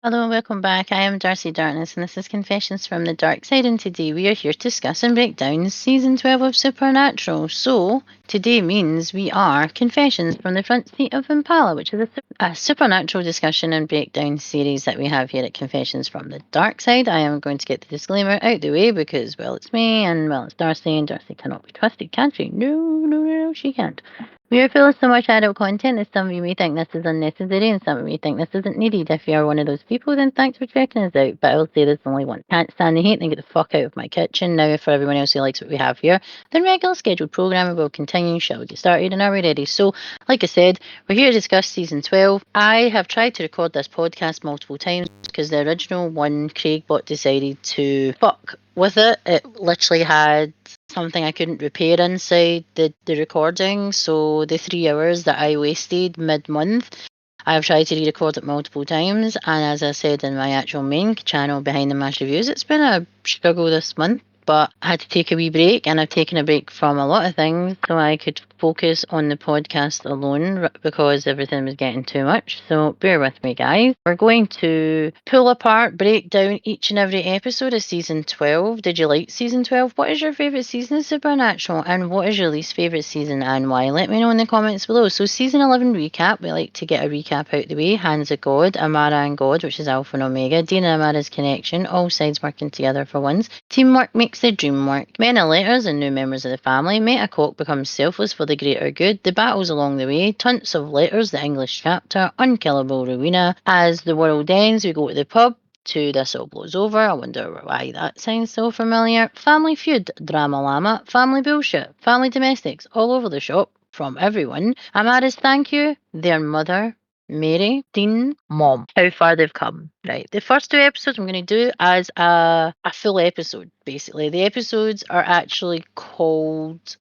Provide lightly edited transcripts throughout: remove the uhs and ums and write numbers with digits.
Hello and welcome back. I am Darcy Darkness and this is Confessions from the Dark Side, and today we are here to discuss and break down season 12 of Supernatural. So today means we are Confessions from the Front Seat of Impala, which is a supernatural discussion and breakdown series that we have here at Confessions from the Dark Side. I am going to get the disclaimer out the way because, well, it's me and, well, it's Darcy, and Darcy cannot be trusted, can she? No, she can't. We are full of so much adult content that some of you may think this is unnecessary and some of you think this isn't needed. If you are one of those people, then thanks for checking us out. But I will say this only once. Can't stand the hate, then get the fuck out of my kitchen. Now, for everyone else who likes what we have here, the regular scheduled programming will continue. Shall we get started? And are we ready? So, like I said, we're here to discuss season 12. I have tried to record this podcast multiple times because the original one, Craigbot decided to fuck with it. It literally had something I couldn't repair inside the recording. So the 3 hours that I wasted mid-month, I've tried to re-record it multiple times. And as I said in my actual main channel, Behind the Mash Reviews, it's been a struggle this month. But I had to take a wee break, and I've taken a break from a lot of things so I could focus on the podcast alone because everything was getting too much. So bear with me, guys. We're going to pull apart, break down each and every episode of season 12. Did you like season 12? What is your favourite season of Supernatural? And what is your least favourite season and why? Let me know in the comments below. So season 11 recap. We like to get a recap out the way. Hands of God, Amara and God, which is Alpha and Omega. Dean and Amara's connection. All sides working together for once. Teamwork makes the dream work. Men and letters and new members of the family. Meta Cock becomes selfless for the greater good. The battles along the way. Tunts of letters, the English chapter. Unkillable Rowena. As the world ends, we go to the pub. To This All Blows Over. I wonder why that sounds so familiar. Family Feud, Drama Llama, Family Bullshit, Family Domestics, all over the shop from everyone. Amara's Thank You, their mother, Mary, Dean, Mom. How far they've come. Right. The first 2 episodes I'm going to do as a full episode, basically. The episodes are actually called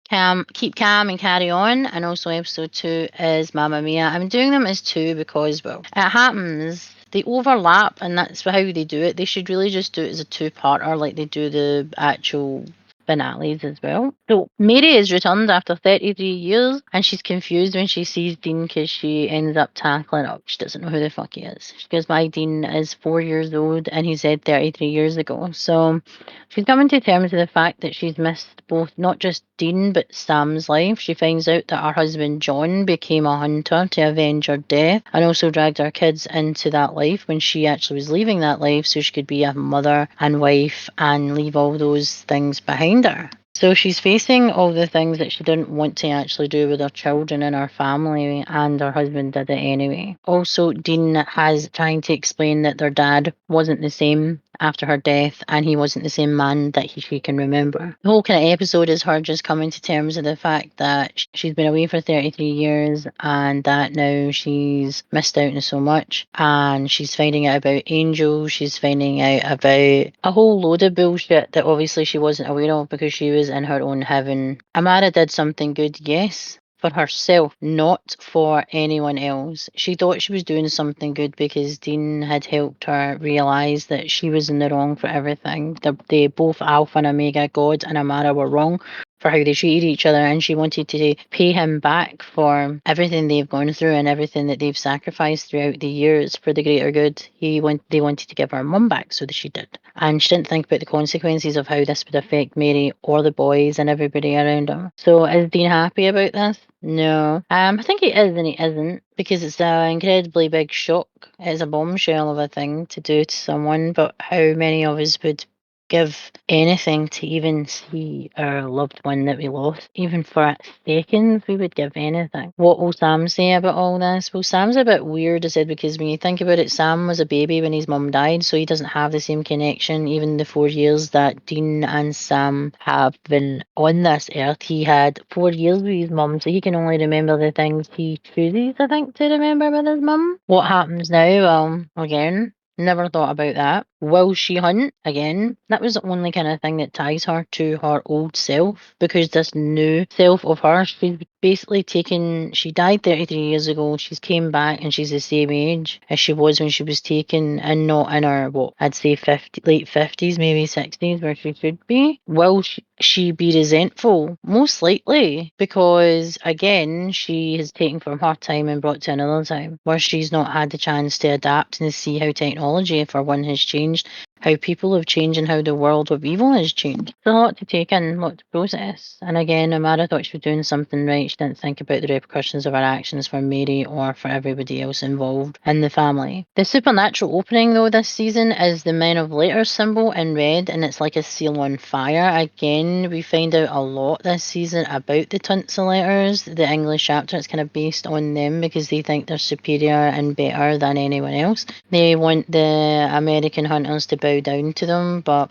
Keep Calm and Carry On, and also episode 2 is Mamma Mia. I'm doing them as two because, well, it happens. They overlap, and that's how they do it. They should really just do it as a two-parter, like they do the actual finales as well. So Mary is returned after 33 years, and she's confused when she sees Dean because she ends up tackling up. She doesn't know who the fuck he is. She goes, my Dean is 4 years old, and he said 33 years ago. So she's coming to terms with the fact that she's missed both, not just Dean, but Sam's life. She finds out that her husband John became a hunter to avenge her death, and also dragged her kids into that life when she actually was leaving that life so she could be a mother and wife and leave all those things behind her. So she's facing all the things that she didn't want to actually do with her children and her family, and her husband did it anyway. Also, Dean has trying to explain that their dad wasn't the same after her death, and he wasn't the same man that she can remember. The whole kind of episode is her just coming to terms with the fact that she's been away for 33 years and that now she's missed out on so much, and she's finding out about angels, she's finding out about a whole load of bullshit that obviously she wasn't aware of because she was in her own heaven. Amara did something good, yes, for herself, not for anyone else. She thought she was doing something good because Dean had helped her realise that she was in the wrong for everything. They both Alpha and Omega gods and Amara were wrong for how they treated each other, and she wanted to pay him back for everything they've gone through and everything that they've sacrificed throughout the years for the greater good. They wanted to give her mum back, so that she did. And she didn't think about the consequences of how this would affect Mary or the boys and everybody around her. So is Dean happy about this? No. I think he is and he isn't, because it's an incredibly big shock. It's a bombshell of a thing to do to someone, but how many of us would give anything to even see our loved one that we lost? Even for seconds, we would give anything. What will Sam say about all this? Well, Sam's a bit weird, I said, because when you think about it, Sam was a baby when his mum died, so he doesn't have the same connection. Even the 4 years that Dean and Sam have been on this earth, he had 4 years with his mum, so he can only remember the things he chooses, I think, to remember with his mum. What happens now? Well, again, never thought about that. Will she hunt again? That was the only kind of thing that ties her to her old self, because this new self of hers, she's basically taken, she died 33 years ago, she's came back and she's the same age as she was when she was taken, and not in her, what, I'd say 50, late 50s, maybe 60s, where she should be. Will she be resentful? Most likely, because again, she has taken from her time and brought to another time where she's not had the chance to adapt and see how technology, for one, has changed, how people have changed, and how the world of evil has changed. It's a lot to take in, a lot to process. And again, Amara thought she was doing something right. She didn't think about the repercussions of her actions for Mary or for everybody else involved in the family. The supernatural opening, though, this season is the Men of Letters symbol in red, and it's like a seal on fire. Again, we find out a lot this season about the Tunts of Letters, the English chapter. It's kind of based on them because they think they're superior and better than anyone else. They want the American hunters to bow down to them, but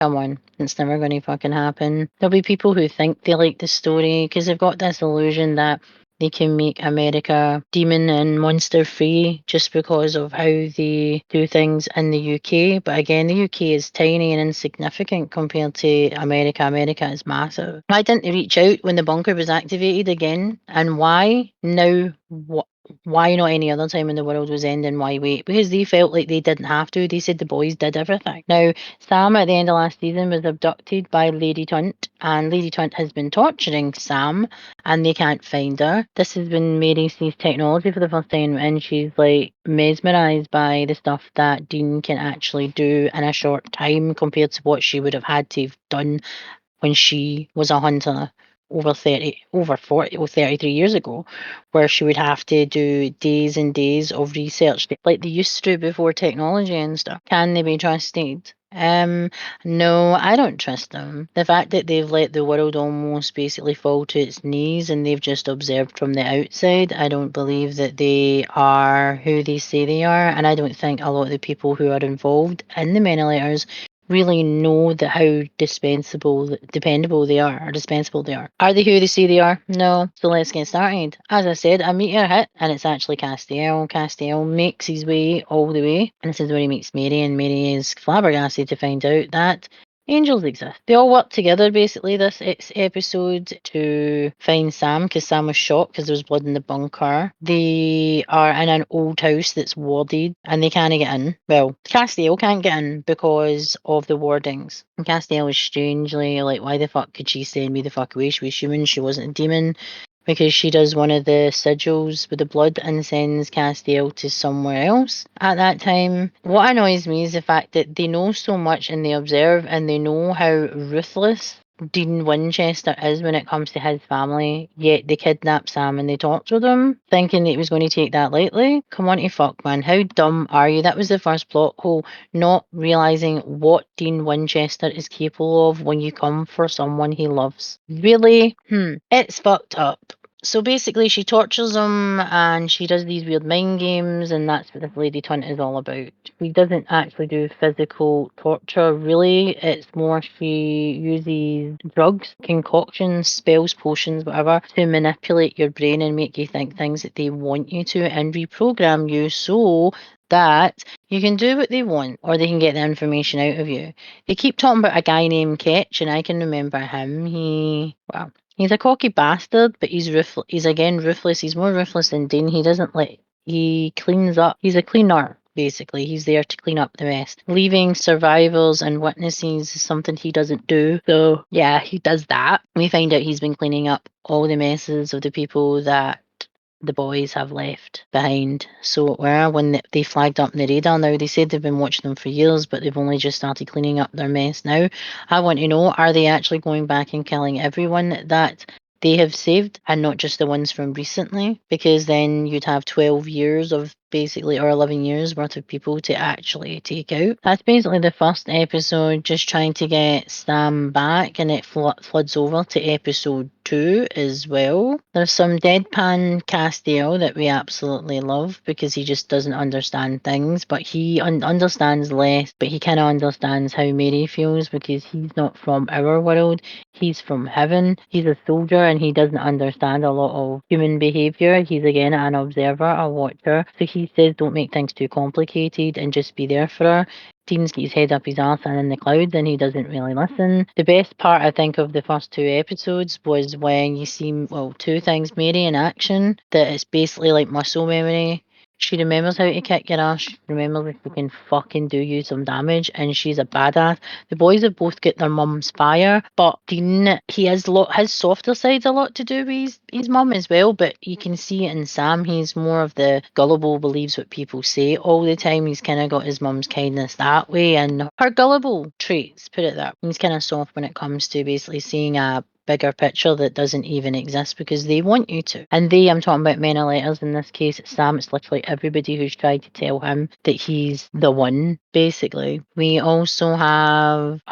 come on, it's never going to fucking happen. There'll be people who think they like the story because they've got this illusion that they can make America demon and monster free just because of how they do things in the UK. But again, the UK is tiny and insignificant compared to America. America is massive. Why didn't they reach out when the bunker was activated again? And why now? Why not any other time when the world was ending? Why wait? Because they felt like they didn't have to. They said the boys did everything. Now, Sam at the end of last season was abducted by Lady Tunt, and Lady Tunt has been torturing Sam, and they can't find her. This has been Mary sees technology for the first time, and she's like mesmerized by the stuff that Dean can actually do in a short time compared to what she would have had to have done when she was a hunter over 40 or 33 years ago, where she would have to do days and days of research like they used to do before technology and stuff. Can they be trusted? No, I don't trust them. The fact that they've let the world almost basically fall to its knees and they've just observed from the outside, I don't believe that they are who they say they are, and I don't think a lot of the people who are involved in the Menelaiters really know that how dependable they are, or dispensable they are. Are they who they say they are? No. So let's get started. As I said, a meteor hit, and it's actually Castiel. Castiel makes his way all the way, and this is where he meets Mary, and Mary is flabbergasted to find out that angels exist. They all work together basically this episode to find Sam because Sam was shot because there was blood in the bunker. They are in an old house that's warded and they can't get in. Well, Castiel can't get in because of the wardings. And Castiel is strangely like, why the fuck could she send me the fuck away? She was human, she wasn't a demon. Because she does one of the sigils with the blood and sends Castiel to somewhere else at that time. What annoys me is the fact that they know so much and they observe and they know how ruthless Dean Winchester is when it comes to his family, yet they kidnap Sam and they torture them, thinking that he was going to take that lightly. Come on to fuck, man. How dumb are you? That was the first plot hole, not realising what Dean Winchester is capable of when you come for someone he loves. Really? It's fucked up. So basically, she tortures him and she does these weird mind games, and that's what this Lady Tunt is all about. She doesn't actually do physical torture, really. It's more she uses drugs, concoctions, spells, potions, whatever, to manipulate your brain and make you think things that they want you to and reprogram you so that you can do what they want or they can get the information out of you. They keep talking about a guy named Ketch, and I can remember him. He's a cocky bastard, but he's ruthless. He's again ruthless. He's more ruthless than Dean. He cleans up. He's a cleaner, basically. He's there to clean up the mess. Leaving survivors and witnesses is something he doesn't do. So, yeah, he does that. We find out he's been cleaning up all the messes of the people that the boys have left behind. So where when they flagged up in the radar now, they said they've been watching them for years, but they've only just started cleaning up their mess now. I want to know, are they actually going back and killing everyone that they have saved and not just the ones from recently? Because then you'd have 12 years of basically, or 11 years worth of people to actually take out. That's basically the first episode, just trying to get Sam back, and it floods over to episode 2 as well. There's some deadpan Castiel that we absolutely love because he just doesn't understand things, but he understands less, but he kind of understands how Mary feels because he's not from our world. He's from heaven. He's a soldier and he doesn't understand a lot of human behaviour. He's again an observer, a watcher. So he says don't make things too complicated and just be there for her. Dean's got his head up his arse and in the clouds and he doesn't really listen. The best part, I think, of the first 2 episodes was when you see, well, 2 things. Mary in action, that it's basically like muscle memory. She remembers how to kick your ass. She remembers if she can fucking do you some damage, and she's a badass. The boys have both got their mum's fire, but Dean, he has his softer side's a lot to do with his mum as well. But you can see it in Sam. He's more of the gullible, believes what people say all the time. He's kind of got his mum's kindness that way, and her gullible traits. Put it that way. He's kind of soft when it comes to basically seeing a bigger picture that doesn't even exist because they want you to. And I'm talking about men of letters in this case. It's Sam. It's literally everybody who's tried to tell him that he's the one, basically. We also have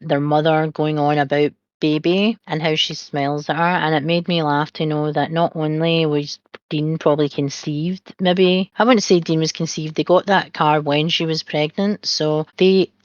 their mother going on about baby and how she smiles at her, and it made me laugh to know that not only was Dean probably conceived, maybe I wouldn't say Dean was conceived, they got that car when she was pregnant, so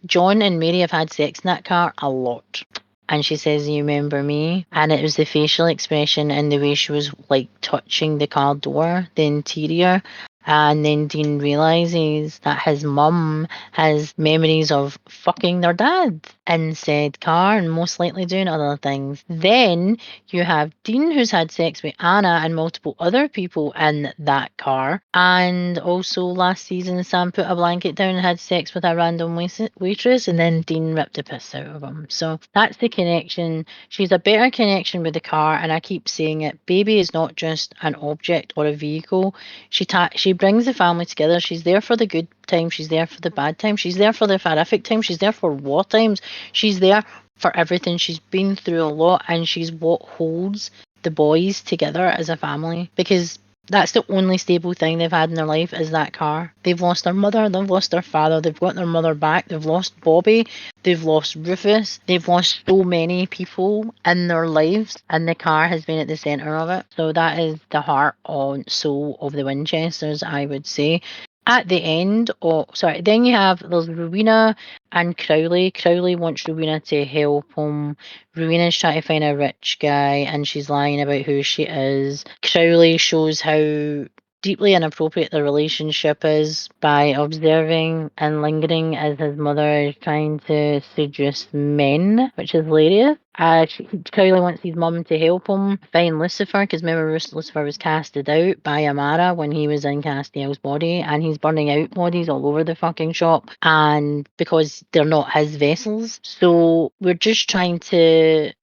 John and Mary have had sex in that car a lot. And she says, "You remember me?" And it was the facial expression and the way she was like touching the car door, the interior. And then Dean realizes that his mum has memories of fucking their dad in said car and most likely doing other things. Then you have Dean, who's had sex with Anna and multiple other people in that car. And also last season, Sam put a blanket down and had sex with a random waitress, and then Dean ripped the piss out of him. So that's the connection. She's a better connection with the car, and I keep saying it. Baby is not just an object or a vehicle. She brings the family together. She's there for the good times. She's there for the bad times. She's there for the horrific times. She's there for war times. She's there for everything. She's been through a lot, and she's what holds the boys together as a family, because that's the only stable thing they've had in their life is that car. They've lost their mother, they've lost their father, they've got their mother back, they've lost Bobby, they've lost Rufus, they've lost so many people in their lives, and the car has been at the centre of it. So that is the heart and soul of the Winchesters, I would say. At the end, then you have there's Rowena and Crowley. Crowley wants Rowena to help him. Rowena's trying to find a rich guy and she's lying about who she is. Crowley shows how deeply inappropriate the relationship is by observing and lingering as his mother is trying to seduce men, which is hilarious. Crowley wants his mum to help him find Lucifer, because remember Lucifer was casted out by Amara when he was in Castiel's body, and he's burning out bodies all over the fucking shop, and because they're not his vessels. So we're just trying to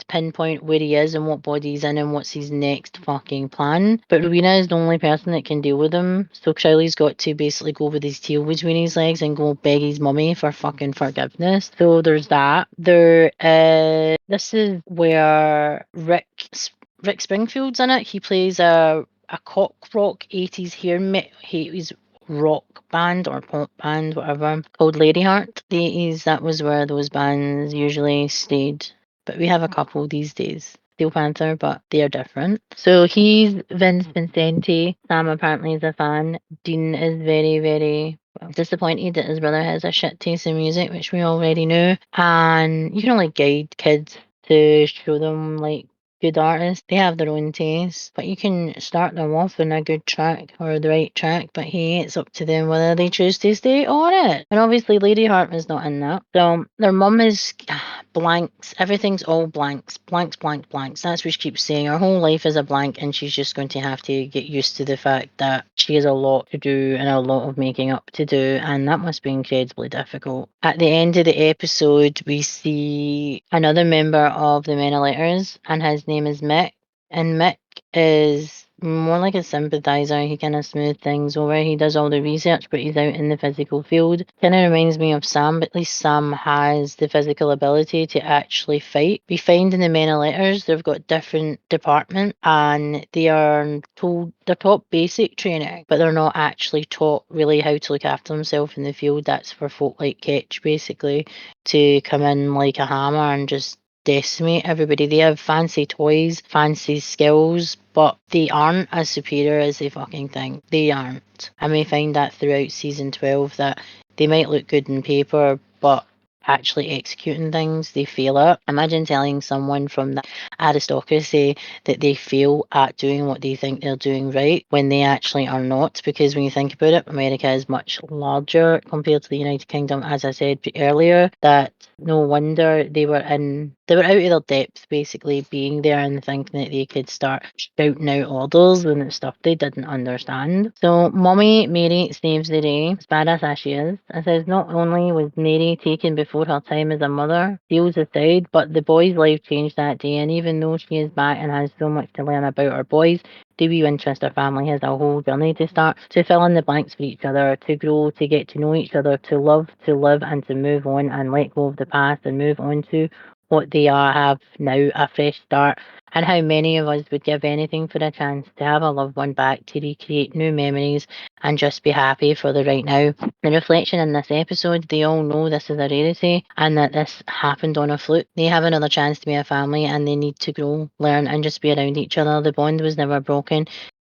pinpoint where he is and what body he's in and what's his next fucking plan. But Rowena is the only person that can deal with him, so Crowley's got to basically go with his tail between his legs and go beg his mummy for fucking forgiveness. So there's that. This is where Rick Springfield's in it. He plays a cock rock 80s he's rock band or pop band, whatever, called Ladyheart. The 80s, that was where those bands usually stayed. But we have a couple these days. Steel Panther, but they're different. So he's Vince Vincenti. Sam apparently is a fan. Dean is very, very disappointed that his brother has a shit taste in music, which we already knew. And you can only guide kids to show them like good artists. They have their own taste, but you can start them off on a good track or the right track. But hey, it's up to them whether they choose to stay on it. And obviously, Lady Hartman's not in that. So their mum is blanks. Everything's all blanks. Blanks. That's what she keeps saying. Her whole life is a blank, and she's just going to have to get used to the fact that she has a lot to do and a lot of making up to do, and that must be incredibly difficult. At the end of the episode, we see another member of the Men of Letters, and his name is Mick. And Mick is more like a sympathizer. He kind of smooths things over. He does all the research, but he's out in the physical field. Kind of reminds me of Sam, but at least Sam has the physical ability to actually fight. We find in the Men of Letters they've got different departments, and they are they're taught basic training, but they're not actually taught really how to look after themselves in the field. That's for folk like Ketch, basically, to come in like a hammer and just decimate everybody. They have fancy toys, fancy skills, but they aren't as superior as they fucking think. They aren't. And we find that throughout season 12 that they might look good in paper, but actually executing things, they fail at. Imagine telling someone from the aristocracy that they fail at doing what they think they're doing right when they actually are not. Because when you think about it, America is much larger compared to the United Kingdom, as I said earlier, that no wonder they were out of their depth basically being there and thinking that they could start shouting out orders when it's stuff they didn't understand. So Mummy Mary saves the day, as badass as she is. It says not only was Mary taken before her time as a mother, Seals aside, but the boy's life changed that day, and even though she is back and has so much to learn about her boys, the wee Winchester family has a whole journey to start, to fill in the blanks for each other, to grow, to get to know each other, to love, to live, and to move on and let go of the past and move on to what they are, have now, a fresh start. And how many of us would give anything for a chance to have a loved one back, to recreate new memories and just be happy for the right now. The reflection in this episode, they all know this is a rarity and that this happened on a fluke. They have another chance to be a family and they need to grow, learn, and just be around each other. The bond was never broken.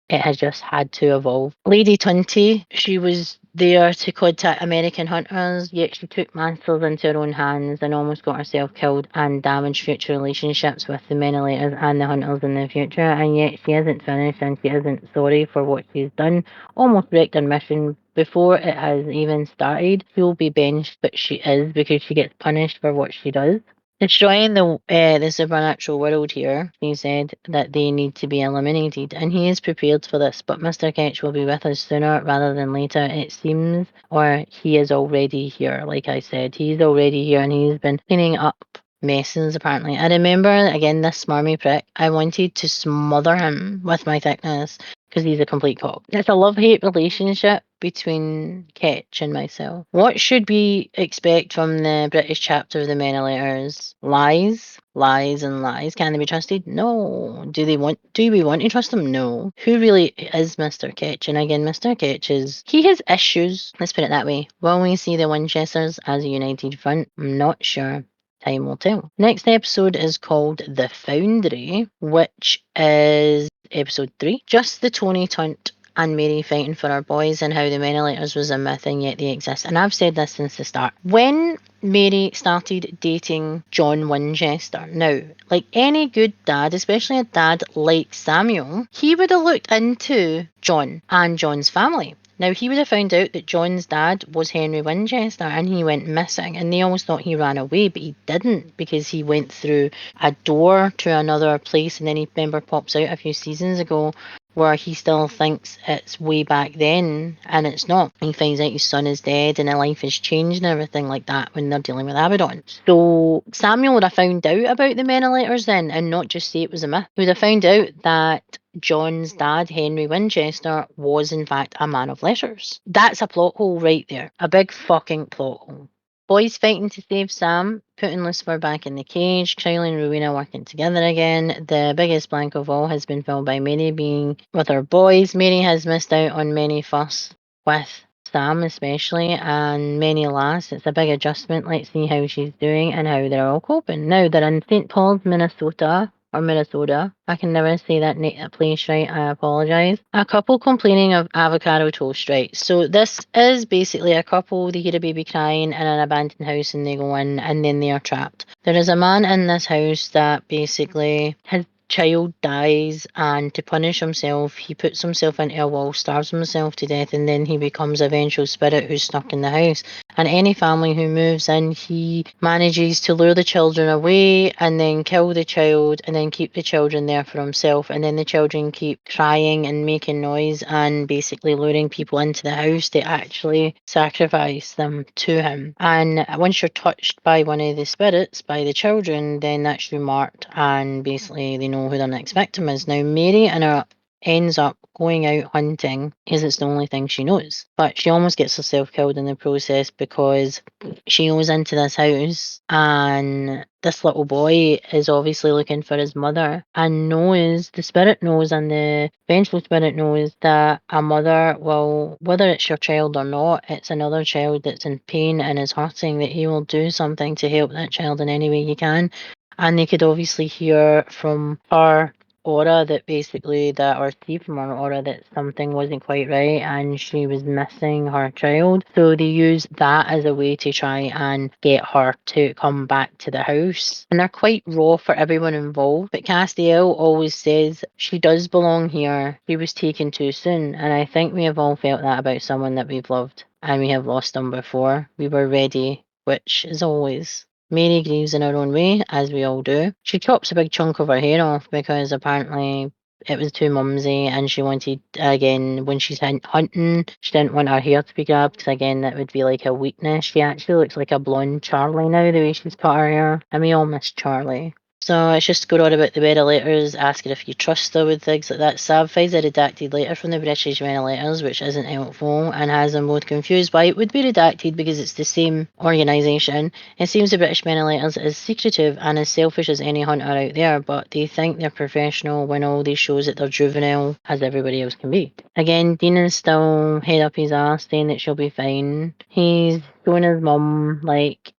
It has just had to evolve. Lady Tunty, she was there to contact American hunters, yet she took matters into her own hands and almost got herself killed and damaged future relationships with the Menelaers and the hunters in the future. And yet she isn't finished and she isn't sorry for what she's done. Almost wrecked her mission before it has even started. She'll be benched, but she is, because she gets punished for what she does. Destroying the supernatural world here, he said that they need to be eliminated, and he is prepared for this. But Mr. Ketch will be with us sooner rather than later, it seems, or he is already here. Like I said, he's already here, and he's been cleaning up messes apparently. I remember again this smarmy prick. I wanted to smother him with my thickness because he's a complete cock. It's a love-hate relationship between Ketch and myself. What should we expect from the British chapter of the Menelaers? Lies, lies, and lies. Can they be trusted? No. Do we want to trust them? No. Who really is Mr. Ketch? And again, Mr. Ketch he has issues. Let's put it that way. Will we see the Winchesters as a united front? I'm not sure. Time will tell. Next episode is called The Foundry, which is episode 3. Just the Tony Tunt and Mary fighting for our boys, and how the Menelaers was a myth and yet they exist. And I've said this since the start. When Mary started dating John Winchester, now, like any good dad, especially a dad like Samuel, he would have looked into John and John's family. Now, he would have found out that John's dad was Henry Winchester and he went missing, and they always thought he ran away, but he didn't, because he went through a door to another place, and then he, remember, pops out a few seasons ago where he still thinks it's way back then, and it's not. He finds out his son is dead and their life has changed and everything like that when they're dealing with Abaddon. So Samuel would have found out about the Menelaers then, and not just say it was a myth. He would have found out that John's dad, Henry Winchester, was in fact a man of letters. That's a plot hole right there. A big fucking plot hole. Boys fighting to save Sam, putting Lucifer back in the cage, Crowley and Rowena working together again. The biggest blank of all has been filled by Mary being with her boys. Mary has missed out on many firsts with Sam especially, and many last. It's a big adjustment. Let's see how she's doing and how they're all coping. Now they're in St. Paul's, Minnesota, or Minnesota. I can never say that place right. I apologise. A couple complaining of avocado toast, right? So this is basically a couple. They hear a baby crying in an abandoned house and they go in and then they are trapped. There is a man in this house that basically his child dies, and to punish himself, he puts himself into a wall, starves himself to death, and then he becomes a vengeful spirit who's stuck in the house. And any family who moves in, he manages to lure the children away and then kill the child and then keep the children there for himself. And then the children keep crying and making noise and basically luring people into the house to actually sacrifice them to him. And once you're touched by one of the spirits, by the children, then that's you marked, and basically they know who their next victim is. Now, Mary and her ends up going out hunting because it's the only thing she knows. But she almost gets herself killed in the process because she goes into this house and this little boy is obviously looking for his mother and knows, the spirit knows, and the vengeful spirit knows that a mother will, whether it's your child or not, it's another child that's in pain and is hurting, that he will do something to help that child in any way he can. And they could obviously hear from her aura that basically that, or see from her aura that something wasn't quite right and she was missing her child. So they used that as a way to try and get her to come back to the house. And they're quite raw for everyone involved. But Castiel always says she does belong here. She was taken too soon. And I think we have all felt that about someone that we've loved. And we have lost them before. We were ready, which is always. Mary grieves in her own way, as we all do. She chops a big chunk of her hair off because apparently it was too mumsy and she wanted, again, when she's hunting, she didn't want her hair to be grabbed because, again, that would be like a weakness. She actually looks like a blonde Charlie now, the way she's cut her hair. And we all miss Charlie. So it's just going on about the bearer letters, asking if you trust her with things like that. Sav finds a redacted letter from the British letters, which isn't helpful, and has them both confused why it would be redacted because it's the same organisation. It seems the British letters is secretive and as selfish as any hunter out there, but they think they're professional when all this shows that they're juvenile, as everybody else can be. Again, Dean is still head up his ass, saying that she'll be fine. He's showing his mum, like,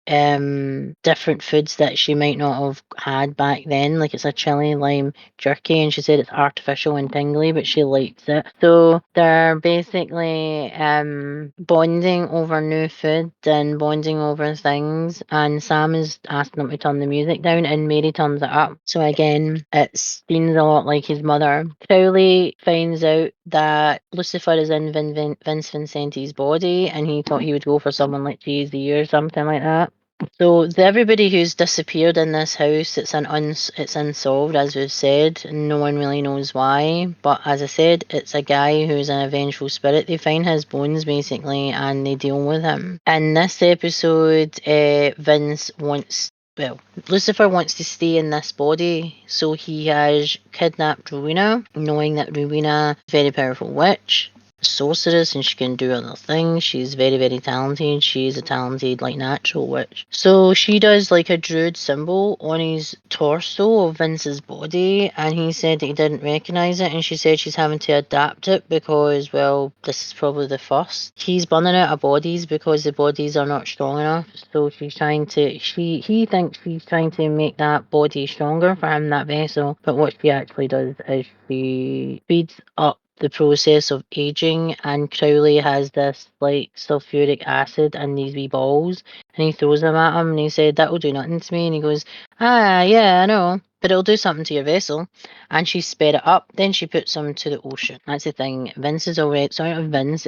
different foods that she might not have had back then. Like, it's a chili lime jerky, and she said it's artificial and tingly, but she likes it. So they're basically bonding over new food and bonding over things. And Sam is asking them to turn the music down, and Mary turns it up. So again, it seems a lot like his mother. Crowley finds out that Lucifer is in Vince Vincenti's body, and he thought he would go for someone like Jay-Z or something like that. So everybody who's disappeared in this house, it's unsolved, as we've said. No one really knows why, but as I said, it's a guy who's an vengeful spirit. They find his bones basically, and they deal with him. In this episode, Lucifer wants to stay in this body, so he has kidnapped Rowena, knowing that Rowena is a very powerful witch, sorceress, and she can do other things. She's very, very talented. She's a talented, like, natural witch. So she does like a druid symbol on his torso of Vince's body, and he said that he didn't recognize it, and she said she's having to adapt it because, well, this is probably the first. He's burning out of bodies because the bodies are not strong enough. So she's trying to, he thinks she's trying to make that body stronger for him, that vessel. But what she actually does is she speeds up the process of aging, and Crowley has this like sulfuric acid in these wee balls, and he throws them at him, and he said, "That'll do nothing to me," and he goes, "Ah, yeah, I know, but it'll do something to your vessel." And she sped it up, then she puts them to the ocean. That's the thing. Vince is already, sorry, not Vince,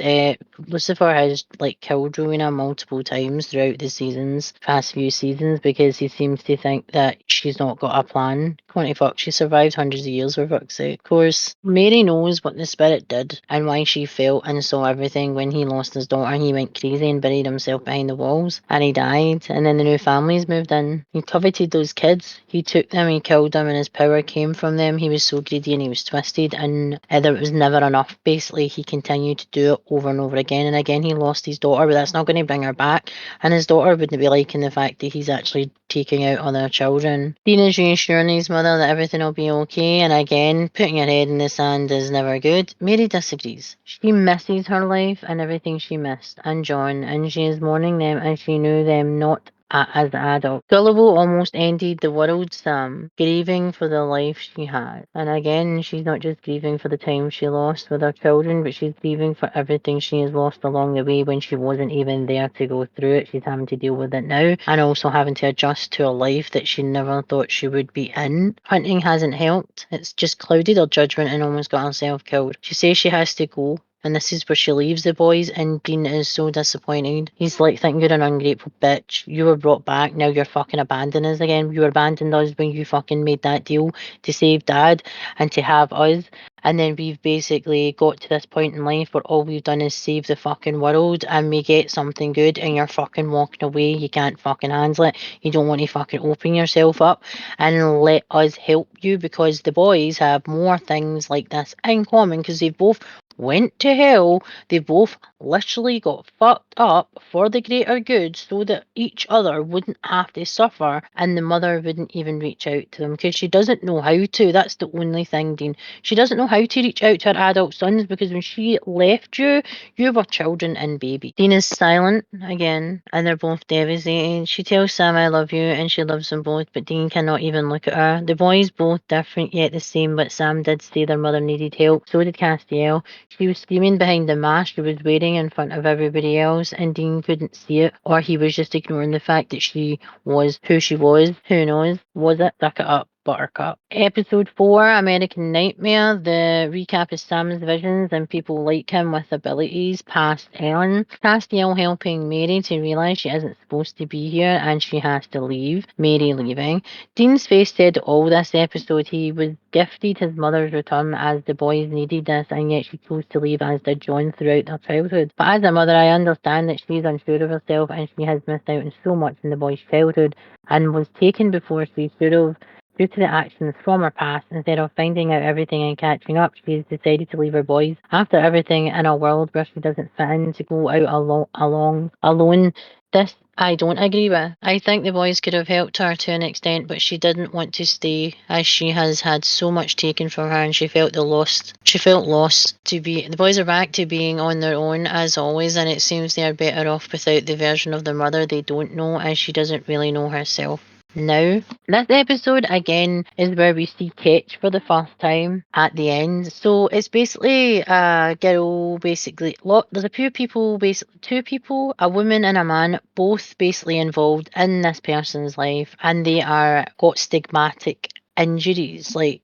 Lucifer has like killed Rowena multiple times throughout the seasons, past few seasons, because he seems to think that she's not got a plan. What the fuck, she survived hundreds of years, for fuck's sake. Of course, Mary knows what the spirit did and why she felt and saw everything when he lost his daughter. He went crazy and buried himself behind the walls, and he died, and then the new families moved in. He coveted those kids. He took them, he killed them, and his power came from them. He was so greedy and he was twisted, and there was never enough. Basically, he continued to do it over and over again, and again he lost his daughter, but that's not going to bring her back, and his daughter wouldn't be liking the fact that he's actually taking out other children. Dean is reassuring his mother that everything will be okay, and again, putting her head in the sand is never good. Mary disagrees. She misses her life and everything she missed, and John, and she is mourning them as she knew them not as adults. Gullible almost ended the world, Sam, grieving for the life she had. And again, she's not just grieving for the time she lost with her children, but she's grieving for everything she has lost along the way when she wasn't even there to go through it. She's having to deal with it now, and also having to adjust to a life that she never thought she would be in. Hunting hasn't helped. It's just clouded her judgment and almost got herself killed. She says she has to go, and this is where she leaves the boys, and Dean is so disappointed. He's like, thinking you're an ungrateful bitch. You were brought back, now you're fucking abandoning us again. You abandoned us when you fucking made that deal to save Dad and to have us. And then we've basically got to this point in life where all we've done is save the fucking world, and we get something good, and you're fucking walking away. You can't fucking handle it. You don't want to fucking open yourself up and let us help you, because the boys have more things like this in common, because they've both went to hell. They both literally got fucked up for the greater good so that each other wouldn't have to suffer, and the mother wouldn't even reach out to them because she doesn't know how to. That's the only thing, Dean. She doesn't know how to reach out to her adult sons because when she left you, you were children and baby. Dean is silent again, and they're both devastated. She tells Sam, I love you, and she loves them both, but Dean cannot even look at her. The boys both different yet the same, but Sam did say their mother needed help. So did Castiel. She was screaming behind the mask she was wearing in front of everybody else, and Dean couldn't see it, or he was just ignoring the fact that she was who she was. Who knows? Was it? Suck it up, Buttercup. Episode 4, American Nightmare. The recap is Sam's visions and people like him with abilities past Ellen. Castiel helping Mary to realise she isn't supposed to be here and she has to leave. Mary leaving. Dean's face said all this episode. He was gifted his mother's return as the boys needed this, and yet she chose to leave, as did John throughout their childhood. But as a mother, I understand that she's unsure of herself and she has missed out on so much in the boys' childhood and was taken before she should have. Due to the actions from her past, instead of finding out everything and catching up, she has decided to leave her boys. After everything in a world where she doesn't fit in, to go out alone. This I don't agree with. I think the boys could have helped her to an extent, but she didn't want to stay as she has had so much taken from her and she felt lost. She felt lost the boys are back to being on their own as always, and it seems they are better off without the version of their mother they don't know, as she doesn't really know herself. Now, this episode again is where we see Ketch for the first time at the end. So it's basically a girl, basically. There's a few people, basically two people, a woman and a man, both basically involved in this person's life, and they are got stigmatic injuries like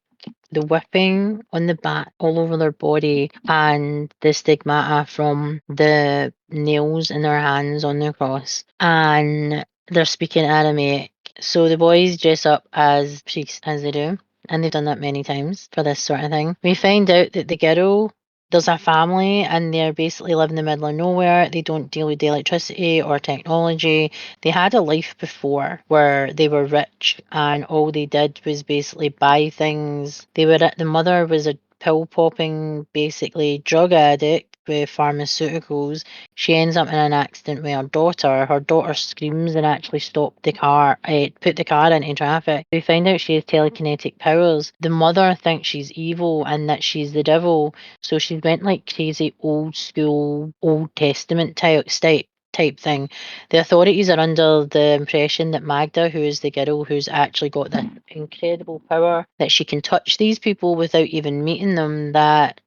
the whipping on the back all over their body and the stigmata from the nails in their hands on the cross. And they're speaking Aramaic. So the boys dress up as priests, as they do, and they've done that many times for this sort of thing. We find out that the girl, there's a family, and they're basically live in the middle of nowhere. They don't deal with the electricity or technology. They had a life before where they were rich, and all they did was basically buy things. The mother was a pill popping, basically drug addict with pharmaceuticals. She ends up in an accident with her daughter. Her daughter screams and actually stopped the car, put the car into traffic. We find out she has telekinetic powers. The mother thinks she's evil and that she's the devil, so she went like crazy old school, Old Testament type thing. The authorities are under the impression that Magda, who is the girl who's actually got this incredible power, that she can touch these people without even meeting them, that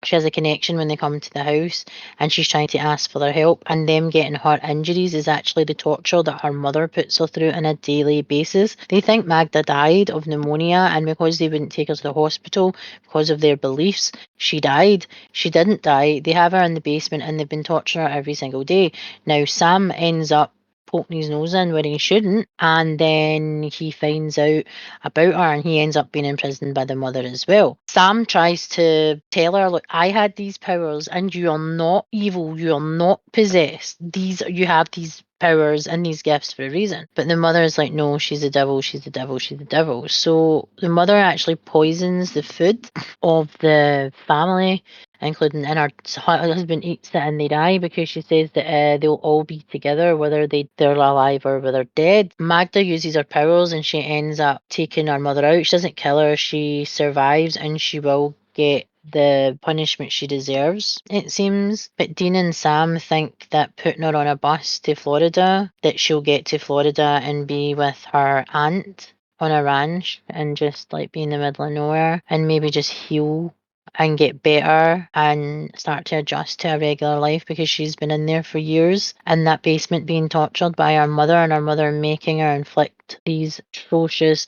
she has a connection when they come to the house, and she's trying to ask for their help, and them getting her injuries is actually the torture that her mother puts her through on a daily basis. They think Magda died of pneumonia, and because they wouldn't take her to the hospital because of their beliefs, she died. She didn't die. They have her in the basement and they've been torturing her every single day. Now Sam ends up poking his nose in where he shouldn't, and then he finds out about her and he ends up being imprisoned by the mother as well. Sam tries to tell her, look, I had these powers and you are not evil, you are not possessed. You have these powers and these gifts for a reason. But the mother is like, no, she's a devil, she's a devil, she's a devil. So the mother actually poisons the food of the family, including, and her husband eats it and they die, because she says that they'll all be together whether they're alive or whether dead. Magda uses her powers and she ends up taking her mother out. She doesn't kill her, she survives, and she will get the punishment she deserves, it seems. But Dean and Sam think that putting her on a bus to Florida, that she'll get to Florida and be with her aunt on a ranch and just like be in the middle of nowhere and maybe just heal and get better and start to adjust to a regular life, because she's been in there for years in that basement being tortured by her mother, and her mother making her inflict these atrocious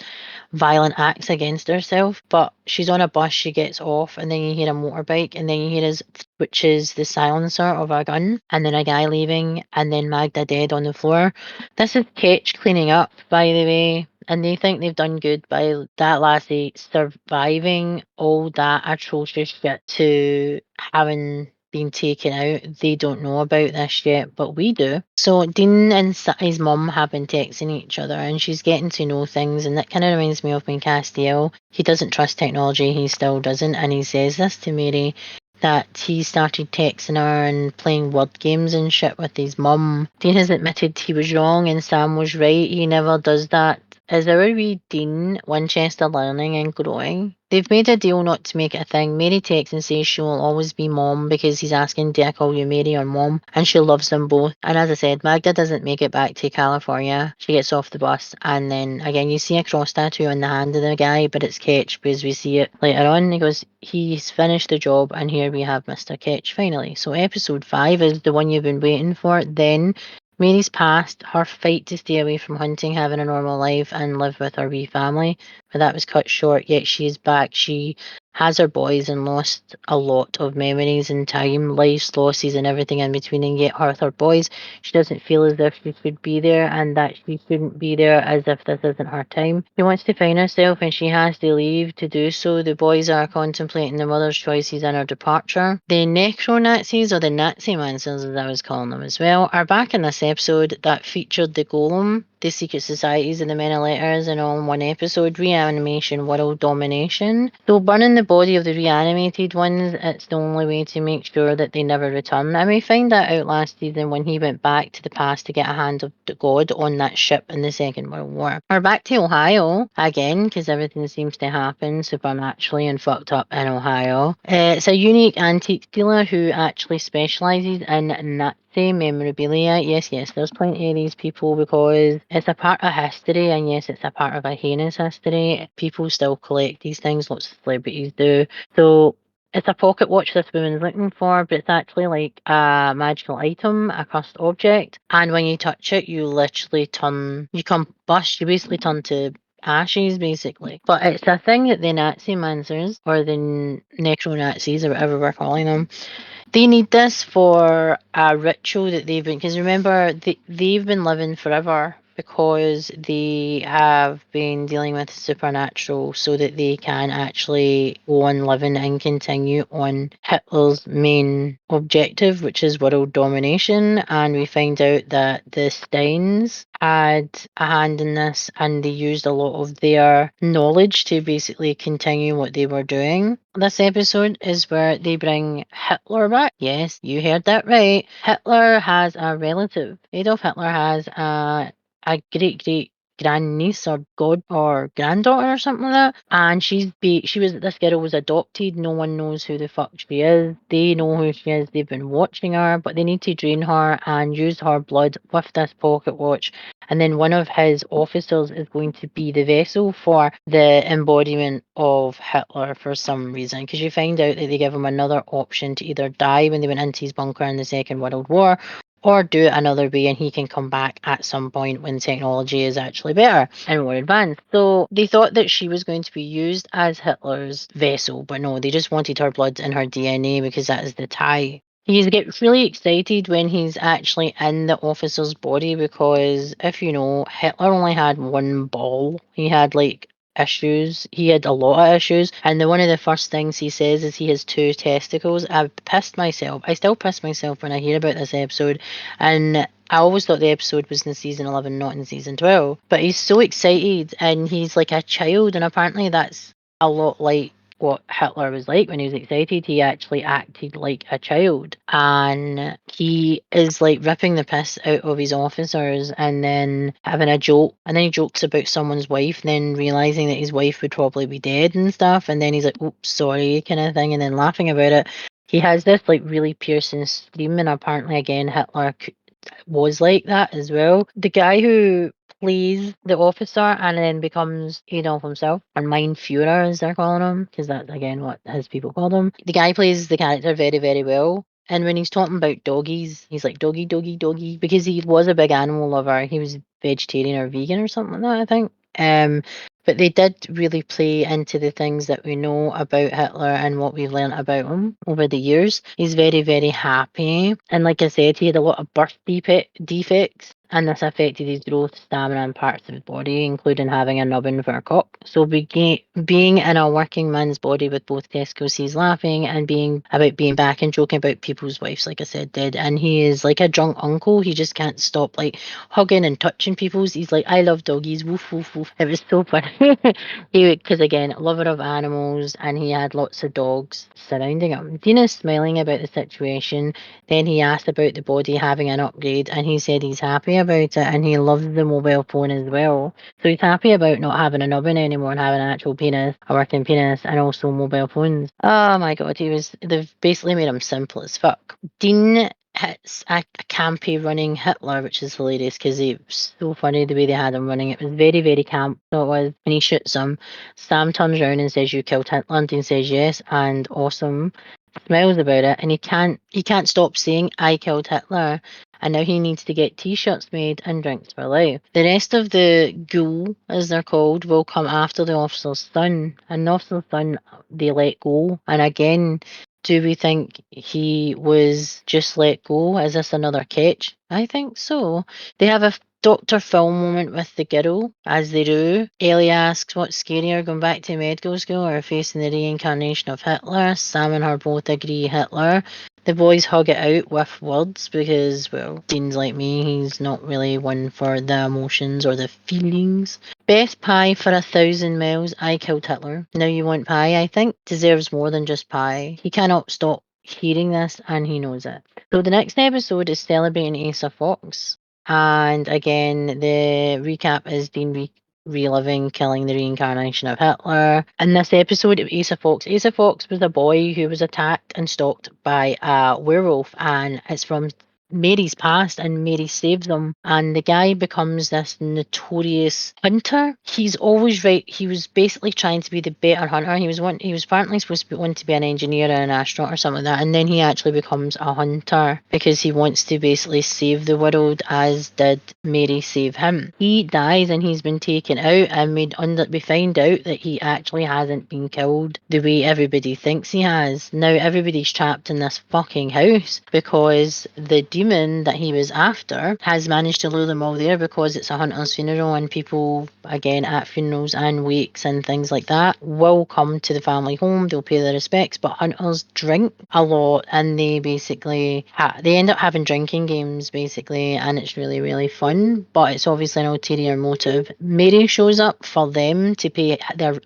violent acts against herself. But she's on a bus, she gets off, and then you hear a motorbike, and then you hear which is the silencer of a gun, and then a guy leaving, and then Magda dead on the floor. This is Ketch cleaning up, by the way, and they think they've done good by that lassie surviving all that atrocious shit to having been taken out. They don't know about this yet, but we do. So Dean and his mum have been texting each other, and she's getting to know things, and that kind of reminds me of when Castiel, he doesn't trust technology, he still doesn't, and he says this to Mary. that he started texting her and playing word games and shit with his mum. Dean has admitted he was wrong and Sam was right. He never does that. Is our wee Dean Winchester learning and growing? They've made a deal not to make it a thing. Mary texts and says she will always be mom because he's asking, do I call you Mary or mom? And she loves them both. And as I said, Magda doesn't make it back to California. She gets off the bus and then again you see a cross tattoo on the hand of the guy, but it's Ketch because we see it later on. He goes, he's finished the job and here we have Mr. Ketch finally. So episode 5 is the one you've been waiting for. Then Mary's past, her fight to stay away from hunting, having a normal life and live with her wee family. But that was cut short, yet she is back. She has her boys and lost a lot of memories and time, life's losses and everything in between, and yet with her boys, she doesn't feel as if she should be there and that she shouldn't be there as if this isn't her time. She wants to find herself and she has to leave to do so. The boys are contemplating the mother's choices in her departure. The necro-Nazis, or the Nazi mansers as I was calling them as well, are back in this episode that featured the Golem, the secret societies and the many letters and all in one episode. Reanimation, world domination. So burning the body of the reanimated ones, it's the only way to make sure that they never return. And we find that out last season when he went back to the past to get a hand of God on that ship in the Second World War. We're back to Ohio again because everything seems to happen supernaturally and fucked up in Ohio. It's a unique antique dealer who actually specialises in Nazi memorabilia. Yes, there's plenty of these people because it's a part of history, and yes, it's a part of a heinous history. People still collect these things, lots of celebrities do. So it's a pocket watch this woman's looking for, but it's actually like a magical item, a cursed object. And when you touch it, you literally you combust, you basically turn to ashes, basically. But it's a thing that the Nazi mansers, or the necro-Nazis, or whatever we're calling them, they need this for a ritual that they've been, because remember, they've been living forever because they have been dealing with supernatural so that they can actually go on living and continue on Hitler's main objective, which is world domination. And we find out that the Steins had a hand in this and they used a lot of their knowledge to basically continue what they were doing. This episode is where they bring Hitler back. Yes, you heard that right. Hitler has a relative. Adolf Hitler has a great grandniece or granddaughter or something like that. And this girl was adopted. No one knows who the fuck she is. They know who she is. They've been watching her, but they need to drain her and use her blood with this pocket watch. And then one of his officers is going to be the vessel for the embodiment of Hitler for some reason. Because you find out that they give him another option to either die when they went into his bunker in the Second World War, or do it another way and he can come back at some point when technology is actually better and more advanced. So they thought that she was going to be used as Hitler's vessel, but no, they just wanted her blood and her DNA because that is the tie. He gets really excited when he's actually in the officer's body because if you know, Hitler only had one ball. He had like issues. He had a lot of issues. And one of the first things he says is he has 2 testicles. I pissed myself. I still piss myself when I hear about this episode. And I always thought the episode was in season 11, not in season 12. But he's so excited and he's like a child. And apparently that's a lot like what Hitler was like when he was excited. He actually acted like a child. And he is like ripping the piss out of his officers and then having a joke. And then he jokes about someone's wife and then realizing that his wife would probably be dead and stuff. And then he's like, oops, sorry, kind of thing. And then laughing about it. He has this like really piercing scream. And apparently, again, Hitler was like that as well. The guy who plays the officer and then becomes Adolf himself, or Mein Führer as they're calling him, because that's again what his people called him. The guy plays the character very, very well. And when he's talking about doggies, he's like doggy, doggy, doggy, because he was a big animal lover. He was vegetarian or vegan or something like that, I think. But they did really play into the things that we know about Hitler and what we've learned about him over the years. He's very, very happy. And like I said, he had a lot of birth defects. and this affected his growth, stamina, and parts of his body, including having a nubbin for a cock. So being in a working man's body with both testicles, he's laughing and being back and joking about people's wives, like I said, dead. And he is like a drunk uncle. He just can't stop like hugging and touching people's. He's like, I love doggies, woof woof woof. It was so funny. Because again, lover of animals, and he had lots of dogs surrounding him. Dina's smiling about the situation. Then he asked about the body having an upgrade, and he said he's happy about it, and he loves the mobile phone as well. So he's happy about not having a nubbin anymore and having an actual penis, a working penis, and also mobile phones. Oh my god, they've basically made him simple as fuck. Dean hits a campy running Hitler, which is hilarious because it's so funny the way they had him running. It was very, very camp. So it was, and he shoots him. Sam turns around and says, "You killed Hitler," and Dean says yes, and awesome smiles about it, and he can't stop saying, "I killed Hitler," and now he needs to get t-shirts made and drinks for life. The rest of the ghoul, as they're called, will come after the officer's son, and the officer's son they let go. And again, do we think he was just let go? Is this another catch? I think so. They have a Dr. Phil moment with the girl, as they do. Ellie asks what's scarier, going back to medical school or facing the reincarnation of Hitler. Sam and her both agree Hitler. The boys hug it out with words because, well, Dean's like me, he's not really one for the emotions or the feelings. Best pie for 1,000 miles. I killed Hitler. Now you want pie, I think, deserves more than just pie. He cannot stop hearing this and he knows it. So the next episode is celebrating Asa Fox. And again, the recap is Dean reliving killing the reincarnation of Hitler. In this episode of Asa Fox was a boy who was attacked and stalked by a werewolf, and it's from Mary's past, and Mary saves him, and the guy becomes this notorious hunter. He's always right. He was basically trying to be the better hunter. He was apparently supposed to want to be an engineer or an astronaut or something like that, and then he actually becomes a hunter because he wants to basically save the world, as did Mary save him. He dies and he's been taken out, and we find out that he actually hasn't been killed the way everybody thinks he has. Now everybody's trapped in this fucking house because the demon that he was after has managed to lure them all there, because it's a hunter's funeral, and people, again, at funerals and wakes and things like that, will come to the family home. They'll pay their respects, but hunters drink a lot, and they basically they end up having drinking games basically, and it's really, really fun, but it's obviously an ulterior motive. Mary shows up for them to pay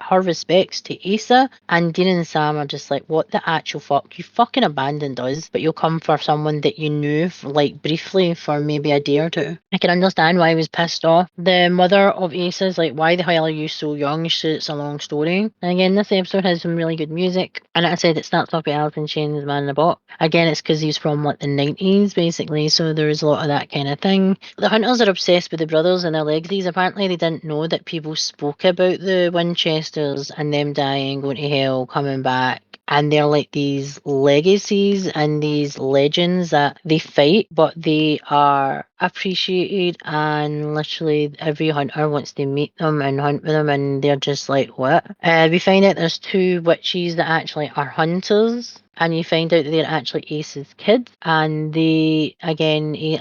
her respects to Asa, and Dean and Sam are just like, what the actual fuck? You fucking abandoned us, but you'll come for someone that you knew like briefly for maybe a day or two. I can understand why he was pissed off. The mother of Asa's like, why the hell are you so young? She said it's a long story. And again, this episode has some really good music. And like I said, it starts off with Alice in Chains, Man in the Box. Again, it's because he's from like the 90s basically, so there's a lot of that kind of thing. The hunters are obsessed with the brothers and their legacies. Apparently they didn't know that people spoke about the Winchesters and them dying, going to hell, coming back. And they're like these legacies and these legends that they fight, but they are appreciated, and literally every hunter wants to meet them and hunt with them, and they're just like, what? We find out there's two witches that actually are hunters, and you find out that they're actually Ace's kids, and I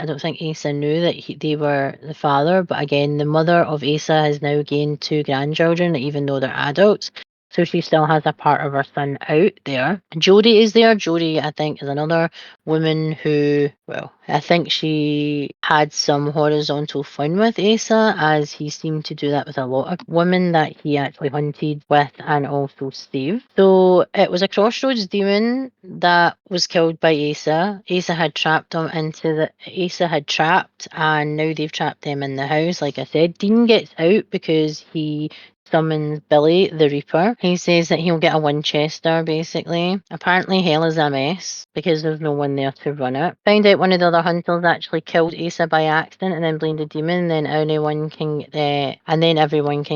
don't think Asa knew that they were the father, but again, the mother of Asa has now gained two grandchildren, even though they're adults. So she still has a part of her son out there. Jodie is there. Jodie, I think, is another woman who, well, I think she had some horizontal fun with Asa, as he seemed to do that with a lot of women that he actually hunted with and also saved. So it was a crossroads demon that was killed by Asa. Asa had trapped, and now they've trapped them in the house. Like I said, Dean gets out because he summons Billy the Reaper. He says that he'll get a Winchester, basically. Apparently hell is a mess because there's no one there to run it. Find out one of the other hunters actually killed Asa by accident and then blamed the demon, then everyone can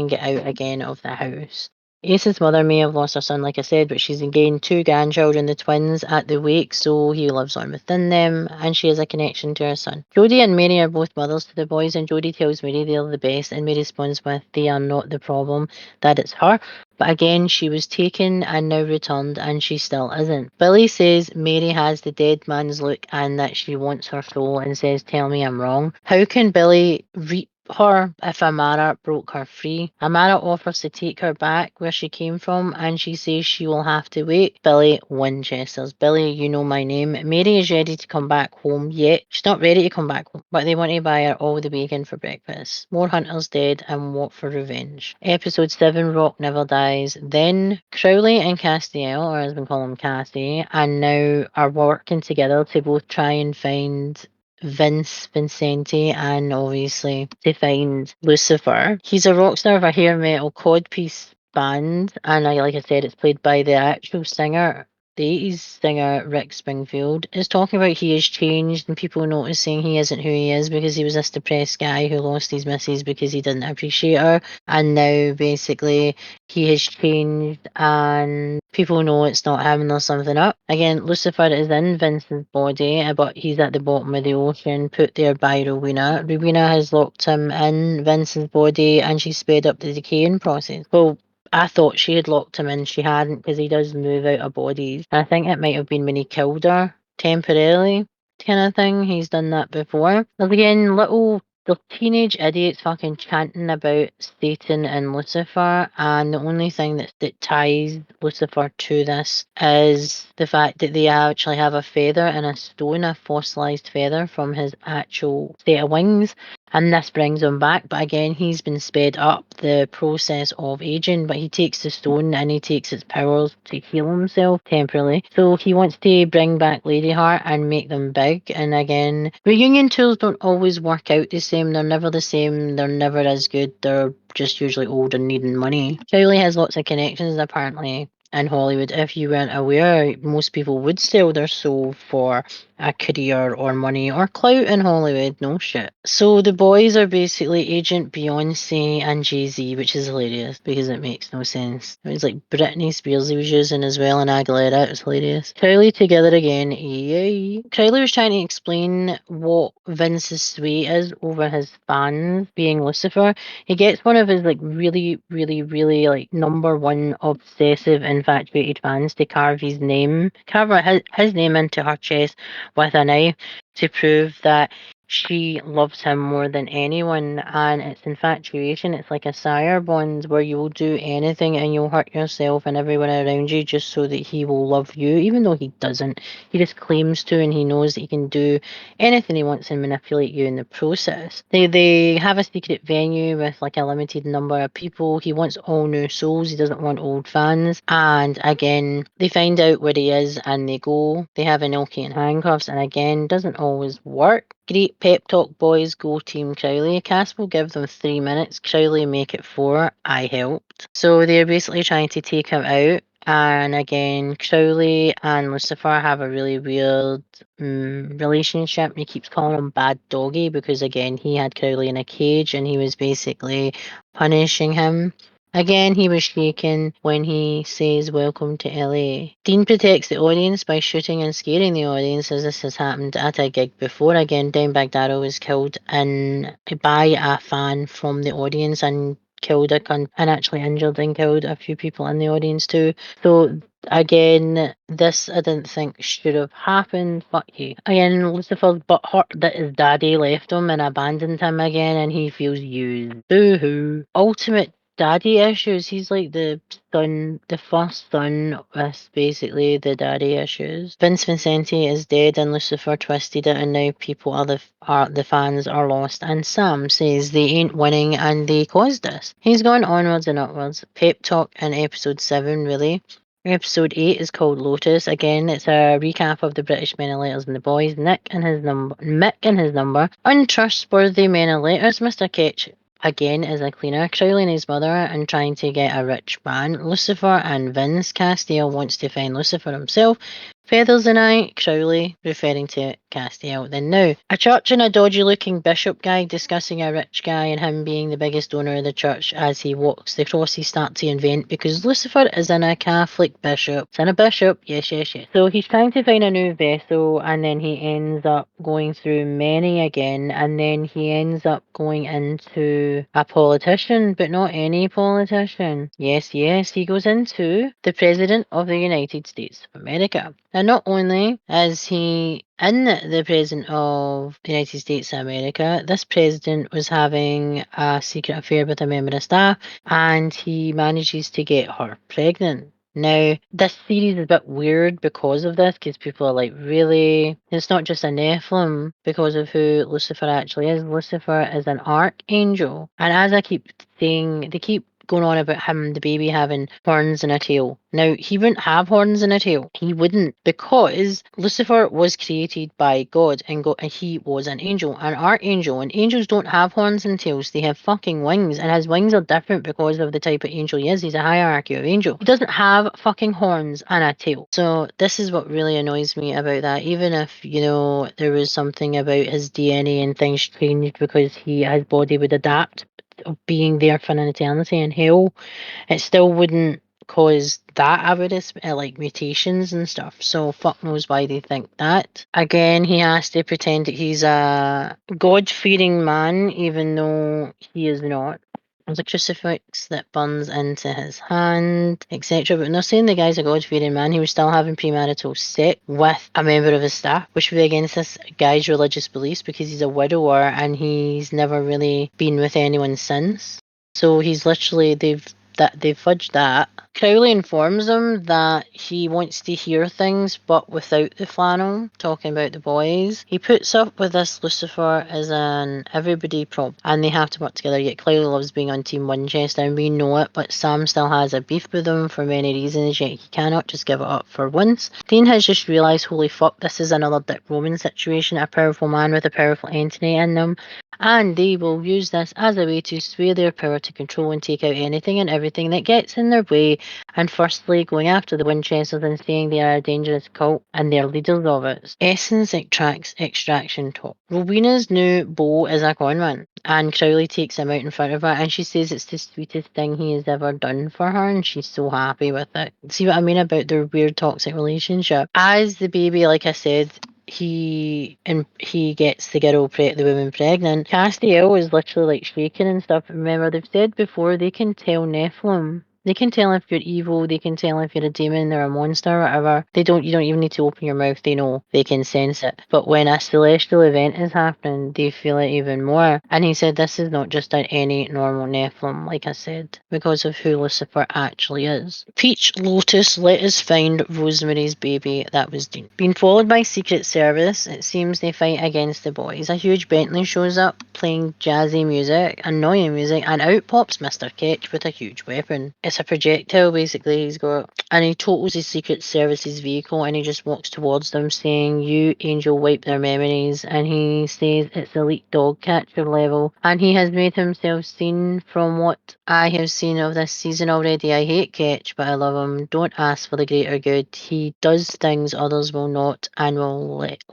get out again of the house. Ace's mother may have lost her son, like I said, but she's gained two grandchildren, the twins, at the wake, so he lives on within them, and she has a connection to her son. Jodie and Mary are both mothers to the boys, and Jodie tells Mary they're the best, and Mary responds with, they are not the problem, that it's her. but again, she was taken and now returned, and she still isn't. Billy says Mary has the dead man's look and that she wants her soul and says, tell me I'm wrong. How can Billy reap her if Amara broke her free? Amara offers to take her back where she came from, and she says she will have to wait. Billy Winchester's. Billy, you know my name. Mary is ready to come back home, yet she's not ready to come back home, but they want to buy her all the bacon for breakfast. More hunters dead and what for revenge. Episode 7, Rock Never Dies. Then Crowley and Castiel, or as we call him Cassie, and now are working together to both try and find Vincenti, and obviously to find Lucifer. He's a rock star of a hair metal codpiece band, and like I said, it's played by the actual singer. The 80s singer Rick Springfield is talking about he has changed and people noticing he isn't who he is because he was this depressed guy who lost his missus because he didn't appreciate her, and now basically he has changed and people know it's not him and there's something up. Again, Lucifer is in Vince's body, but he's at the bottom of the ocean, put there by Rowena. Rowena has locked him in Vince's body and she sped up the decaying process. Well, I thought she had locked him in. She hadn't, because he does move out of bodies. I think it might have been when he killed her temporarily, kind of thing. He's done that before. But again, the teenage idiots fucking chanting about Satan and Lucifer, and the only thing that ties Lucifer to this is the fact that they actually have a feather in a stone, a fossilized feather from his actual set of wings. And this brings him back, but again, he's been sped up the process of aging, but he takes the stone and he takes its powers to heal himself temporarily. So he wants to bring back Ladyheart and make them big. And again, reunion tours don't always work out the same. They're never the same. They're never as good. They're just usually old and needing money. Charlie has lots of connections, apparently, in Hollywood. If you weren't aware, most people would sell their soul for a career or money or clout in Hollywood. No shit. So the boys are basically Agent Beyonce and Jay-Z, which is hilarious because it makes no sense. It was like Britney Spears he was using as well, and Aguilera. It was hilarious. Crowley together again. Yay. Crowley was trying to explain what Vince's sway is over his fans being Lucifer. He gets one of his like really like number one obsessive infatuated fans to carve his his name into her chest with a knife to prove that she loves him more than anyone, and it's infatuation. It's like a sire bond where you will do anything and you'll hurt yourself and everyone around you just so that he will love you, even though he doesn't. He just claims to, and he knows that he can do anything he wants and manipulate you in the process. They have a secret venue with like a limited number of people. He wants all new souls. He doesn't want old fans. And again, they find out where he is and they go. They have Inoki in handcuffs, and again, doesn't always work. Great pep talk, boys. Go Team Crowley. Cass will give them 3 minutes. Crowley make it 4. I helped. So they're basically trying to take him out. And again, Crowley and Lucifer have a really weird relationship. He keeps calling him Bad Doggy because, again, he had Crowley in a cage and he was basically punishing him. Again, he was shaken when he says welcome to LA. Dean protects the audience by shooting and scaring the audience, as this has happened at a gig before. Again, Dimebag Darrell was killed by a fan from the audience and killed and actually injured and killed a few people in the audience too. So again, this I didn't think should have happened, but hey. Again, Lucifer's butthurt that his daddy left him and abandoned him again, and he feels used. Boo-hoo. Ultimate daddy issues. He's like the first son with basically the daddy issues. Vince Vincenti is dead and Lucifer twisted it, and now people the fans are lost. And Sam says they ain't winning and they caused this. He's gone onwards and upwards. Pep talk in episode 7, really. Episode 8 is called Lotus. Again, it's a recap of the British Men and Letters and the Boys. Mick and his number. Untrustworthy Men and Letters. Mr. Ketch again is a cleaner. Crowley and his mother and trying to get a rich man. Lucifer and Vince. Castiel wants to find Lucifer himself. Feathers and I, Crowley, referring to Castiel. Then now, a church and a dodgy-looking bishop guy discussing a rich guy and him being the biggest donor of the church as he walks the cross he starts to invent because Lucifer is in a Catholic bishop. It's in a bishop, yes, yes, yes. So he's trying to find a new vessel and then he ends up going through many again and then he ends up going into a politician, but not any politician. Yes, yes, he goes into the President of the United States of America. And not only is he in the President of the United States of America, this president was having a secret affair with a member of staff and he manages to get her pregnant. Now, this series is a bit weird because of this, because people are like, really? It's not just a Nephilim because of who Lucifer actually is. Lucifer is an archangel. And as I keep saying, they keep going on about him, the baby, having horns and a tail. Now, he wouldn't have horns and a tail. He wouldn't, because Lucifer was created by God and he was an angel, an archangel, and angels don't have horns and tails. They have fucking wings, and his wings are different because of the type of angel he is. He's a hierarchy of angel. He doesn't have fucking horns and a tail. So this is what really annoys me about that. Even if, there was something about his DNA and things changed because his body would adapt of being there for an eternity in hell, it still wouldn't cause that awareness, like mutations and stuff. So fuck knows why they think that. Again, he has to pretend that he's a God-fearing man, even though he is not. There's a crucifix that burns into his hand, etc. But not saying the guy's a God-fearing man. He was still having premarital sex with a member of his staff, which would be against this guy's religious beliefs because he's a widower and he's never really been with anyone since. So he's literally, they've fudged that. Crowley informs him that he wants to hear things but without the flannel, talking about the boys. He puts up with this Lucifer as an everybody prop and they have to work together, yet Crowley loves being on Team Winchester and we know it, but Sam still has a beef with him for many reasons, yet he cannot just give it up for once. Dean has just realised, holy fuck, this is another Dick Roman situation, a powerful man with a powerful entity in them, and they will use this as a way to sway their power to control and take out anything and everything that gets in their way, and firstly going after the Winchesters and saying they are a dangerous cult and they're leaders of it. Essence extraction top. Rowena's new beau is a conman, and Crowley takes him out in front of her and she says it's the sweetest thing he has ever done for her and she's so happy with it. See what I mean about their weird toxic relationship? As the baby, like I said, he gets the woman pregnant. Castiel is literally like shaking and stuff. Remember, they've said before they can tell Nephilim. They can tell if you're evil, they can tell if you're a demon or a monster or whatever. You don't even need to open your mouth, they know, they can sense it. But when a celestial event is happening, they feel it even more. And he said this is not just any normal Nephilim, like I said, because of who Lucifer actually is. Peach Lotus, let us find Rosemary's baby. That was Dean. Being followed by Secret Service, it seems they fight against the boys. A huge Bentley shows up, playing jazzy music, annoying music, and out pops Mr. Ketch with a huge weapon. It's a projectile, basically, he's got, and he totals his Secret Service's vehicle and he just walks towards them saying, you angel wipe their memories, and he says it's elite dog catcher level, and he has made himself seen. From what I have seen of this season already, I hate Ketch, but I love him. Don't ask for the greater good. He does things others will not, and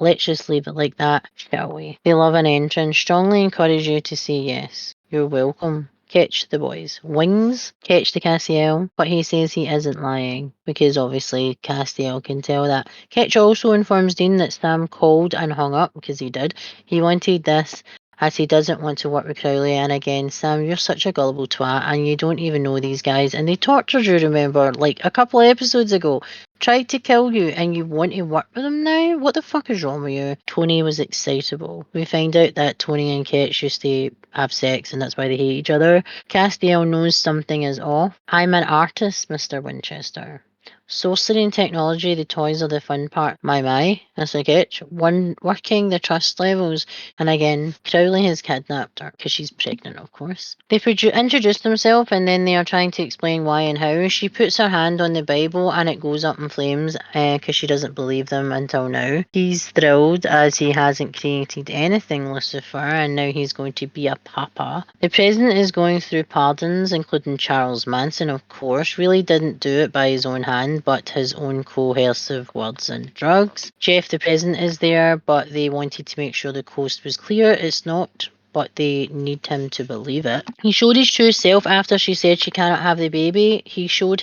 let's just leave it like that, shall we? They love an entrance. Strongly encourage you to say yes. You're welcome. Ketch the boys. Wings, Ketch to Castiel, but he says he isn't lying, because obviously Castiel can tell that. Ketch also informs Dean that Sam called and hung up, because he did. He wanted this, as he doesn't want to work with Crowley, and again, Sam, you're such a gullible twat, and you don't even know these guys, and they tortured you, remember, like a couple of episodes ago. Tried to kill you and you want to work with them now? What the fuck is wrong with you? Tony was excitable. We find out that Tony and Ketch used to have sex and that's why they hate each other. Castiel knows something is off. I'm an artist, Mr. Winchester. Sorcery and technology, the toys are the fun part. My, that's a Ketch. Working the trust levels. And again, Crowley has kidnapped her, because she's pregnant, of course. They introduce themselves, and then they are trying to explain why and how. She puts her hand on the Bible, and it goes up in flames, because she doesn't believe them until now. He's thrilled, as he hasn't created anything, Lucifer, and now he's going to be a papa. The president is going through pardons, including Charles Manson, of course. Really didn't do it by his own hands. anything but his own coercive words and drugs. Jeff the president is there, but they wanted to make sure the coast was clear. It's not, but they need him to believe it. He showed his true self after she said she cannot have the baby. He showed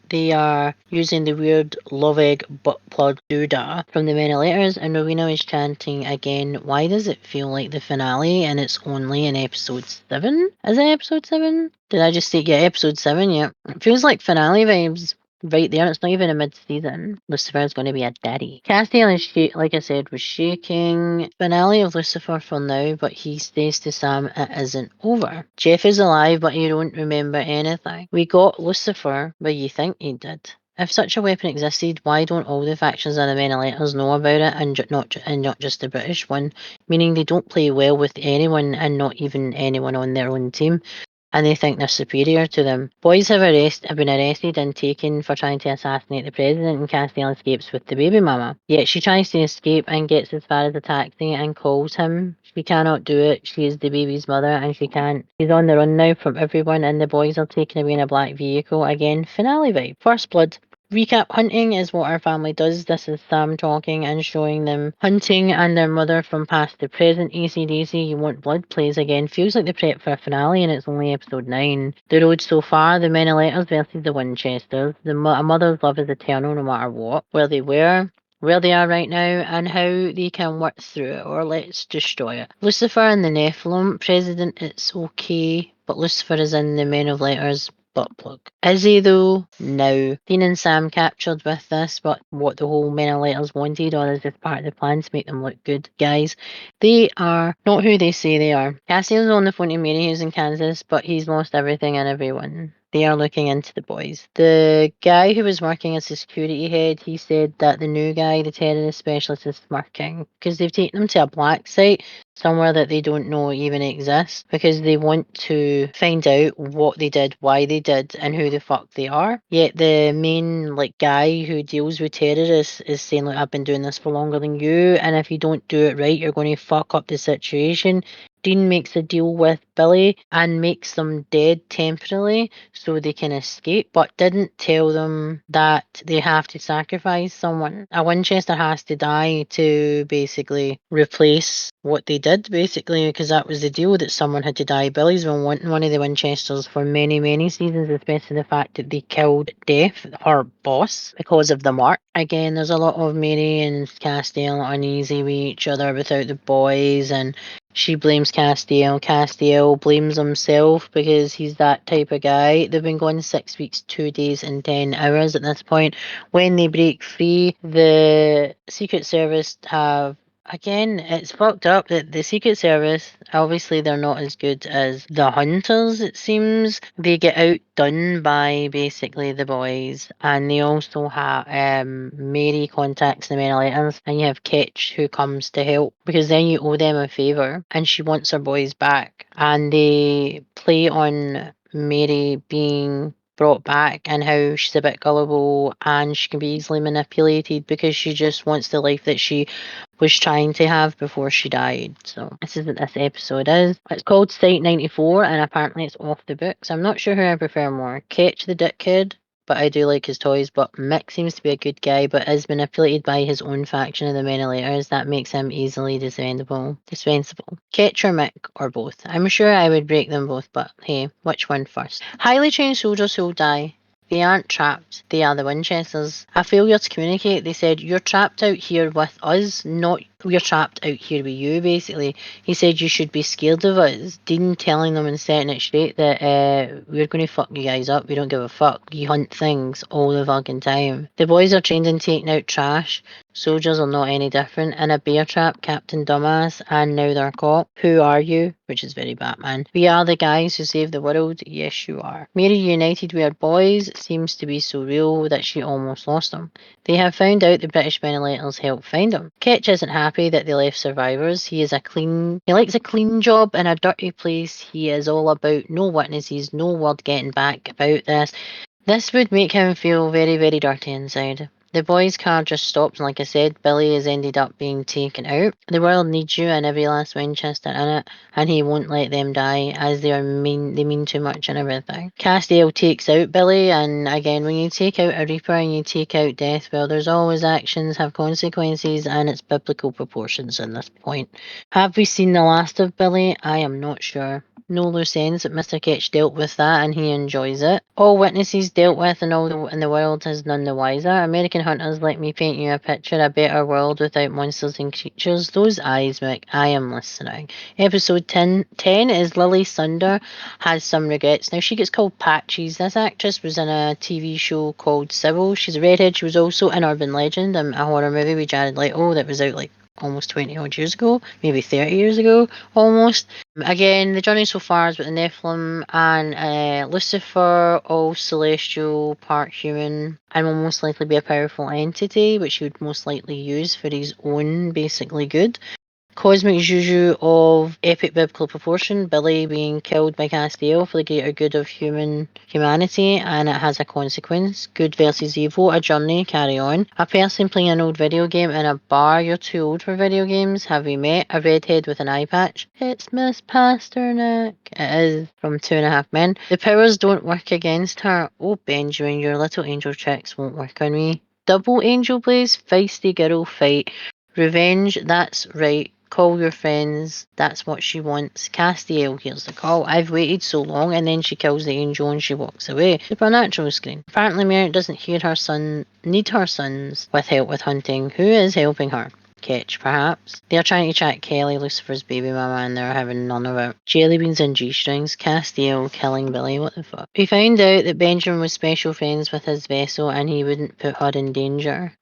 they are using the weird love egg butt plug doodah from the many letters, and Rowena is chanting again, why does it feel like the finale and it's only in episode 7? Is it episode 7? Did I just say, yeah, episode 7, yeah. It feels like finale vibes right there. It's not even a mid-season. Lucifer's going to be a daddy. Castiel is, like I said, was shaking. Finale of Lucifer for now, but he says to Sam it isn't over. Jeff is alive, but he don't remember anything. We got Lucifer, but you think he did. If such a weapon existed, why don't all the factions and the many letters know about it and not just the British one? Meaning they don't play well with anyone and not even anyone on their own team, and they think they're superior to them. Boys have been arrested and taken for trying to assassinate the president, and Castiel escapes with the baby mama. Yet she tries to escape and gets as far as a taxi and calls him. She cannot do it. She is the baby's mother and she can't. She's on the run now from everyone, and the boys are taken away in a black vehicle. Again, finale vibe. First blood. Recap hunting is what our family does. This is Sam talking and showing them hunting and their mother from past to present. AC/DC, you want blood plays again. Feels like the prep for a finale and it's only episode 9. The road so far, the many letters versus the Winchesters. A mother's love is eternal no matter what. Where they were, where they are right now, and how they can work through it, or let's destroy it. Lucifer and the Nephilim. President, it's okay, but Lucifer is in the Men of Letters butt plug. Is he though? No. Dean and Sam captured with this, but what the whole Men of Letters wanted, or is this part of the plan to make them look good? Guys, they are not who they say they are. Cassiel's on the phone to Mary who's in Kansas, but he's lost everything and everyone. They are looking into the boys. The guy who was working as the security head, he said that the new guy, the terrorist specialist, is smirking because they've taken him to a black site somewhere that they don't know even exists, because they want to find out what they did, why they did, and who the fuck they are. Yet the main guy who deals with terrorists is saying, look, I've been doing this for longer than you, and if you don't do it right, you're going to fuck up the situation. Dean makes a deal with Billy and makes them dead temporarily so they can escape, but didn't tell them that they have to sacrifice someone. A Winchester has to die to basically replace what they did, basically, because that was the deal, that someone had to die. Billy's been wanting one of the Winchesters for many, many seasons, especially the fact that they killed Death, her boss, because of the mark. Again, there's a lot of Mary and Castiel uneasy with each other without the boys, and she blames Castiel. Castiel blames himself because he's that type of guy. They've been gone 6 weeks, 2 days, and 10 hours at this point. When they break free, the Secret Service have... Again, it's fucked up that the Secret Service, obviously they're not as good as the Hunters, it seems. They get outdone by basically the boys. And they also have Mary contacts the Men of Letters, and you have Ketch who comes to help, because then you owe them a favour, and she wants her boys back. And they play on Mary being brought back and how she's a bit gullible and she can be easily manipulated because she just wants the life that she was trying to have before she died. So this is what this episode is. It's called Site 94 and apparently it's off the books. I'm not sure who I prefer more. Ketch the dickhead, but I do like his toys, but Mick seems to be a good guy but is manipulated by his own faction of the Men of Letters. That makes him easily dispensable. Ketch or Mick, or both. I'm sure I would break them both, but hey, which one first? Highly trained soldiers who'll die. They aren't trapped. They are the Winchesters. A failure to communicate. They said, you're trapped out here with us, not we're trapped out here with you, basically. He said you should be scared of us. Dean telling them and setting it straight that we're going to fuck you guys up. We don't give a fuck. You hunt things all the fucking time. The boys are trained in taking out trash. Soldiers are not any different. In a bear trap, Captain Dumbass, and now they're caught. Who are you? Which is very Batman. We are the guys who save the world. Yes, you are. Mary united with her boys seems to be so real that she almost lost them. They have found out the British Men of Letters helped find them. Ketch isn't happy that they left survivors. He likes a clean job in a dirty place. He is all about no witnesses, no word getting back about this. This would make him feel very, very dirty inside. The boys' car just stops, and like I said, Billy has ended up being taken out. The world needs you and every last Winchester in it, and he won't let them die as they mean too much and everything. Castiel takes out Billy, and again, when you take out a Reaper and you take out death, well, there's always actions have consequences, and it's biblical proportions in this point. Have we seen the last of Billy? I am not sure. No loose ends that Mr. Ketch dealt with that and he enjoys it. All witnesses dealt with and all in the world is none the wiser. American Hunters, let me paint you a picture, a better world without monsters and creatures. Those eyes, Mick, I am listening. Episode 10 is Lily Sunder has some regrets. Now she gets called Patches. This actress was in a TV show called Sybil. She's a redhead. She was also in Urban Legend, a horror movie with Jared Leto that was out like almost 20 odd years ago, maybe 30 years ago almost. Again, the journey so far is with the Nephilim and Lucifer, all celestial, part human, and will most likely be a powerful entity, which he would most likely use for his own basically good. Cosmic Juju of epic biblical proportion, Billy being killed by Castiel for the greater good of humanity, and it has a consequence. Good versus evil, a journey, carry on. A person playing an old video game in a bar, you're too old for video games. Have we met? A redhead with an eye patch. It's Miss Pasternak. It is from Two and a Half Men. The powers don't work against her. Oh, Benjamin, your little angel tricks won't work on me. Double angel blaze, feisty girl fight. Revenge, that's right. Call your friends, that's what she wants. Castiel hears the call. I've waited so long, and then she kills the angel and she walks away. Supernatural screen. Apparently Merritt doesn't need her sons with help with hunting. Who is helping her? Ketch, perhaps. They are trying to track Kelly, Lucifer's baby mama, and they're having none of it. Jelly beans and G-strings. Castiel killing Billy. What the fuck? We found out that Benjamin was special friends with his vessel and he wouldn't put her in danger.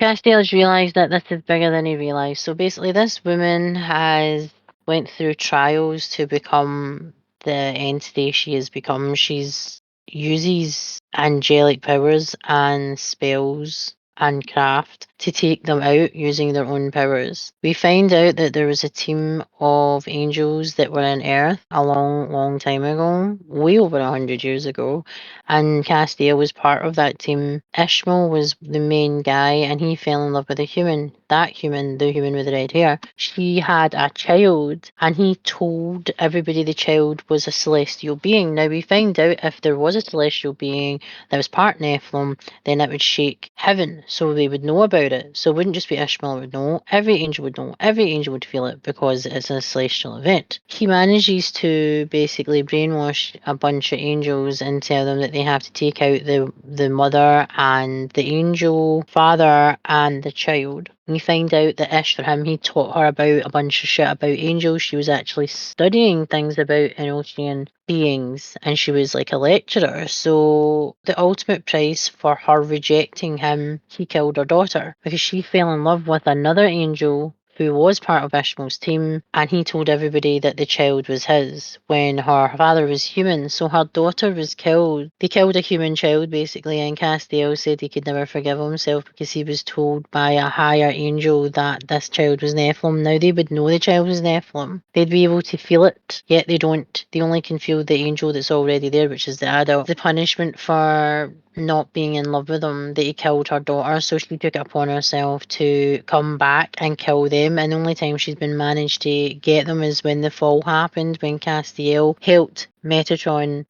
Castiel has realised that this is bigger than he realised. So basically this woman has went through trials to become the entity she has become. She's uses angelic powers and spells and craft to take them out using their own powers. We find out that there was a team of angels that were on Earth a long, long time ago, way over 100 years ago, and Castiel was part of that team. Ishmael was the main guy, and he fell in love with a human. That human, the human with the red hair, she had a child, and he told everybody the child was a celestial being. Now, we find out if there was a celestial being that was part Nephilim, then it would shake heaven, so they would know about it. So it wouldn't just be Ishmael would know, every angel would know, every angel would feel it because it's a celestial event. He manages to basically brainwash a bunch of angels and tell them that they have to take out the mother and the angel father and the child. We find out that Ish, for him, he taught her about a bunch of shit about angels. She was actually studying things about Enochian beings, and she was like a lecturer. So the ultimate price for her rejecting him, he killed her daughter because she fell in love with another angel who was part of Ishmael's team, and he told everybody that the child was his when her father was human, so her daughter was killed. They killed a human child, basically, and Castiel said he could never forgive himself because he was told by a higher angel that this child was Nephilim. Now, they would know the child was Nephilim. They'd be able to feel it, yet they don't. They only can feel the angel that's already there, which is the adult. The punishment for not being in love with him, that he killed her daughter, so she took it upon herself to come back and kill them, and the only time she's been managed to get them is when the fall happened, when Castiel helped Metatron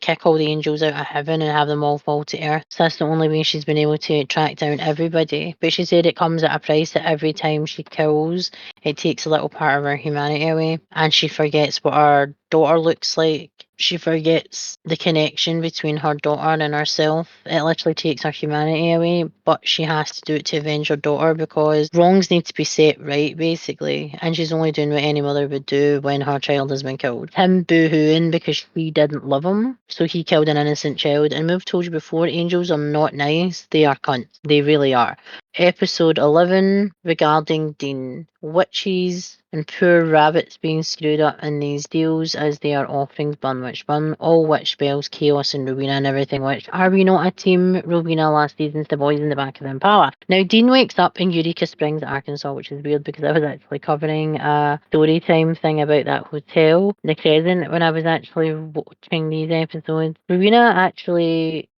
kick all the angels out of heaven and have them all fall to earth. So that's the only way she's been able to track down everybody. But she said it comes at a price that every time she kills, it takes a little part of her humanity away, and she forgets what her daughter looks like. She forgets the connection between her daughter and herself. It literally takes her humanity away, but she has to do it to avenge her daughter because wrongs need to be set right, basically. And she's only doing what any mother would do when her child has been killed. Him boo-hooing because she didn't love him, so he killed an innocent child. And we've told you before, angels are not nice. They are cunts. They really are. Episode 11 regarding Dean. Witches and poor rabbits being screwed up in these deals as they are offerings burn witch burn. All witch spells, chaos and Rowena and everything witch. Are we not a team Rowena last season's the boys in the back of the Impala? Now Dean wakes up in Eureka Springs, Arkansas, which is weird because I was actually covering a story time thing about that hotel, the Crescent, when I was actually watching these episodes. Rowena actually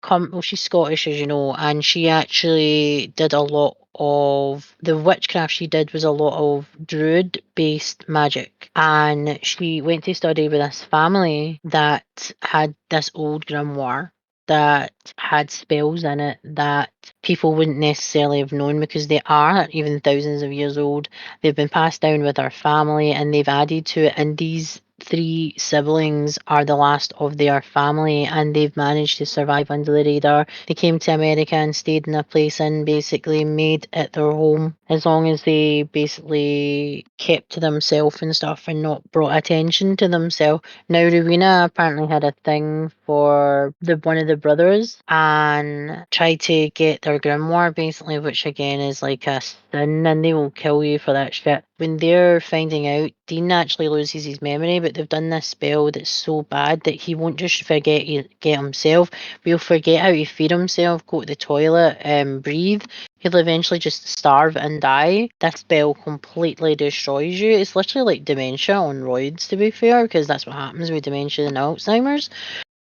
she's Scottish, as you know, and she actually did a lot of the witchcraft she did was a lot of druid based magic, and she went to study with this family that had this old grimoire that had spells in it that people wouldn't necessarily have known because they are even thousands of years old. They've been passed down with our family and they've added to it, and these three siblings are the last of their family and they've managed to survive under the radar. They came to America and stayed in a place and basically made it their home as long as they basically kept to themselves and stuff and not brought attention to themselves. Now Rowena apparently had a thing for one of the brothers and tried to get their grimoire basically, which again is like a sin and they will kill you for that shit. When they're finding out, Dean actually loses his memory, but they've done this spell that's so bad that he won't just forget himself, but he'll forget how to feed himself, go to the toilet, breathe. He'll eventually just starve and die. That spell completely destroys you. It's literally like dementia on roids, to be fair, because that's what happens with dementia and Alzheimer's.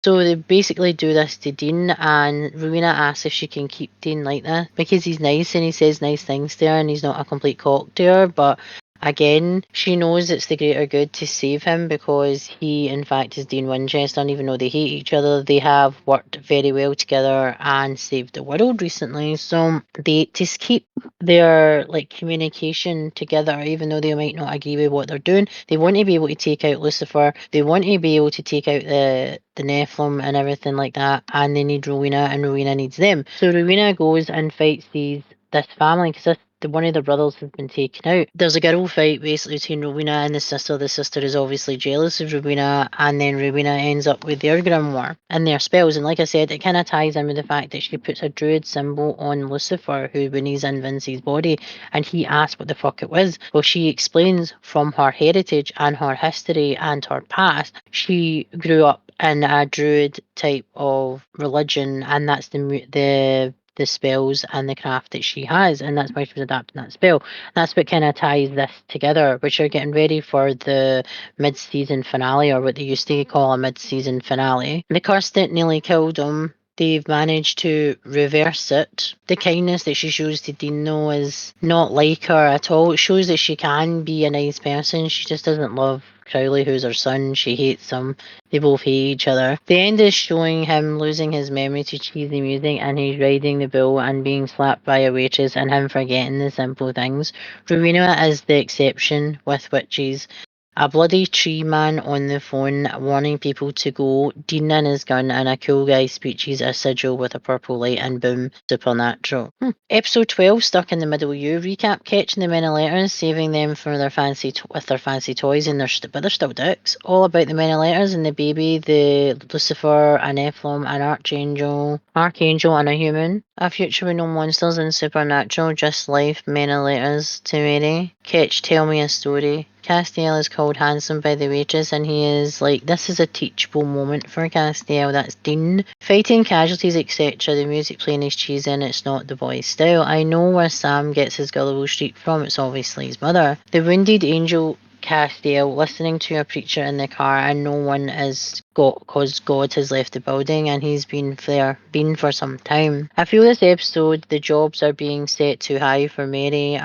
So they basically do this to Dean, and Rowena asks if she can keep Dean like that because he's nice and he says nice things to her and he's not a complete cock to her. But again, she knows it's the greater good to save him because he, in fact, is Dean Winchester, and even though they hate each other, they have worked very well together and saved the world recently. So they just keep their like communication together, even though they might not agree with what they're doing. They want to be able to take out Lucifer. They want to be able to take out the Nephilim and everything like that, and they need Rowena, and Rowena needs them. So Rowena goes and fights this family because one of the brothers has been taken out. There's a girl fight basically between Rowena and the sister. The sister is obviously jealous of Rowena, and then Rowena ends up with their grimoire and their spells. And like I said, it kind of ties in with the fact that she puts a druid symbol on Lucifer, who when he's in Vince's body, and he asks what the fuck it was. Well, she explains from her heritage and her history and her past, she grew up in a druid type of religion, and that's the spells and the craft that she has, and that's why she was adapting that spell. That's what kind of ties this together, which are getting ready for the mid-season finale, or what they used to call a mid-season finale. The curse that nearly killed him, they've managed to reverse it. The kindness that she shows to Dean, though, is not like her at all. It shows that she can be a nice person. She just doesn't love Crowley, who's her son. She hates him. They both hate each other. The end is showing him losing his memory to cheesy music, and he's riding the bull and being slapped by a waitress, and him forgetting the simple things. Rowena is the exception with witches. A bloody tree man on the phone warning people to go, Dean and his gun, and a cool guy speeches a sigil with a purple light, and boom, supernatural. Episode 12, Stuck in the Middle You. Recap, catching the men in letters, saving them for their with their fancy toys, and but they're still dicks. All about the men in letters and the baby, the Lucifer, an Nephilim, an Archangel and a human. A future with no monsters and supernatural, just life, men in letters to Mary. Catch, tell me a story. Castiel is called handsome by the waitress, and he is like, this is a teachable moment for Castiel. That's Dean. Fighting casualties, etc. The music playing is cheesy and it's not the boys' style. I know where Sam gets his gullible streak from. It's obviously his mother. The wounded angel Castiel listening to a preacher in the car, and no one is because God has left the building and he's been for some time. I feel this episode the jobs are being set too high for Mary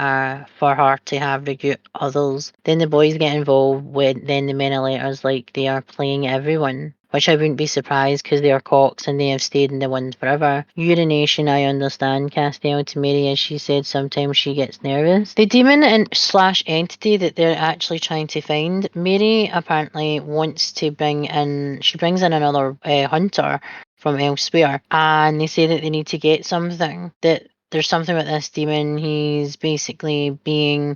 for her to have regret others. Then the boys get involved when then the men are letters like they are playing everyone. Which I wouldn't be surprised because they are cocks and they have stayed in the ones forever. Urination, I understand. Castiel to Mary, as she said, sometimes she gets nervous. The demon and slash entity that they're actually trying to find, Mary apparently wants to she brings in another hunter from elsewhere, and they say that they need to get something, that there's something with this demon. He's being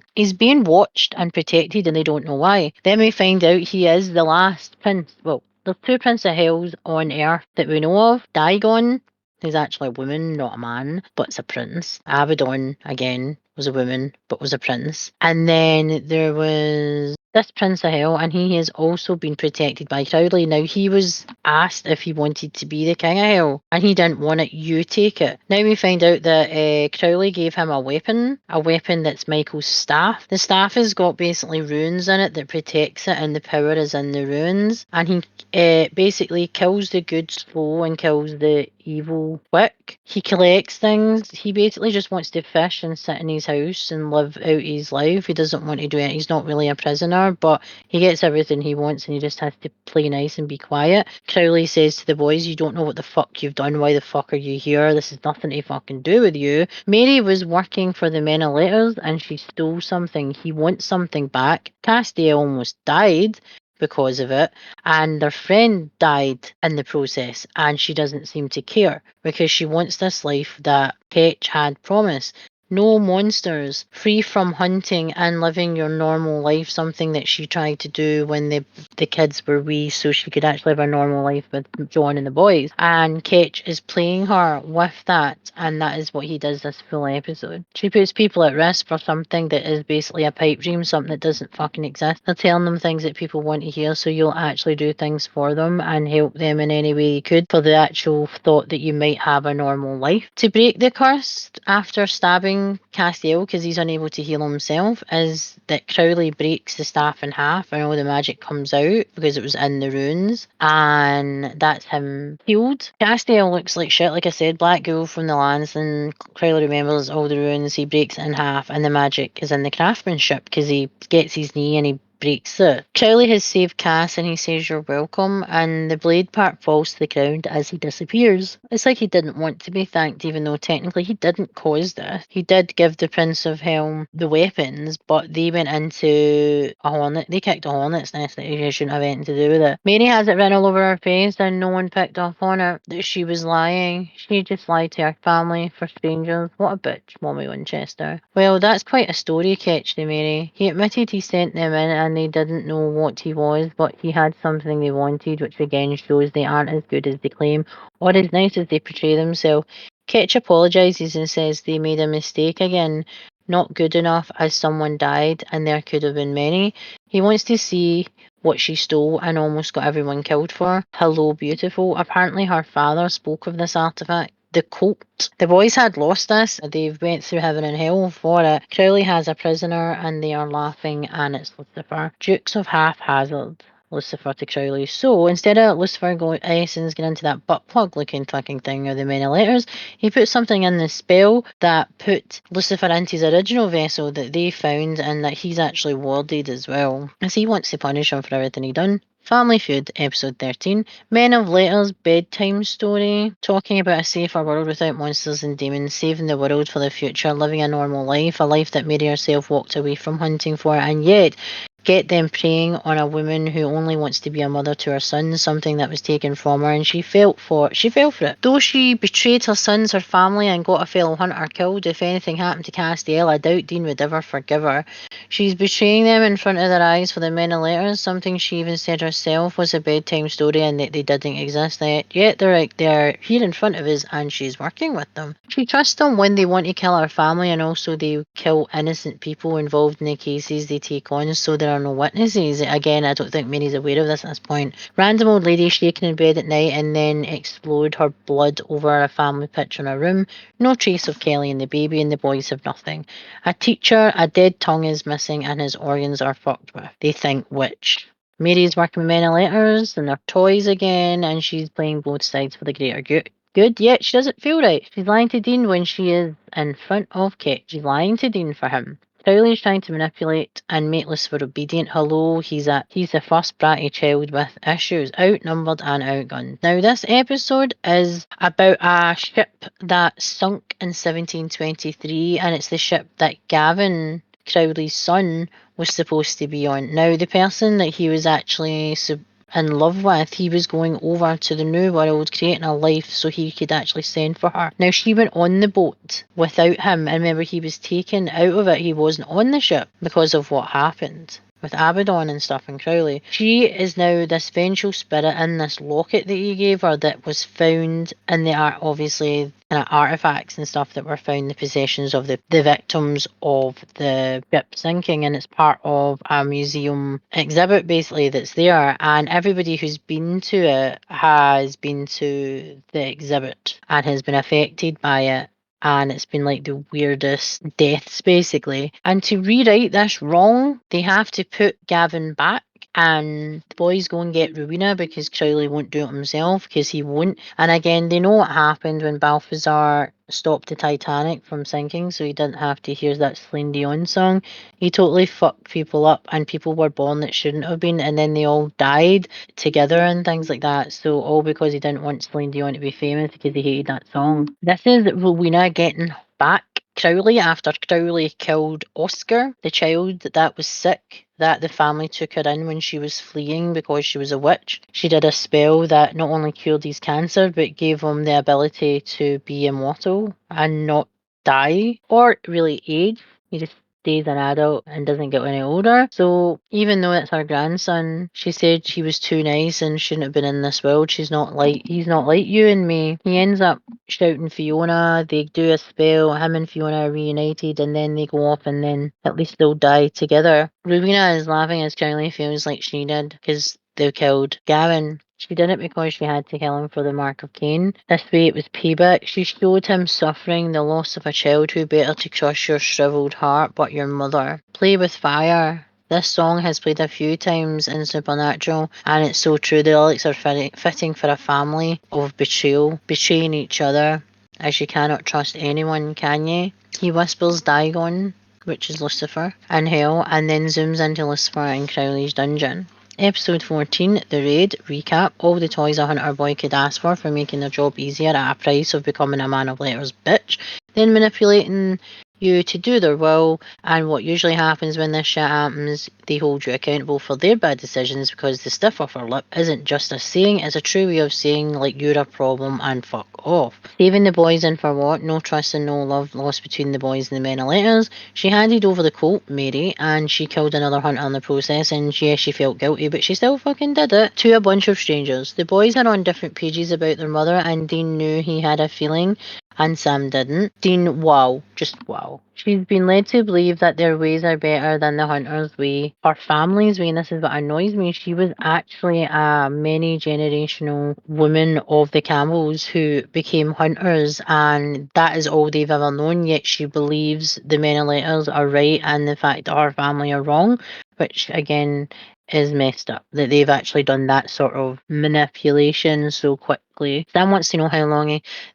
watched and protected, and they don't know why. Then we find out he is the last prince. Well, there's two Prince of Hells on Earth that we know of. Dagon is actually a woman, not a man, but it's a prince. Abaddon, again, was a woman, but was a prince. And then there was this Prince of Hell, and he has also been protected by Crowley. Now, he was asked if he wanted to be the King of Hell, and he didn't want it. You take it. Now we find out that Crowley gave him a weapon that's Michael's staff. The staff has got basically runes in it that protects it, and the power is in the runes. And he basically kills the good slow and kills the evil quick. He collects things. He basically just wants to fish and sit in his house and live out his life. He doesn't want to do it. He's not really a prisoner, but he gets everything he wants and he just has to play nice and be quiet. Crowley says to the boys, you don't know what the fuck you've done. Why the fuck are you here? This has nothing to fucking do with you. Mary was working for the Men of Letters and she stole something. He wants something back. Castiel almost died because of it, and their friend died in the process, and she doesn't seem to care because she wants this life that Ketch had promised. No monsters, free from hunting and living your normal life, something that she tried to do when the kids were wee so she could actually live a normal life with John and the boys. And Ketch is playing her with that, and that is what he does this full episode. She puts people at risk for something that is basically a pipe dream, something that doesn't fucking exist. They're telling them things that people want to hear, so you'll actually do things for them and help them in any way you could for the actual thought that you might have a normal life. To break the curse, after stabbing Castiel because he's unable to heal himself, is that Crowley breaks the staff in half and all the magic comes out because it was in the runes, and that's him healed. Castiel looks like shit, like I said, black ghoul from the lands, and Crowley remembers all the runes. He breaks it in half and the magic is in the craftsmanship because he gets his knee and he breaks it. Crowley has saved Cass and he says you're welcome, and the blade part falls to the ground as he disappears. It's like he didn't want to be thanked, even though technically he didn't cause this. He did give the Prince of Helm the weapons, but they went into a hornet. They kicked a hornet's nest that he shouldn't have anything to do with it. Mary has it written all over her face and no one picked up on it that she was lying. She just lied to her family for strangers. What a bitch, Mommy Winchester. Well, that's quite a story, Ketch to Mary. He admitted he sent them in and they didn't know what he was, but he had something they wanted, which again shows they aren't as good as they claim, or as nice as they portray themselves. Ketch apologises and says they made a mistake again. Not good enough as someone died and there could have been many. He wants to see what she stole and almost got everyone killed for. Hello, beautiful. Apparently her father spoke of this artifact. The cult. The boys had lost this. They've went through heaven and hell for it. Crowley has a prisoner and they are laughing, and it's Lucifer. Dukes of Haphazard. Lucifer to Crowley. So instead of Lucifer going Essence getting into that butt plug looking fucking thing or the many letters, he put something in the spell that put Lucifer into his original vessel that they found, and that he's actually warded as well, as he wants to punish him for everything he done. Family Feud, episode 13. Men of Letters, bedtime story. Talking about a safer world without monsters and demons, saving the world for the future, living a normal life, a life that Mary herself walked away from hunting for, and yet get them preying on a woman who only wants to be a mother to her son, something that was taken from her, and she fell for it. Though she betrayed her sons, her family, and got a fellow hunter killed, if anything happened to Castiel, I doubt Dean would ever forgive her. She's betraying them in front of their eyes for the Men of Letters, something she even said herself was a bedtime story and that they didn't exist yet. They're here in front of us and she's working with them. She trusts them when they want to kill her family, and also they kill innocent people involved in the cases they take on, so there are no witnesses. Again, I don't think Mary's aware of this at this point. Random old lady shaking in bed at night and then explode her blood over a family picture in her room. No trace of Kelly and the baby, and the boys have nothing. A teacher, a dead tongue is missing and his organs are fucked with. They think witch. Mary's working with Men of Letters and their toys again, and she's playing both sides for the greater good, yet she doesn't feel right. She's lying to Dean when she is in front of Kate. She's lying to Dean for him. Crowley's trying to manipulate and make Lucifer obedient. Hello, he's the first bratty child with issues, outnumbered and outgunned. Now, this episode is about a ship that sunk in 1723, and it's the ship that Gavin, Crowley's son, was supposed to be on. Now, the person that he was actually in love with, he was going over to the new world, creating a life so he could actually send for her. Now, she went on the boat without him, and remember, he was taken out of it. He wasn't on the ship because of what happened with Abaddon and stuff in Crowley. She is now this vengeful spirit in this locket that he gave her that was found in the art, obviously, kind of artifacts and stuff that were found in the possessions of the victims of the ship sinking, and it's part of a museum exhibit basically that's there, and everybody who's been to it has been to the exhibit and has been affected by it, and it's been like the weirdest deaths basically. And to rewrite this wrong, they have to put Gavin back, and the boys go and get Rowena because Crowley won't do it himself because he won't. And again, they know what happened when Balthazar stopped the Titanic from sinking, so he didn't have to hear that Celine Dion song. He totally fucked people up, and people were born that shouldn't have been, and then they all died together and things like that. So all because he didn't want Celine Dion to be famous because he hated that song. This is Rowena getting back Crowley after Crowley killed Oscar, the child that was sick, that the family took her in when she was fleeing because she was a witch. She did a spell that not only cured his cancer but gave him the ability to be immortal and not die or really age. He just stays an adult and doesn't get any older. So even though it's her grandson, she said he was too nice and shouldn't have been in this world. He's not like you and me. He ends up shouting Fiona, they do a spell, him and Fiona are reunited, and then they go off and then at least they'll die together. Rowena is laughing as Charlie feels like she did because they killed Gavin. She did it because she had to kill him for the mark of Cain. This way it was payback. She showed him suffering the loss of a child. Who better to crush your shriveled heart but your mother? Play with fire. This song has played a few times in Supernatural, and it's so true. The lyrics are fitting for a family of betrayal, betraying each other, as you cannot trust anyone, can you? He whispers Dagon, which is Lucifer, in hell, and then zooms into Lucifer in Crowley's dungeon. Episode 14, The Raid, recap. All the toys a hunter boy could ask for making their job easier at a price of becoming a man of letters bitch, then manipulating you to do their will, and what usually happens when this shit happens, they hold you accountable for their bad decisions because the stiff upper lip isn't just a saying, it's a true way of saying like you're a problem and fuck off. Saving the boys in for what? No trust and no love lost between the boys and the men of letters. She handed over the colt, Mary, and she killed another hunter in the process, and yes, she felt guilty, but she still fucking did it to a bunch of strangers. The boys are on different pages about their mother, and Dean knew he had a feeling and Sam didn't. Dean, wow, just wow. She's been led to believe that their ways are better than the hunter's way, or family's way, and this is what annoys me. She was actually a many generational woman of the Campbells who became hunters, and that is all they've ever known, yet she believes the men of letters are right and the fact that her family are wrong, which again is messed up that they've actually done that sort of manipulation so quickly. Sam wants to know how long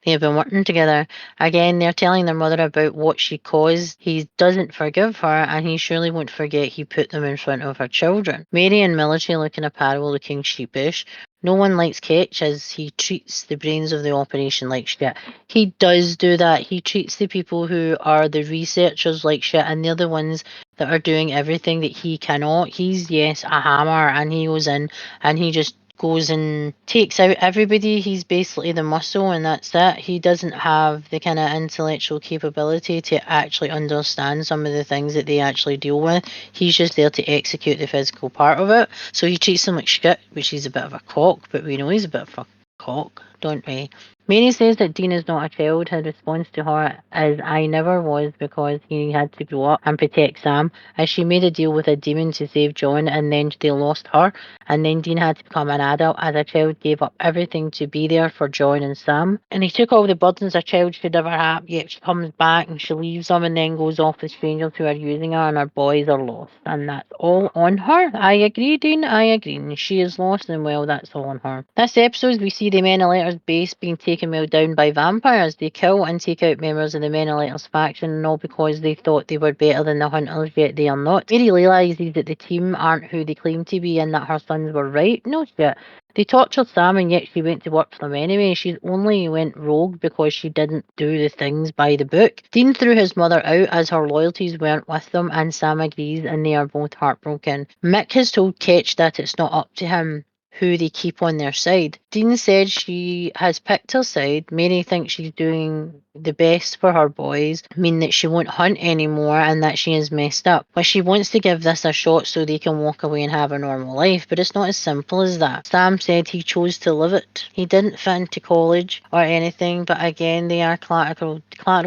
they have been working together. Again, they're telling their mother about what she caused. He doesn't forgive her, and he surely won't forget he put them in front of her children. Mary and military looking apparel looking sheepish. No one likes Ketch as he treats the brains of the operation like shit. He does do that. He treats the people who are the researchers like shit, and they're the ones that are doing everything that he cannot. He's, yes, a hammer, and he goes in and he just goes and takes out everybody. He's basically the muscle, and that's it. He doesn't have the kind of intellectual capability to actually understand some of the things that they actually deal with. He's just there to execute the physical part of it. So he treats them like shit, which he's a bit of a cock, but we know he's a bit of a cock, don't we? Mary says that Dean is not a child. His response to her is, I never was, because he had to grow up and protect Sam, as she made a deal with a demon to save John, and then they lost her, and then Dean had to become an adult. As a child, gave up everything to be there for John and Sam, and he took all the burdens a child should ever have, yet she comes back and she leaves them and then goes off with strangers who are using her, and her boys are lost, and that's all on her. I agree, Dean, I agree. She is lost, and well, that's all on her. This episode, we see the Men of Letters base being taken well down by vampires. They kill and take out members of the Men of Letters faction, and all because they thought they were better than the Hunters, yet they are not. Mary realises that the team aren't who they claim to be, and that her sons were right. No shit. They tortured Sam, and yet she went to work for them anyway. She only went rogue because she didn't do the things by the book. Dean threw his mother out as her loyalties weren't with them, and Sam agrees, and they are both heartbroken. Mick has told Ketch that it's not up to him who they keep on their side. Dean said she has picked her side. Mary thinks she's doing the best for her boys, mean that she won't hunt anymore and that she is messed up. But she wants to give this a shot so they can walk away and have a normal life. But it's not as simple as that. Sam said he chose to live it. He didn't fit into college or anything, but again, they are collateral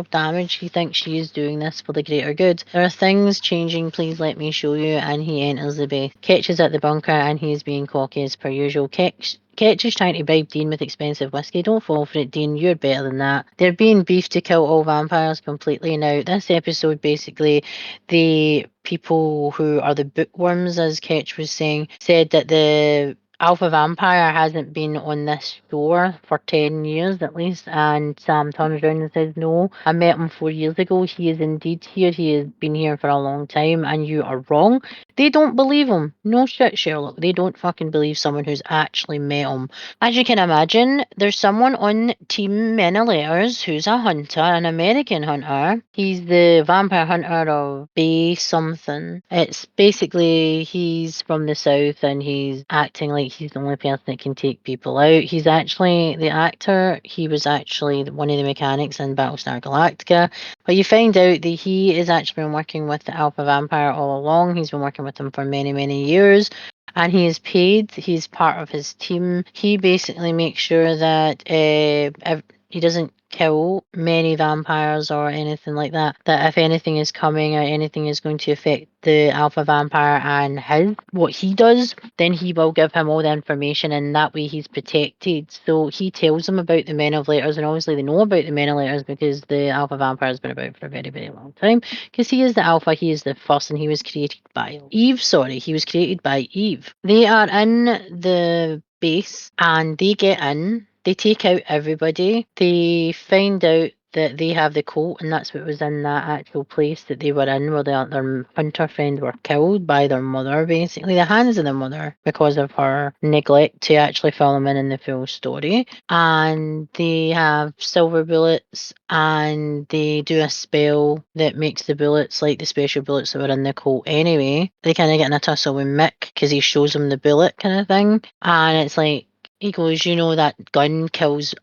damage. He thinks she is doing this for the greater good. There are things changing, please let me show you. And he enters the base. Ketch is at the bunker and he is being cocky as per usual. Ketch is trying to bribe Dean with expensive whiskey. Don't fall for it, Dean. You're better than that. They're being beefed to kill all vampires completely. Now, this episode, basically, the people who are the bookworms, as Ketch was saying, said that the alpha vampire hasn't been on this shore for 10 years at least, and Sam turns around and says, no, I met him 4 years ago. He is indeed here. He has been here for a long time, and you are wrong. They don't believe him. No shit, Sherlock. They don't fucking believe someone who's actually met him. As you can imagine, there's someone on Team Menelaus who's a hunter, an American hunter. He's the vampire hunter of Bay something. It's basically he's from the south and he's acting like he's the only person that can take people out. He's actually the actor. He was actually one of the mechanics in Battlestar Galactica. But you find out that he has actually been working with the Alpha Vampire all along. He's been working with him for many, many years. And he is paid. He's part of his team. He basically makes sure that he doesn't kill many vampires or anything like that. That if anything is coming or anything is going to affect the alpha vampire and what he does, then he will give him all the information, and that way he's protected. So he tells them about the Men of Letters, and obviously they know about the Men of Letters because the alpha vampire has been about for a very, very long time. Because he is the alpha, he is the first, and he was created by Eve. Sorry, he was created by Eve. They are in the base and they get in. They take out everybody. They find out that they have the coat, and that's what was in that actual place that they were in, where their hunter friend were killed by their mother, basically, the hands of the mother, because of her neglect to actually fill them in the full story. And they have silver bullets, and they do a spell that makes the bullets like the special bullets that were in the coat anyway. They kind of get in a tussle with Mick because he shows them the bullet kind of thing, and it's like, he goes, you know, that gun kills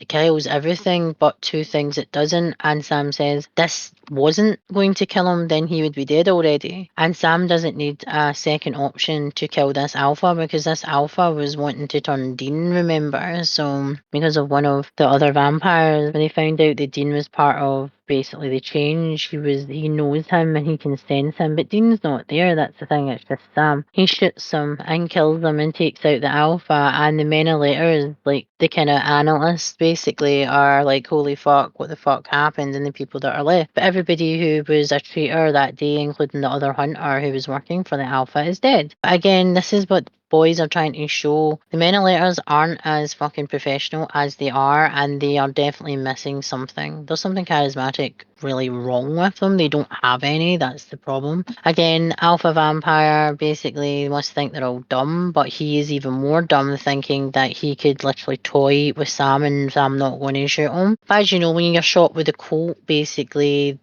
kills everything, but two things it doesn't. And Sam says, this wasn't going to kill him, then he would be dead already. And Sam doesn't need a second option to kill this alpha, because this alpha was wanting to turn Dean, remember? So, because of one of the other vampires, when they found out that Dean was part of basically the change, he knows him and he can sense him, but Dean's not there. That's the thing. It's just Sam. He shoots him and kills him and takes out the alpha, and the men of letters, like the kind of analysts basically, are like, holy fuck, what the fuck happened? And the people that are left, but everybody who was a traitor that day, including the other hunter who was working for the alpha, is dead. But again, this is what boys are trying to show. The men of letters aren't as fucking professional as they are, and they are definitely missing something. There's something charismatic really wrong with them. They don't have any. That's the problem. Again, alpha vampire basically must think they're all dumb, but he is even more dumb, thinking that he could literally toy with Sam and Sam not going to shoot him. But as you know, when you're shot with a Colt, basically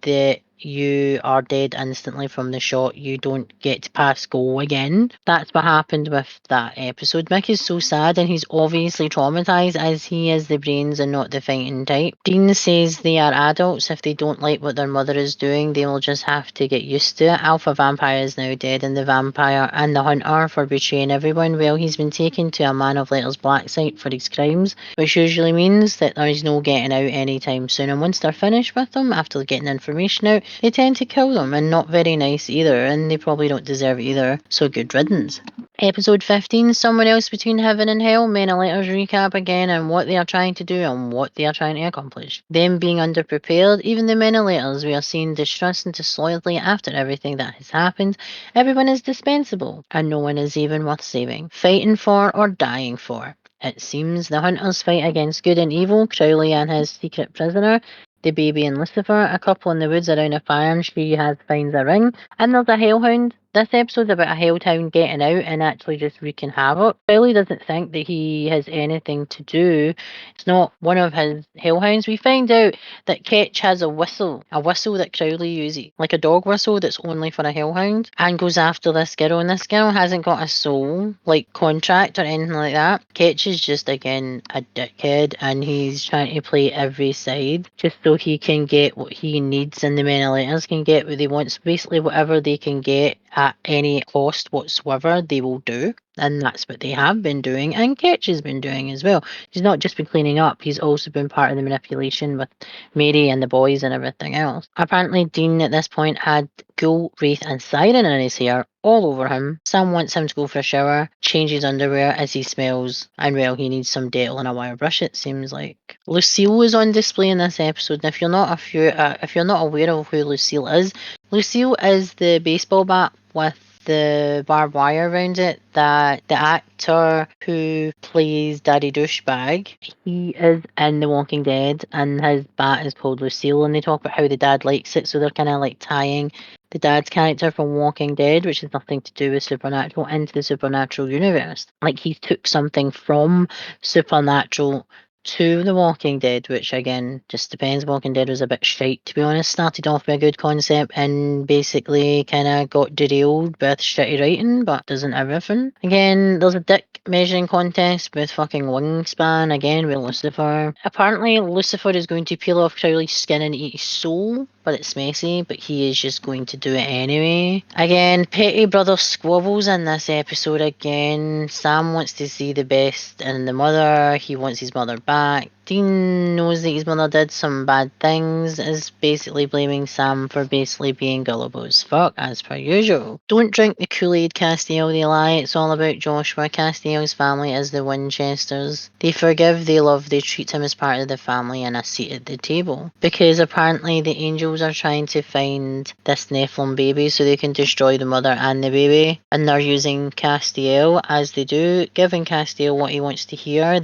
you are dead instantly from the shot. You don't get to pass go again. That's what happened with that episode. Mick is so sad, and he's obviously traumatized, as he is the brains and not the fighting type. Dean says they are adults. If they don't like what their mother is doing, they will just have to get used to it. Alpha vampire is now dead, and the vampire and the hunter, for betraying everyone, well, he's been taken to a man of letters black site for his crimes, which usually means that there is no getting out anytime soon. And once they're finished with them, after getting information out, they tend to kill them, and not very nice either, and they probably don't deserve it either, so good riddance. Episode 15, Someone Else Between Heaven and Hell. Men of Letters recap again on what they are trying to do and what they are trying to accomplish. Them being underprepared, even the Men of Letters, we are seeing distrust and disloyalty after everything that has happened. Everyone is dispensable, and no one is even worth saving, fighting for or dying for. It seems the hunters fight against good and evil, Crowley and his secret prisoner, the baby and Lucifer, a couple in the woods around a fire, and she finds a ring, and there's a hellhound This episode's about a hellhound getting out and actually just wreaking havoc. Crowley doesn't think that he has anything to do. It's not one of his hellhounds. We find out that Ketch has a whistle that Crowley uses, like a dog whistle that's only for a hellhound, and goes after this girl. And this girl hasn't got a soul, like contract or anything like that. Ketch is just, again, a dickhead, and he's trying to play every side just so he can get what he needs, and the men of letters can get what they want. So basically, whatever they can get at any cost whatsoever, they will do. And that's what they have been doing, and Ketch has been doing as well. He's not just been cleaning up, he's also been part of the manipulation with Mary and the boys and everything else. Apparently, Dean at this point had Ghoul, Wraith, and Siren in his hair all over him. Sam wants him to go for a shower, change his underwear as he smells, and well, he needs some Dettol and a wire brush, it seems like. Lucille was on display in this episode, and if you're not aware of who Lucille is the baseball bat with the barbed wire around it that the actor who plays Daddy Douchebag, he is in The Walking Dead, and his bat is called Lucille, and they talk about how the dad likes it, so they're kind of like tying the dad's character from Walking Dead, which has nothing to do with Supernatural, into the Supernatural universe. Like, he took something from Supernatural to The Walking Dead, which again just depends. Walking Dead was a bit shite, to be honest. Started off with a good concept and basically kind of got derailed with shitty writing, but doesn't everything. Again, there's a dick measuring contest with fucking wingspan, again with Lucifer. Apparently Lucifer is going to peel off Crowley's skin and eat his soul, but it's messy, but he is just going to do it anyway. Again, petty brother squabbles in this episode again. Sam wants to see the best in the mother, he wants his mother back. Dean knows that his mother did some bad things, is basically blaming Sam for basically being gullible as fuck, as per usual. Don't drink the Kool-Aid, Castiel, they lie. It's all about Joshua. Castiel's family is the Winchesters. They forgive, they love, they treat him as part of the family and a seat at the table. Because apparently the angels are trying to find this Nephilim baby so they can destroy the mother and the baby. And they're using Castiel, as they do, giving Castiel what he wants to hear.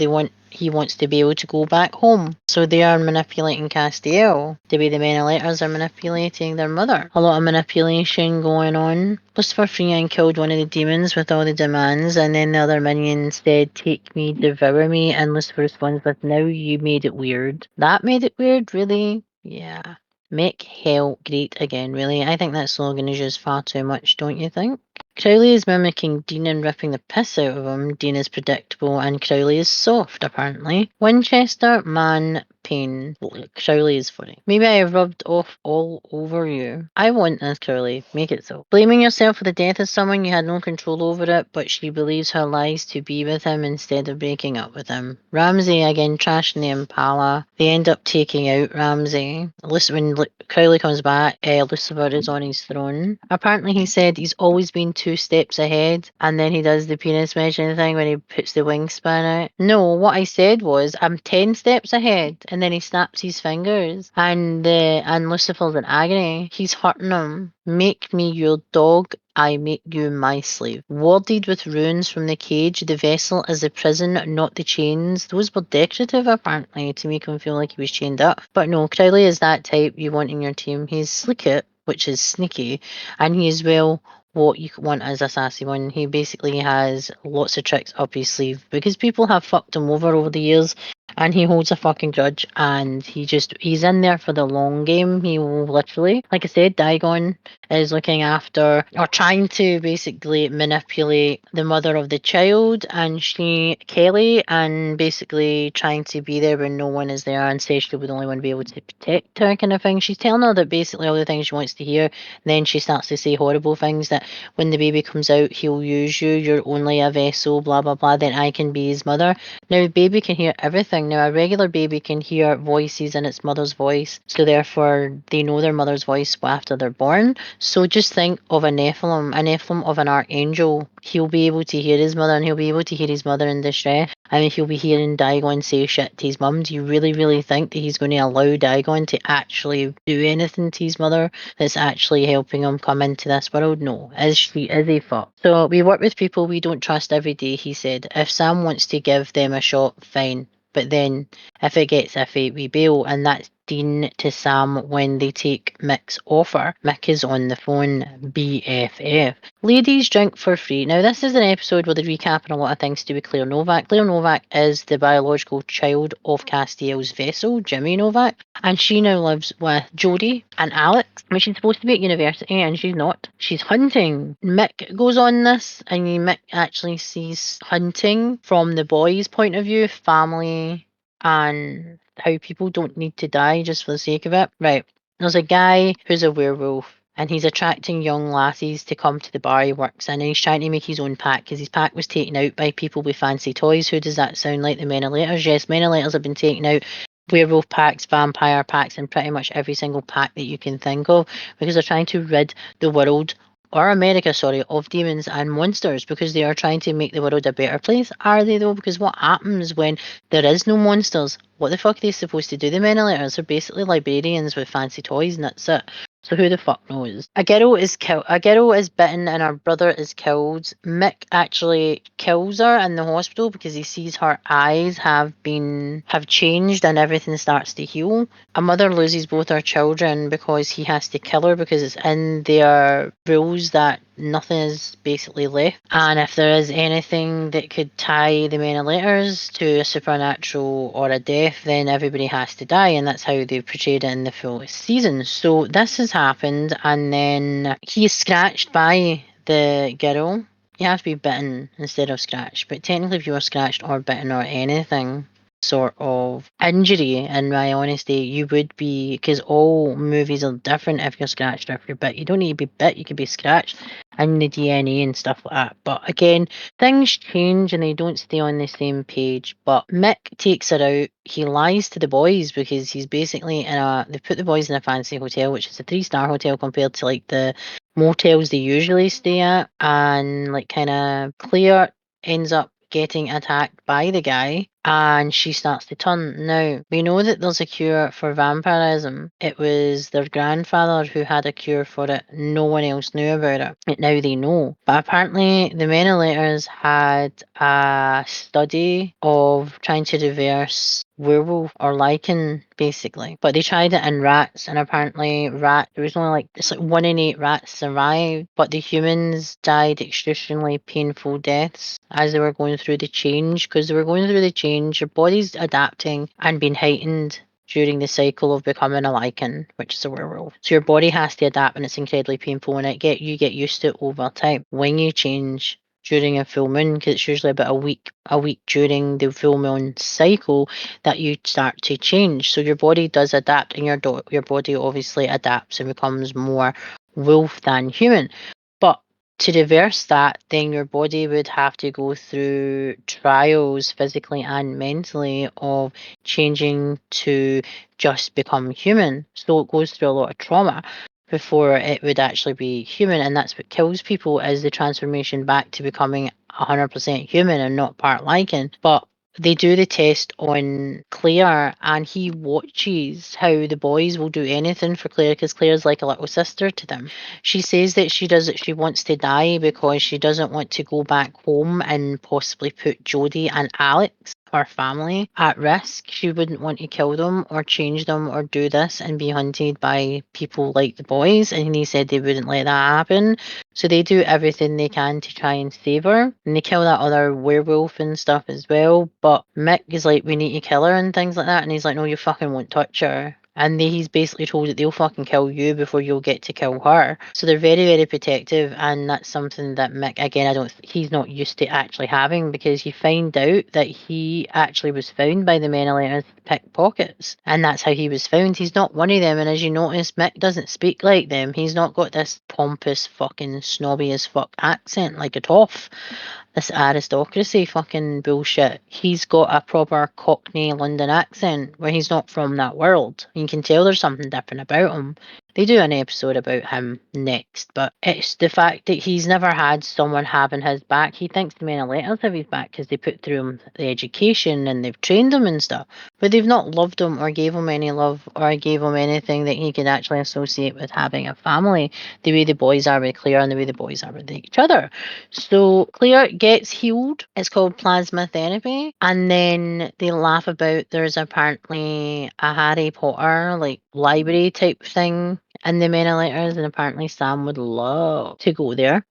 He wants to be able to go back home. So they are manipulating Castiel the way the men of letters are manipulating their mother. A lot of manipulation going on. Lucifer Freeman killed one of the demons with all the demands, and then the other minion said, "Take me, devour me," and Lucifer responds with, "Now you made it weird." That made it weird, really? Yeah. Make hell great again, really. I think that slogan is just far too much, don't you think? Crowley is mimicking Dean and ripping the piss out of him. Dean is predictable and Crowley is soft, apparently. Winchester, man, pain. Crowley is funny. Maybe I have rubbed off all over you. I want this, Crowley. Make it so. Blaming yourself for the death of someone, you had no control over it, but she believes her lies to be with him instead of breaking up with him. Ramsay, again, trashing the Impala. They end up taking out Ramsay. When Crowley comes back, Lucifer is on his throne. Apparently he said he's always been 2 steps ahead, and then he does the penis measuring thing when he puts the wingspan out. No, what I said was, I'm 10 steps ahead, and then he snaps his fingers, and Lucifer's in agony. He's hurting him. Make me your dog, I make you my slave. Warded with runes from the cage, the vessel is the prison, not the chains. Those were decorative, apparently, to make him feel like he was chained up. But no, Crowley is that type you want in your team. He's slick, which is sneaky, and he is, well, what you want as a sassy one. He basically has lots of tricks up his sleeve because people have fucked him over the years, and he holds a fucking grudge, and he's in there for the long game. He will literally, like I said, Digon is looking after or trying to basically manipulate the mother of the child, and Kelly, and basically trying to be there when no one is there and says she'll be the only one be able to protect her, kind of thing. She's telling her that basically all the things she wants to hear, and then she starts to say horrible things that when the baby comes out, he'll use you, you're only a vessel, blah blah blah, then I can be his mother. Now, the baby can hear everything. Now, a regular baby can hear voices in its mother's voice, so therefore they know their mother's voice after they're born. So just think of a Nephilim of an archangel. He'll be able to hear his mother, and he'll be able to hear his mother in distress. I mean, he'll be hearing Dagon say shit to his mum. Do you really, really think that he's going to allow Dagon to actually do anything to his mother that's actually helping him come into this world? No. Is he fucked? So we work with people we don't trust every day, he said. If Sam wants to give them a shot, fine. But then if it gets iffy, we bail, and that's Dean to Sam when they take Mick's offer. Mick is on the phone, BFF. Ladies drink for free. Now, this is an episode where they're recapping a lot of things to do with Claire Novak. Claire Novak is the biological child of Castiel's vessel, Jimmy Novak, and she now lives with Jodie and Alex. I mean, she's supposed to be at university, and she's not. She's hunting. Mick goes on this, and Mick actually sees hunting from the boys' point of view, family, and how people don't need to die just for the sake of it. Right. There's a guy who's a werewolf, and he's attracting young lassies to come to the bar he works in, and he's trying to make his own pack because his pack was taken out by people with fancy toys. Who does that sound like? The Menilators? Yes, Menilators have been taken out. Werewolf packs, vampire packs, and pretty much every single pack that you can think of, because they're trying to rid the world, or America, sorry, of demons and monsters, because they are trying to make the world a better place. Are they though? Because what happens when there is no monsters? What the fuck are they supposed to do? The Menilators are basically librarians with fancy toys, and that's it. So who the fuck knows? A girl is killed. A girl is bitten, and her brother is killed. Mick actually kills her in the hospital because he sees her eyes have changed, and everything starts to heal. A mother loses both her children because he has to kill her, because it's in their rules that nothing is basically left. And if there is anything that could tie the Menilators to a supernatural or a death, then everybody has to die, and that's how they've portrayed it in the full season. So this has happened, and then he's scratched by the girl. You have to be bitten instead of scratched, but technically if you were scratched or bitten or anything sort of injury, in my honesty, you would be, because all movies are different if you're scratched or if you're bit. You don't need to be bit, you could be scratched, and the DNA and stuff like that. But again, things change and they don't stay on the same page. But Mick takes her out. He lies to the boys because he's basically they put the boys in a fancy hotel, which is a 3-star hotel compared to like the motels they usually stay at, and like kind of Claire ends up getting attacked by the guy, and she starts to turn. Now, we know that there's a cure for vampirism. It was their grandfather who had a cure for it. No one else knew about it. But now they know. But apparently the Menilators had a study of trying to reverse werewolf or lichen, basically. But they tried it in rats, and apparently there was only it's like 1 in 8 rats survived, but the humans died extremely painful deaths as they were going through the change, because they were going through the change, your body's adapting and being heightened during the cycle of becoming a lichen, which is a werewolf. So your body has to adapt, and it's incredibly painful, and you get used to it over time. When you change during a full moon, because it's usually about a week during the full moon cycle that you start to change. So your body does adapt, and your body obviously adapts and becomes more wolf than human. But to reverse that, then your body would have to go through trials physically and mentally of changing to just become human. So it goes through a lot of trauma before it would actually be human, and that's what kills people, is the transformation back to becoming 100% human and not part lichen. But they do the test on Claire, and he watches how the boys will do anything for Claire, because Claire's like a little sister to them. She says that she wants to die because she doesn't want to go back home and possibly put Jodie and Alex, her family, at risk. She wouldn't want to kill them or change them or do this and be hunted by people like the boys, and he said they wouldn't let that happen. So they do everything they can to try and save her, and they kill that other werewolf and stuff as well. But Mick is like, we need to kill her and things like that, and he's like, no, you fucking won't touch her. And he's basically told that they'll fucking kill you before you'll get to kill her. So they're very, very protective, and that's something that Mick, again, he's not used to actually having, because you find out that he actually was found by the Menilators to pick pockets, and that's how he was found. He's not one of them, and as you notice, Mick doesn't speak like them. He's not got this pompous fucking snobby as fuck accent like a toff. This aristocracy fucking bullshit. He's got a proper Cockney London accent where he's not from that world. You can tell there's something different about him. They do an episode about him next, but it's the fact that he's never had someone having his back. He thinks the men of letters have his back because they put through him the education and they've trained him and stuff, but they've not loved him or gave him any love or gave him anything that he could actually associate with having a family, the way the boys are with Claire and the way the boys are with each other. So Claire gets healed. It's called plasma therapy. And then they laugh about there's apparently a Harry Potter like library type thing in the Men of Letters, and apparently Sam would love to go there.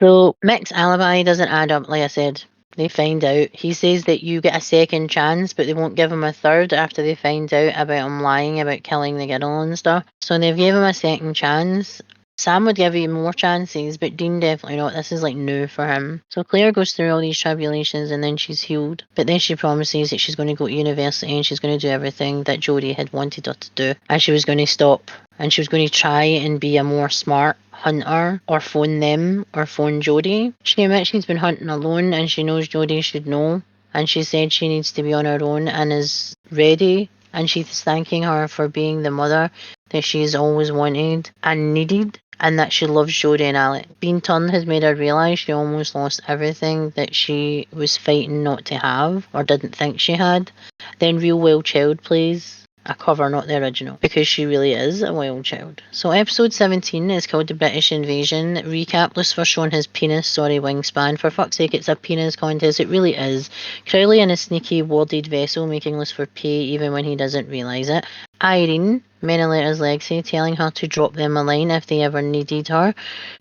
So Mick's alibi doesn't add up, like I said. They find out. He says that you get a second chance, but they won't give him a third after they find out about him lying about killing the girl and stuff. So they've gave him a second chance. Sam would give you more chances, but Dean definitely not. This is like new for him. So Claire goes through all these tribulations and then she's healed. But then she promises that she's going to go to university and she's going to do everything that Jodie had wanted her to do. And she was going to stop and she was going to try and be a more smart hunter or phone them or phone Jodie. She admits she's been hunting alone and she knows Jodie should know. And she said she needs to be on her own and is ready. And she's thanking her for being the mother that she's always wanted and needed, and that she loves Jodie and Alec. Being turned has made her realise she almost lost everything that she was fighting not to have or didn't think she had. Then Real Wild Child plays a cover, not the original, because she really is a wild child. So episode 17 is called The British Invasion. Recap: Lucifer showing his penis, wingspan. For fuck's sake, it's a penis contest. It really is. Crowley in a sneaky warded vessel making Lucifer pay even when he doesn't realise it. Irene, Men of Letters Legacy, telling her to drop them a line if they ever needed her.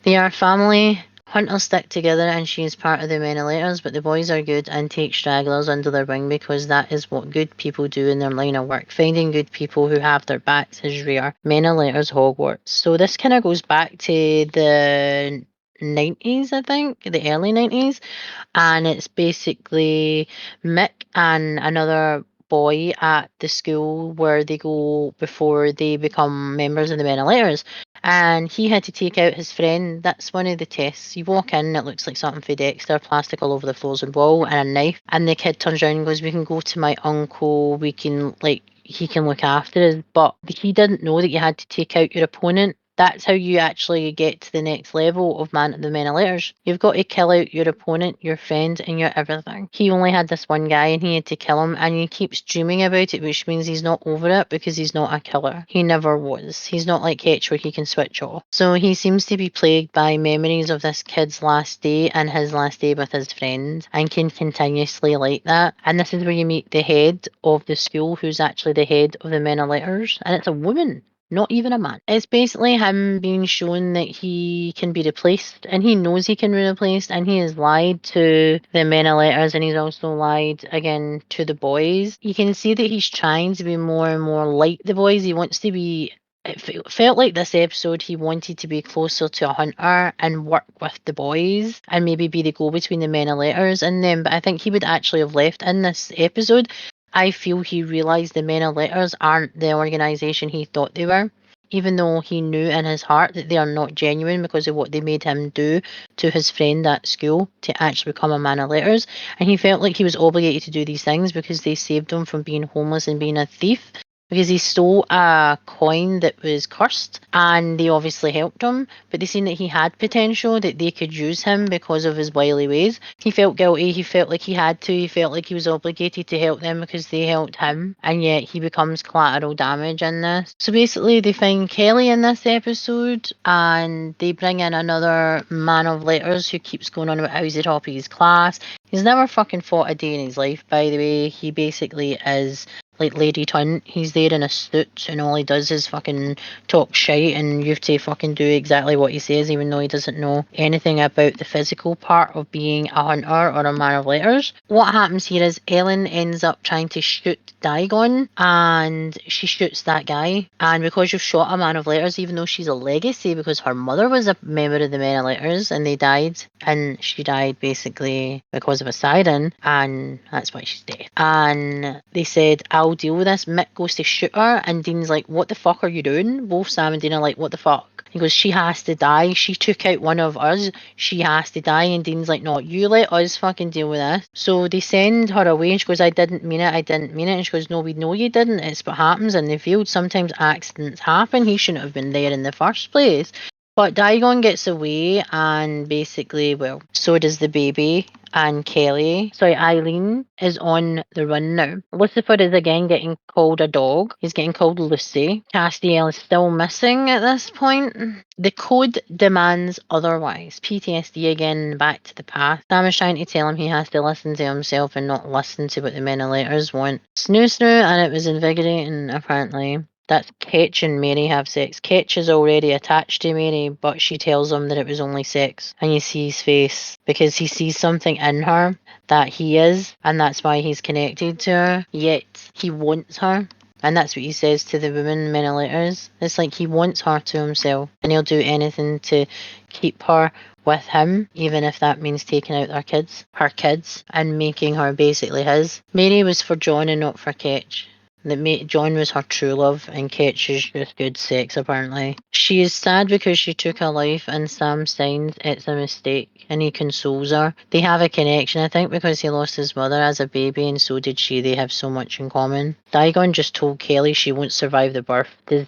They are family. Hunters stick together and she is part of the Men of Letters, but the boys are good and take stragglers under their wing because that is what good people do in their line of work. Finding good people who have their backs is rare. Men of Letters Hogwarts. So this kind of goes back to the 90s, I think, the early 90s, and it's basically Mick and another boy at the school where they go before they become members of the Men of Letters. And he had to take out his friend. That's one of the tests. You walk in, it looks like something for Dexter, plastic all over the floors and wall, and a knife. And the kid turns around and goes, "We can go to my uncle, we can, like, he can look after us." But he didn't know that you had to take out your opponent. That's how you actually get to the next level of the Men of Letters. You've got to kill out your opponent, your friend, and your everything. He only had this one guy and he had to kill him, and he keeps dreaming about it, which means he's not over it because he's not a killer. He never was. He's not like Hitch where he can switch off. So he seems to be plagued by memories of this kid's last day and his last day with his friend, and can continuously like that. And this is where you meet the head of the school, who's actually the head of the Men of Letters, and it's a woman. Not even a man. It's basically him being shown that he can be replaced, and he knows he can be replaced, and he has lied to the Men of Letters, and he's also lied again to the boys. You can see that he's trying to be more and more like the boys. He wants to be. It felt like this episode he wanted to be closer to a hunter and work with the boys and maybe be the go between the Men of Letters and them, but I think he would actually have left in this episode. I feel he realised the Men of Letters aren't the organisation he thought they were, even though he knew in his heart that they are not genuine because of what they made him do to his friend at school to actually become a Man of Letters. And he felt like he was obligated to do these things because they saved him from being homeless and being a thief. Because he stole a coin that was cursed and they obviously helped him, but they seen that he had potential, that they could use him because of his wily ways. He felt guilty, he felt like he had to, he felt like he was obligated to help them because they helped him, and yet he becomes collateral damage in this. So basically they find Kelly in this episode and they bring in another Man of Letters who keeps going on about how he's the top of his class. He's never fucking fought a day in his life, by the way. He basically is like Lady Tunt. He's there in a suit and all he does is fucking talk shite and you have to fucking do exactly what he says even though he doesn't know anything about the physical part of being a hunter or a Man of Letters. What happens here is Ellen ends up trying to shoot Digon and she shoots that guy, and because you've shot a Man of Letters, even though she's a legacy because her mother was a member of the Men of Letters and they died, and she died basically because of a siren, and that's why she's dead. And they said, I'll I'll deal with this. Mick goes to shoot her, and Dean's like, what the fuck are you doing? Both Sam and Dean are like, what the fuck? He goes, she has to die. She took out one of us. She has to die. And Dean's like, no, you let us fucking deal with this. So they send her away, and she goes, I didn't mean it. I didn't mean it. And she goes, no, we know you didn't. It's what happens in the field. Sometimes accidents happen. He shouldn't have been there in the first place. But Diagon gets away, and basically, well, so does the baby. And Eileen is on the run now. Lucifer is again getting called a dog. He's getting called Lucy. Castiel is still missing at this point. The code demands otherwise. PTSD again, back to the past. Sam is trying to tell him he has to listen to himself and not listen to what the Menolators want. Snoo, and it was invigorating, apparently. That's Ketch and Mary have sex. Ketch is already attached to Mary, but she tells him that it was only sex. And you see his face because he sees something in her that he is, and that's why he's connected to her, yet he wants her. And that's what he says to the women many letters. It's like he wants her to himself, and he'll do anything to keep her with him, even if that means taking out her kids, and making her basically his. Mary was for John and not for Ketch. John was her true love, and Ketch is just good sex, apparently. She is sad because she took a life, and Sam signs it's a mistake, and he consoles her. They have a connection, I think, because he lost his mother as a baby, and so did she. They have so much in common. Diagon just told Kelly she won't survive the birth as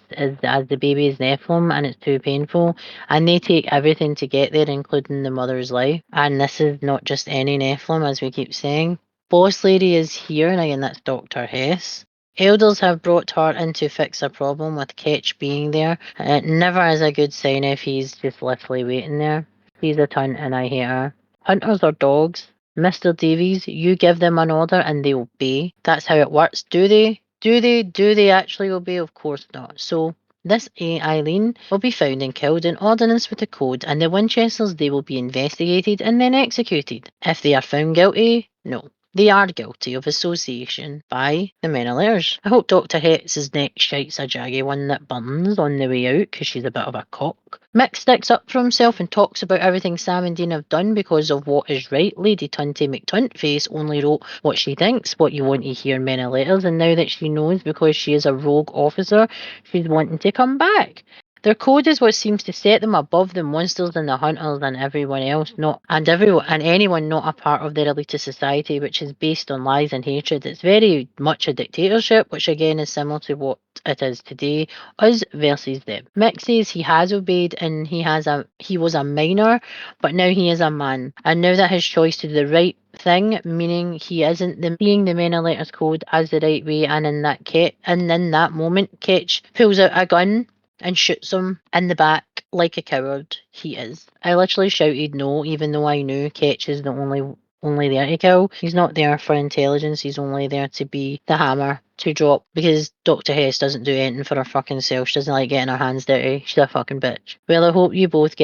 the baby is Nephilim, and it's too painful, and they take everything to get there, including the mother's life. And this is not just any Nephilim, as we keep saying. Boss Lady is here, and again, that's Dr. Hess. Elders have brought her in to fix a problem with Ketch being there. It never is a good sign if he's just literally waiting there. She's a cunt and I hate her. Hunters are dogs. Mr. Davies, you give them an order and they obey. That's how it works. Do they? Do they actually obey? Of course not. So this Eileen will be found and killed in ordinance with the code, and the Winchesters, they will be investigated and then executed. If they are found guilty, no. They are guilty of association by the Menelaers. I hope Dr. Hetz's neck shites a jaggy one that burns on the way out, because she's a bit of a cock. Mick sticks up for himself and talks about everything Sam and Dean have done because of what is right. Lady Tunty McTuntface only wrote what she thinks, what you want to hear in many letters, and now that she knows because she is a rogue officer, she's wanting to come back. Their code is what seems to set them above the monsters and the hunters and everyone else, and anyone not a part of their elitist society, which is based on lies and hatred. It's very much a dictatorship, which again is similar to what it is today. Us versus them. Mick says he has obeyed and he was a minor, but now he is a man, and now that his choice to do the right thing, meaning he isn't seeing the Menelator's code as the right way, and in that moment, Ketch pulls out a gun and shoots him in the back like a coward he is. I literally shouted no, even though I knew Ketch is the only there to kill. He's not there for intelligence, he's only there to be the hammer to drop, because Dr. Hess doesn't do anything for her fucking self. She doesn't like getting her hands dirty. She's a fucking bitch. Well, I hope you both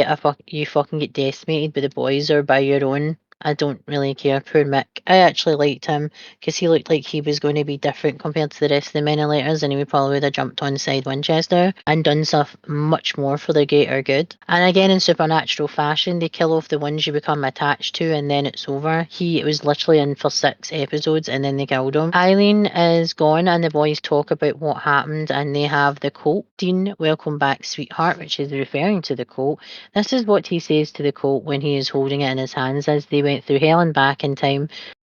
you fucking get decimated by the boys or by your own. I don't really care. Poor Mick. I actually liked him because he looked like he was going to be different compared to the rest of the Menelaers, and he probably would have jumped on side Winchester and done stuff much more for the greater good. And again, in supernatural fashion, they kill off the ones you become attached to, and then it's over. It was literally in for 6 episodes, and then they killed him. Eileen is gone, and the boys talk about what happened, and they have the Colt. Dean, welcome back, sweetheart, which is referring to the Colt. This is what he says to the Colt when he is holding it in his hands, as they went through hell and back in time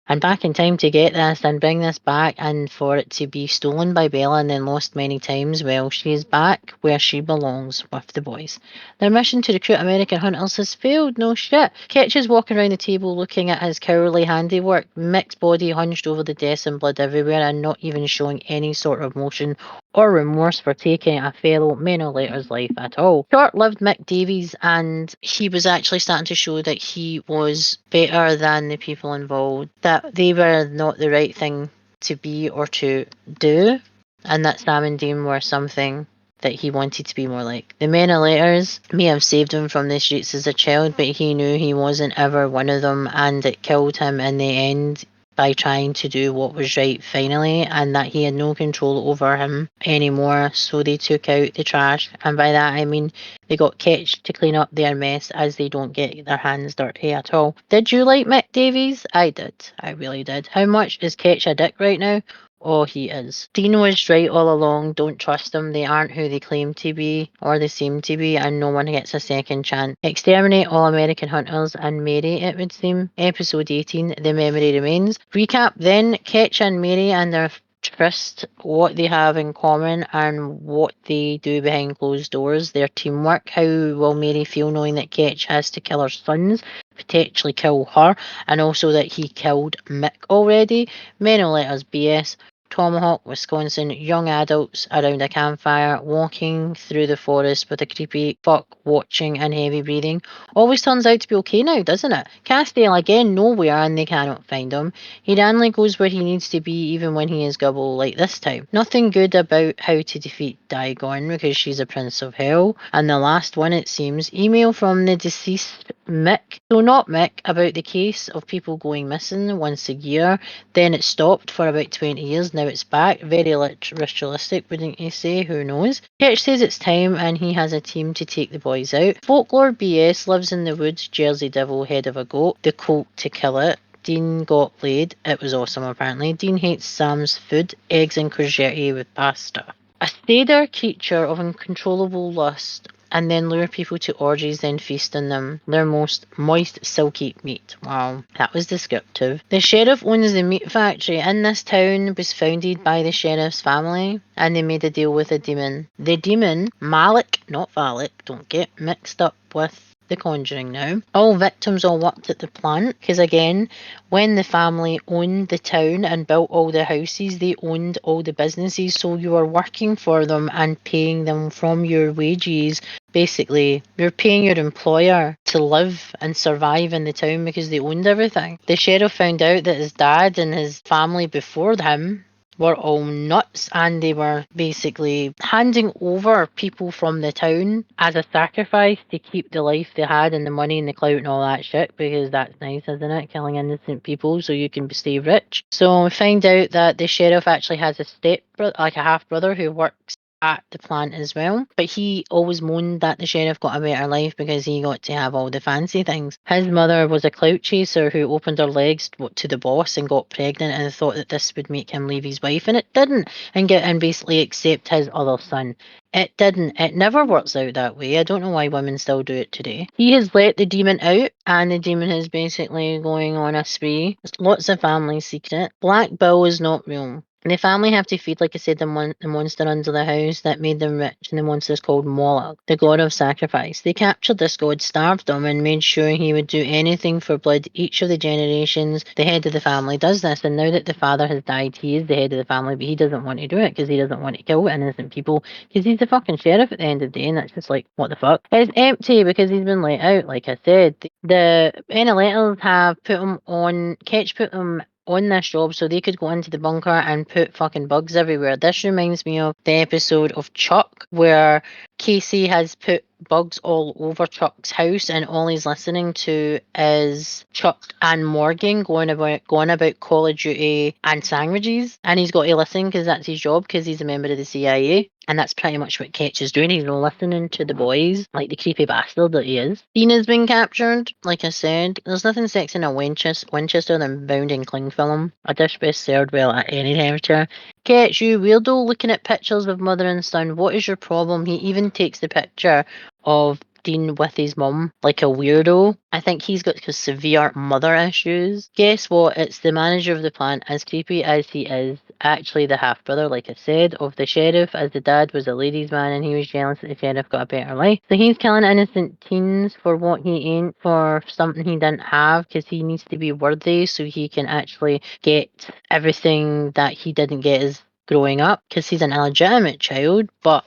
to get this and bring this back, and for it to be stolen by Bella and then lost many times. Well, she is back where she belongs, with the boys. Their mission to recruit American hunters has failed. No shit. Ketch is walking around the table looking at his cowardly handiwork. Mick's body hunched over the desk and blood everywhere, and not even showing any sort of motion or remorse for taking a fellow Menelator's life at all. Short-lived Mick Davies, and he was actually starting to show that he was better than the people involved, that they were not the right thing to be or to do, and that Sam and Dean were something that he wanted to be more like. The Menelators may have saved him from the streets as a child, but he knew he wasn't ever one of them, and it killed him in the end by trying to do what was right finally, and that he had no control over him anymore. So they took out the trash, and by that I mean they got Ketch to clean up their mess, as they don't get their hands dirty at all. Did you like Mick Davies? I did. I really did. How much is Ketch a dick right now? Oh, he is. Dean was right all along. Don't trust them. They aren't who they claim to be or they seem to be, and no one gets a second chance. Exterminate all American hunters and Mary, it would seem. Episode 18, The Memory Remains. Recap then, Ketch and Mary and their tryst, what they have in common and what they do behind closed doors, their teamwork. How will Mary feel knowing that Ketch has to kill her sons, potentially kill her, and also that he killed Mick already? Mental letters BS. Tomahawk, Wisconsin, young adults around a campfire, walking through the forest with a creepy fuck watching and heavy breathing. Always turns out to be okay now, doesn't it? Castiel again nowhere and they cannot find him. He randomly goes where he needs to be even when he is gobble like this time. Nothing good about how to defeat Digon because she's a prince of hell. And the last one, it seems, email from the deceased Mick. So not Mick, about the case of people going missing once a year. Then it stopped for about 20 years. Now it's back. Very ritualistic, wouldn't you say? Who knows? Ketch says it's time and he has a team to take the boys out. Folklore BS lives in the woods. Jersey Devil, head of a goat. The cult to kill it. Dean got laid. It was awesome, apparently. Dean hates Sam's food. Eggs and courgette with pasta. A stader creature of uncontrollable lust and then lure people to orgies, then feast on them. Their most moist, silky meat. Wow, that was descriptive. The sheriff owns the meat factory in this town, was founded by the sheriff's family, and they made a deal with a demon. The demon, Malik, not Valak, don't get mixed up with The Conjuring now. All victims all worked at the plant, because again, when the family owned the town and built all the houses, they owned all the businesses, so you were working for them and paying them from your wages. Basically, you're paying your employer to live and survive in the town because they owned everything. The sheriff found out that his dad and his family before him were all nuts and they were basically handing over people from the town as a sacrifice to keep the life they had and the money and the clout and all that shit, because that's nice, isn't it? Killing innocent people so you can stay rich. So we find out that the sheriff actually has a like a half brother who works at the plant as well, but he always moaned that the sheriff got a better life because he got to have all the fancy things. His mother was a clout chaser who opened her legs to the boss and got pregnant and thought that this would make him leave his wife, and it didn't, and basically accept his other son. It didn't. It never works out that way. I don't know why women still do it today. He has let the demon out, and the demon is basically going on a spree. It's lots of family secret. Black Bill is not real. The family have to feed, like I said, the monster under the house that made them rich, and the monster is called Moloch, the god of sacrifice. They captured this god, starved him, and made sure he would do anything for blood. Each of the generations, the head of the family does this, and now that the father has died, he is the head of the family, but he doesn't want to do it because he doesn't want to kill innocent people, because he's the fucking sheriff at the end of the day, and that's just like, what the fuck? It's empty because he's been let out, like I said. The NLLs have put him on, Ketch put him on this job so they could go into the bunker and put fucking bugs everywhere. This reminds me of the episode of Chuck where Casey has put bugs all over Chuck's house and all he's listening to is Chuck and Morgan going about Call of Duty and sandwiches, and he's got to listen because that's his job because he's a member of the CIA. And that's pretty much what Ketch is doing. He's listening to the boys, like the creepy bastard that he is. Dina's been captured. Like I said, there's nothing sexy in a Winchester than bounding cling film. A dish best served well at any temperature. Ketch, you weirdo looking at pictures of mother and son. What is your problem? He even takes the picture of Dean with his mum like a weirdo. I think he's got severe mother issues. Guess what? It's the manager of the plant, as creepy as he is, actually the half brother, like I said, of the sheriff, as the dad was a ladies' man and he was jealous that the sheriff got a better life. So he's killing innocent teens for what he ain't, for something he didn't have, because he needs to be worthy so he can actually get everything that he didn't get as growing up, because he's an illegitimate child, but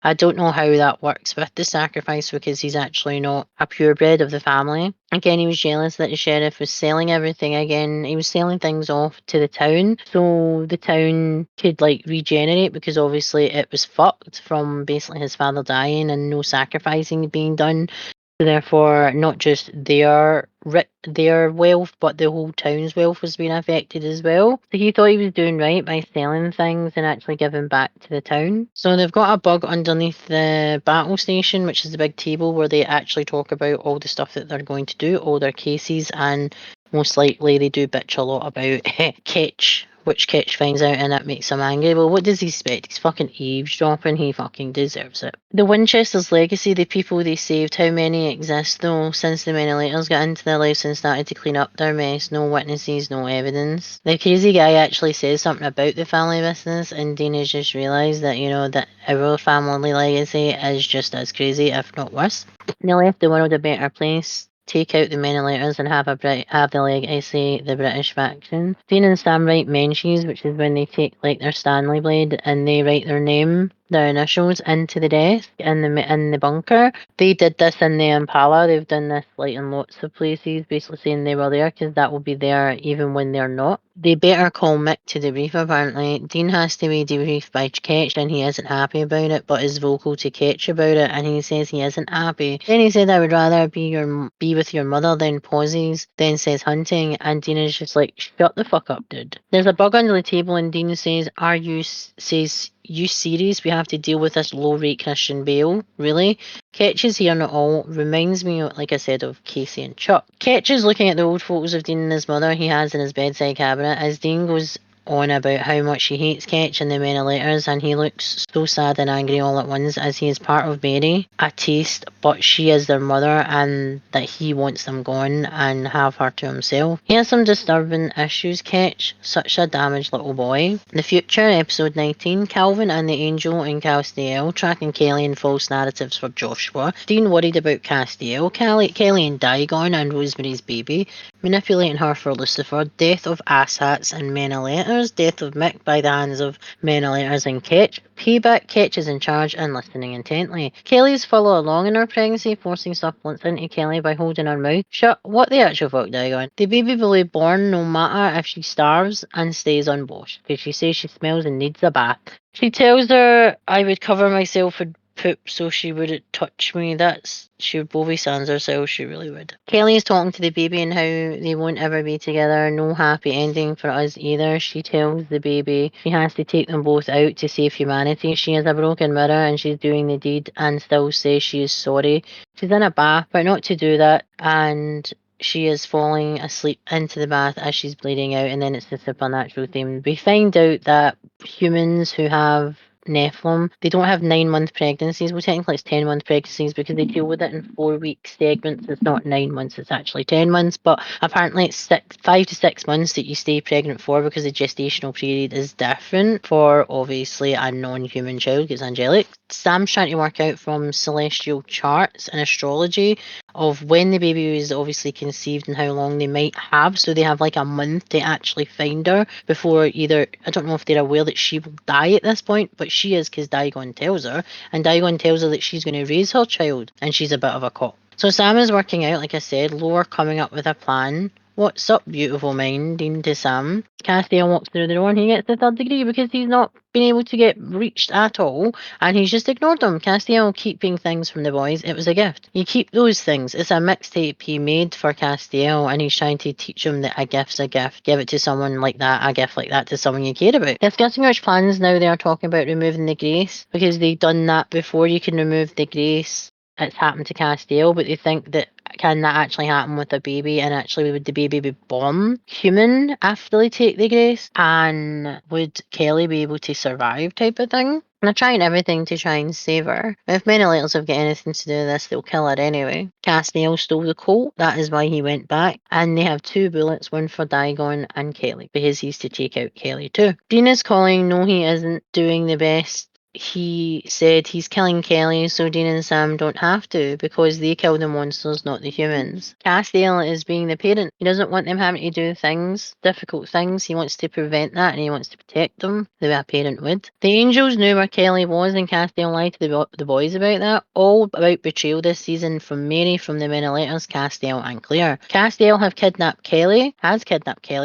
I don't know how that works with the sacrifice because he's actually not a purebred of the family. Again, he was jealous that the sheriff was selling everything again. He was selling things off to the town so the town could like regenerate, because obviously it was fucked from basically his father dying and no sacrificing being done. So therefore, not just their wealth, but the whole town's wealth was being affected as well. So he thought he was doing right by selling things and actually giving back to the town. So they've got a bug underneath the battle station, which is the big table where they actually talk about all the stuff that they're going to do, all their cases, and most likely they do bitch a lot about Ketch which Ketch finds out and that makes him angry. Well, what does he expect? He's fucking eavesdropping. He fucking deserves it. The Winchester's legacy, the people they saved, how many exist though since the Menolators got into their lives and started to clean up their mess? No witnesses, no evidence. The crazy guy actually says something about the family business, and Dean has just realised that, that our family legacy is just as crazy, if not worse. They left the world a better place. Take out the Menolators and have the legacy, the British faction. Dean and Sam write Menchies, which is when they take like their Stanley blade and they write their name, their initials, into the desk in the bunker. They did this in the Impala. They've done this like in lots of places, basically saying they were there because that will be there even when they're not. They better call Mick to debrief apparently. Dean has to be debriefed by Ketch and he isn't happy about it, but is vocal to Ketch about it and he says he isn't happy. Then he said, I would rather be with your mother, then pauses, then says hunting, and Dean is just like, shut the fuck up, dude. There's a bug under the table and Dean says, you serious? We have to deal with this low rate Christian Bale? Really? Ketch is here not all. Reminds me, like I said, of Casey and Chuck. Ketch is looking at the old photos of Dean and his mother he has in his bedside cabinet as Dean goes on about how much he hates Ketch and the Menolators, and he looks so sad and angry all at once as he is part of Mary, a taste, but she is their mother and that he wants them gone and have her to himself. He has some disturbing issues, Ketch, such a damaged little boy. The future, episode 19, Calvin and the Angel and Castiel, tracking Kelly in false narratives for Joshua. Dean worried about Castiel, Kelly and Digon and Rosemary's baby, manipulating her for Lucifer, death of asshats and Menolators, death of Mick by the hands of Menolators and Ketch, payback, Ketch is in charge and listening intently. Kelly's follow along in her pregnancy, forcing supplements into Kelly by holding her mouth shut. What the actual fuck, Digon? The baby will be born no matter if she starves and stays unwashed, because she says she smells and needs a bath. She tells her I would cover myself in poop so she wouldn't touch me. She would Bovie Sands herself, she really would. Kelly is talking to the baby and how they won't ever be together. No happy ending for us either. She tells the baby she has to take them both out to save humanity. She is a broken mirror and she's doing the deed and still says she is sorry. She's in a bath, but not to do that, and she is falling asleep into the bath as she's bleeding out, and then it's the supernatural theme. We find out that humans who have Nephilim, they don't have 9-month pregnancies. Well, technically it's 10-month pregnancies because they deal with it in 4-week segments. It's not 9 months, it's actually 10 months. But apparently it's 5 to 6 months that you stay pregnant for because the gestational period is different for obviously a non-human child, it's angelic. Sam's trying to work out from celestial charts and astrology of when the baby was obviously conceived and how long they might have. So they have like a month to actually find her before either, I don't know if they're aware that she will die at this point, but she is because Digon tells her, and Digon tells her that she's going to raise her child, and she's a bit of a cop. So Sam is working out, like I said, Lore coming up with a plan. What's up, beautiful mind? Dean to Sam. Castiel walks through the door and he gets the 3rd degree because he's not been able to get reached at all, and he's just ignored them. Castiel keeping things from the boys. It was a gift. You keep those things. It's a mixtape he made for Castiel, and he's trying to teach him that a gift's a gift. Give it to someone like that, a gift like that to someone you care about. Discussing which plans now they are talking about removing the grace, because they've done that before. You can remove the grace. It's happened to Castiel, but they think that can that actually happen with a baby, and actually would the baby be born human after they take the grace, and would Kelly be able to survive type of thing? And they're trying everything to try and save her. If Menolators have got anything to do with this, they'll kill her anyway. Castiel stole the colt, that is why he went back, and they have 2 bullets, one for Digon and Kelly, because he's to take out Kelly too. Dean is calling, no he isn't doing the best. He said he's killing Kelly so Dean and Sam don't have to because they kill the monsters, not the humans. Castiel is being the parent. He doesn't want them having to do things, difficult things. He wants to prevent that and he wants to protect them the way a parent would. The angels knew where Kelly was and Castiel lied to the boys about that. All about betrayal this season from Mary, from the Menolators, Castiel and Claire. Castiel has kidnapped Kelly.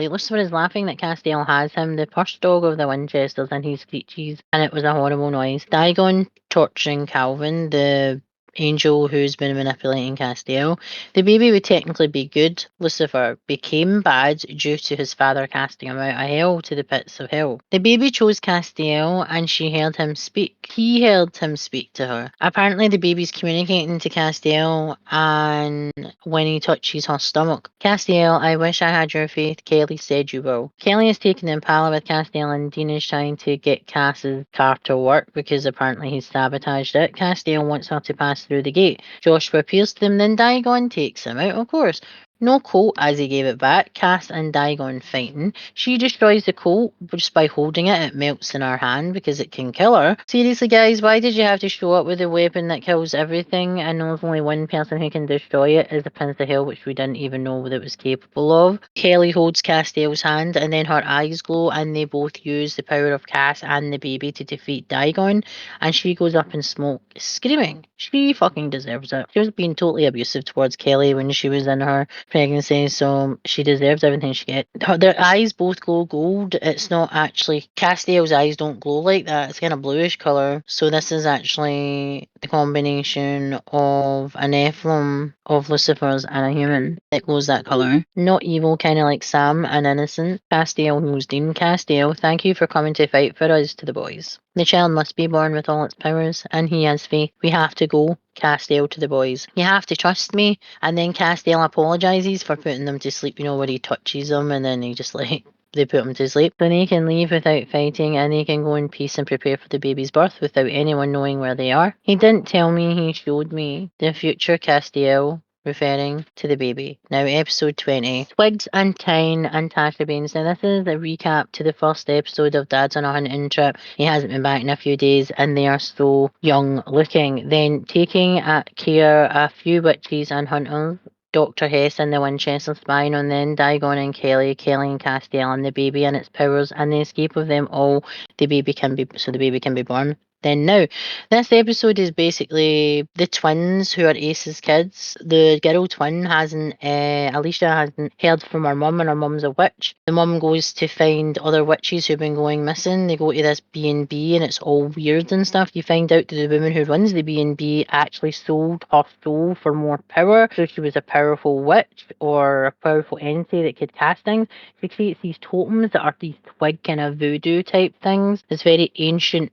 Lucifer is laughing that Castiel has him, the purse dog of the Winchesters, and he screeches, and it was a horrible noise. Digon torturing Calvin, the angel who's been manipulating Castiel. The baby would technically be good. Lucifer became bad due to his father casting him out of hell to the pits of hell. The baby chose Castiel and she heard him speak. He heard him speak to her. Apparently the baby's communicating to Castiel, and when he touches her stomach. Castiel, I wish I had your faith. Kelly said you will. Kelly is taking the Impala with Castiel, and Dean is trying to get Cass's car to work because apparently he's sabotaged it. Castiel wants her to pass through the gate. Joshua appeals to them, then Diagon takes him out, of course. No coat as he gave it back. Cass and Diagon fighting. She destroys the coat just by holding it. It melts in her hand because it can kill her. Seriously, guys, why did you have to show up with a weapon that kills everything and there's only one person who can destroy it is the Prince of Hell, which we didn't even know that it was capable of? Kelly holds Castiel's hand and then her eyes glow and they both use the power of Cass and the baby to defeat Diagon, and she goes up in smoke screaming. She fucking deserves it. She was being totally abusive towards Kelly when she was in her pregnancy, so she deserves everything she gets. Their eyes both glow gold. It's not actually, Castiel's eyes don't glow like that. It's kind of bluish colour. So this is actually the combination of a Nephilim, of Lucifer's, and a human that glows that colour. Not evil, kind of like Sam, and innocent. Castiel knows Dean. Castiel, thank you for coming to fight for us, to the boys. The child must be born with all its powers, and he has faith. We have to go. Castiel to the boys. You have to trust me. And then Castiel apologises for putting them to sleep, where he touches them and then he just they put him to sleep. Then they can leave without fighting and they can go in peace and prepare for the baby's birth without anyone knowing where they are. He didn't tell me, he showed me. The future Castiel, referring to the baby. Now, episode 20. Twigs and Tyne and Tasha Baines. Now, this is a recap to the first episode of Dad's on a Hunting Trip. He hasn't been back in a few days, and they are so young looking. Then, taking care a few witches and hunters. Dr. Hess and the Winchester spying on them, Diagon and Kelly, Kelly and Castiel and the baby and its powers, and the escape of them all, the baby can be born. Then now, this episode is basically the twins who are Ace's kids. The girl twin Alicia hasn't heard from her mum, and her mum's a witch. The mum goes to find other witches who've been going missing. They go to this B&B and it's all weird and stuff. You find out that the woman who runs the B&B actually sold her soul for more power. So she was a powerful witch or a powerful entity that could cast things. She creates these totems that are these twig kind of voodoo type things. It's very ancient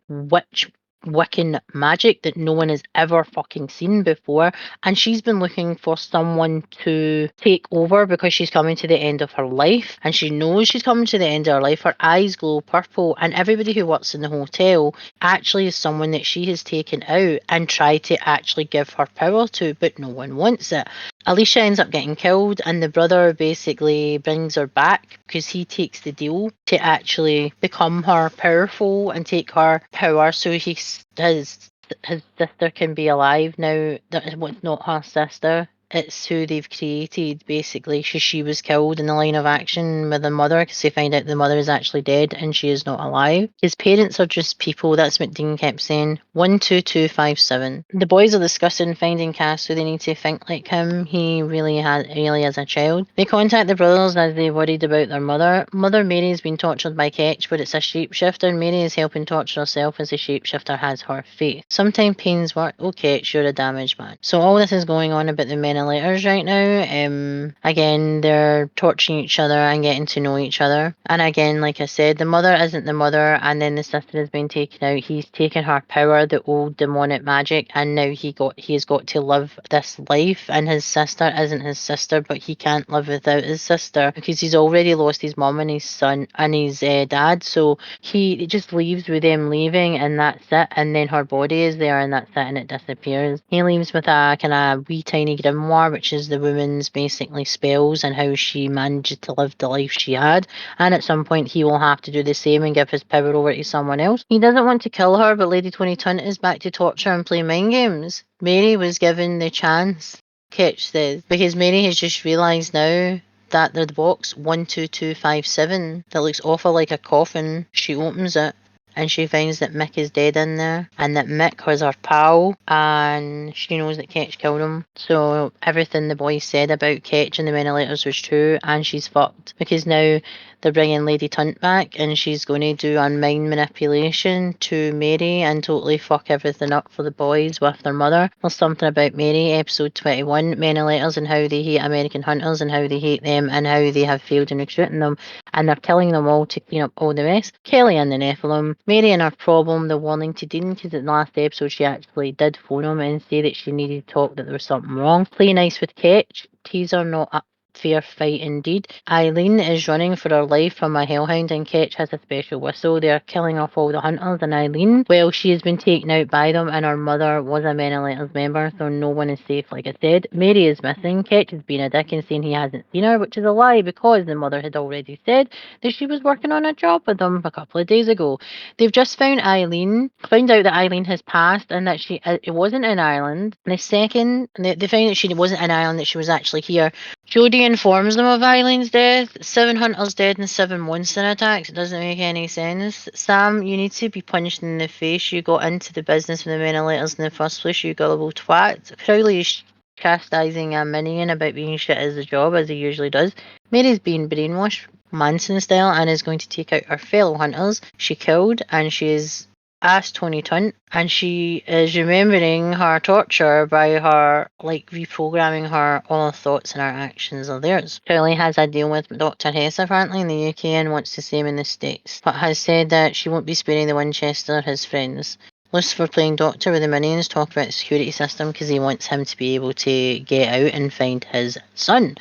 Wiccan magic that no one has ever fucking seen before, and she's been looking for someone to take over because she's coming to the end of her life, and she knows she's coming to the end of her life. Her eyes glow purple, and everybody who works in the hotel actually is someone that she has taken out and tried to actually give her power to, but no one wants it. Alicia ends up getting killed, and the brother basically brings her back because he takes the deal to actually become her powerful and take her power so his sister can be alive now. That was not her sister. It's who they've created, basically. She was killed in the line of action with the mother because they find out the mother is actually dead and she is not alive. His parents are just people, that's what Dean kept saying. 12257. The boys are discussing finding Cass, so they need to think like him. He really is a child. They contact the brothers as they worried about their mother. Mother Mary's been tortured by Ketch, but it's a shapeshifter, and Mary is helping torture herself as the shapeshifter has her face. Sometimes pains work. Oh, Ketch, you're a damaged man. So all this is going on about the ventilators right now. Again, they're torturing each other and getting to know each other. And again, like I said, the mother isn't the mother, and then the sister has been taken out. He's taken her power, the old demonic magic, and now he has got to live this life. And his sister isn't his sister, but he can't live without his sister because he's already lost his mom and his son and his dad. So he just leaves with them leaving, and that's it. And then her body is there, and that's it, and it disappears. He leaves with a kind of wee tiny grimoire, which is the woman's basically spells and how she managed to live the life she had. And at some point, he will have to do the same and give his power over to someone else. He doesn't want to kill her, but Lady Tony Tunt is back to torture and play mind games. Mary was given the chance, Ketch says, because Mary has just realised now that the box 12257 that looks awful like a coffin. She opens it and she finds that Mick is dead in there, and that Mick was her pal, and she knows that Ketch killed him. So everything the boys said about Ketch and the ventilators was true, and she's fucked because now they're bringing Lady Tunt back, and she's going to do a mind manipulation to Mary and totally fuck everything up for the boys with their mother. There's something about Mary, episode 21, Many Letters, and how they hate American hunters and how they hate them and how they have failed in recruiting them, and they're killing them all to clean up all the mess. Kelly and the Nephilim, Mary and her problem, the warning to Dean, because in the last episode she actually did phone him and say that she needed to talk, that there was something wrong. Play nice with Ketch, teaser not a fair fight indeed. Eileen is running for her life from a hellhound, and Ketch has a special whistle. They are killing off all the hunters, and Eileen, well, she has been taken out by them, and her mother was a Many Letters member, so no one is safe, like I said. Mary is missing. Ketch has been a dick and saying he hasn't seen her, which is a lie, because the mother had already said that she was working on a job with them a couple of days ago. They've just found out that Eileen has passed and that it wasn't in Ireland. And the second, they found that she wasn't in Ireland, that she was actually here. Jodie informs them of Eileen's death. 7 hunters dead and 7 monster attacks. It doesn't make any sense. Sam, you need to be punched in the face. You got into the business with the Many Letters in the first place, you gullible twat. Crowley is chastising a minion about being shit at the job, as he usually does. Mary's being brainwashed, Manson style, and is going to take out her fellow hunters she killed, and she is asked Tony Tunt, and she is remembering her torture by her, like, reprogramming her, all her thoughts and her actions are theirs. Crowley has a deal with Dr. Hess apparently in the UK and wants the same in the States, but has said that she won't be sparing the Winchester, his friends. Lucifer, playing Doctor with the Minions, talk about the security system because he wants him to be able to get out and find his son.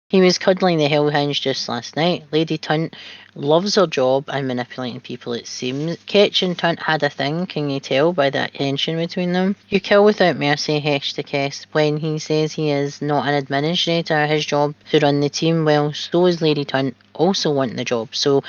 He was cuddling the hellhounds just last night. Lady Tunt loves her job and manipulating people, it seems. Ketch and Tunt had a thing, can you tell by that tension between them? You kill without mercy, Hesh to Kess. When he says he is not an administrator, his job to run the team, well, so is Lady Tunt also wanting the job. So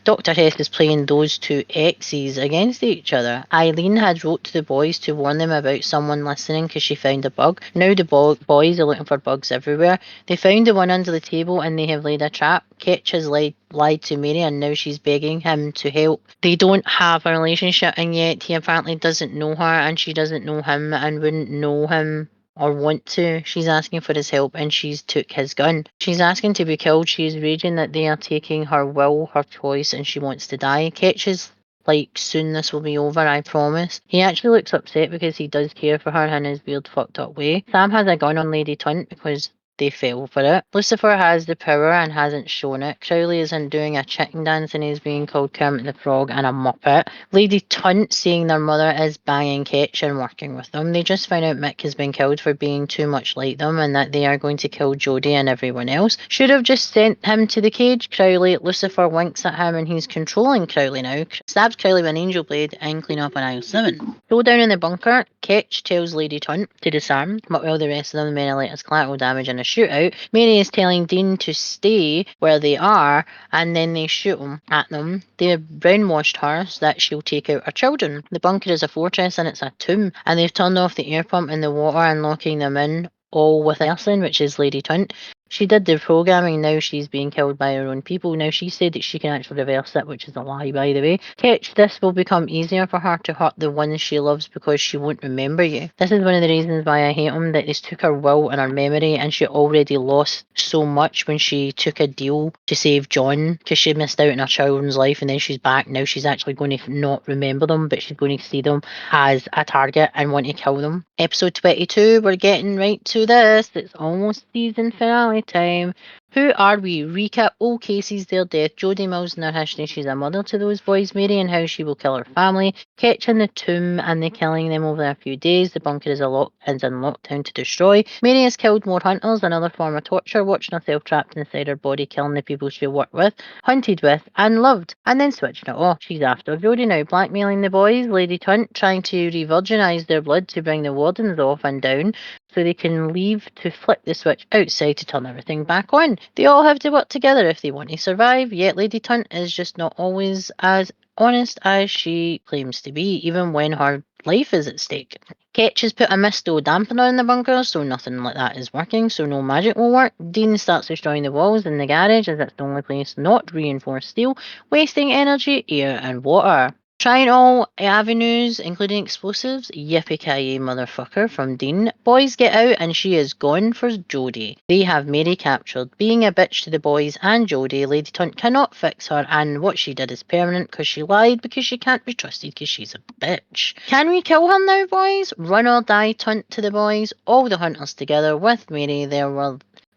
Dr. Hess is playing those two exes against each other. Eileen had wrote to the boys to warn them about someone listening because she found a bug. Now the boys are looking for bugs everywhere. They found the one under the table and they have laid a trap. Ketch has lied to Mary and now she's begging him to help. They don't have a relationship, and yet he apparently doesn't know her and she doesn't know him and wouldn't know him or want to. She's asking for his help and she's took his gun. She's asking to be killed. She's raging that they are taking her will, her choice, and she wants to die. Ketch is like, soon this will be over, I promise. He actually looks upset because he does care for her in his weird fucked up way. Sam has a gun on Lady Tunt because they fell for it. Lucifer has the power and hasn't shown it. Crowley isn't doing a chicken dance and he's being called Kermit the Frog and a Muppet. Lady Tunt saying their mother is banging Ketch and working with them. They just found out Mick has been killed for being too much like them and that they are going to kill Jodie and everyone else. Should have just sent him to the cage. Crowley, Lucifer winks at him and he's controlling Crowley now. Stabs Crowley with an angel blade and clean up on aisle 7. Go down in the bunker. Ketch tells Lady Tunt to disarm, but while the rest of them, Many Letters, collateral damage and a shootout, Mary is telling Dean to stay where they are, and then they shoot at them. They have brainwashed her so that she'll take out her children. The bunker is a fortress and it's a tomb, and they've turned off the air pump and the water and locking them in, all with a person, which is Lady Tunt. She did the programming, now she's being killed by her own people. Now she said that she can actually reverse it, which is a lie, by the way. Ketch, this will become easier for her to hurt the ones she loves because she won't remember you. This is one of the reasons why I hate him, that they took her will and her memory, and she already lost so much when she took a deal to save John, because she missed out on her children's life, and then she's back. Now she's actually going to not remember them, but she's going to see them as a target and want to kill them. Episode 22, we're getting right to this. It's almost season finale time. Who are we? Recap all cases, their death. Jodie Mills and her history. She's a mother to those boys. Mary and how she will kill her family. Ketch in the tomb and the killing them over a few days. The bunker is in lockdown to destroy. Mary has killed more hunters, another form of torture, watching herself trapped inside her body, killing the people she worked with, hunted with, and loved, and then switching it off. She's after Jodie now, blackmailing the boys. Lady Tunt trying to re-virginize their blood to bring the wardens off and down, so they can leave to flip the switch outside to turn everything back on. They all have to work together if they want to survive, yet Lady Tunt is just not always as honest as she claims to be, even when her life is at stake. Ketch has put a misto dampener in the bunker, so nothing like that is working, so no magic will work. Dean starts destroying the walls in the garage, as that's the only place not reinforced steel, wasting energy, air, and water. Trying all avenues, including explosives. Yippee-ki-yay, motherfucker, from Dean. Boys get out and she is gone for Jodie. They have Mary captured. Being a bitch to the boys and Jodie, Lady Tunt cannot fix her, and what she did is permanent because she lied, because she can't be trusted because she's a bitch. Can we kill her now, boys? Run or die, Tunt to the boys. All the hunters together with Mary.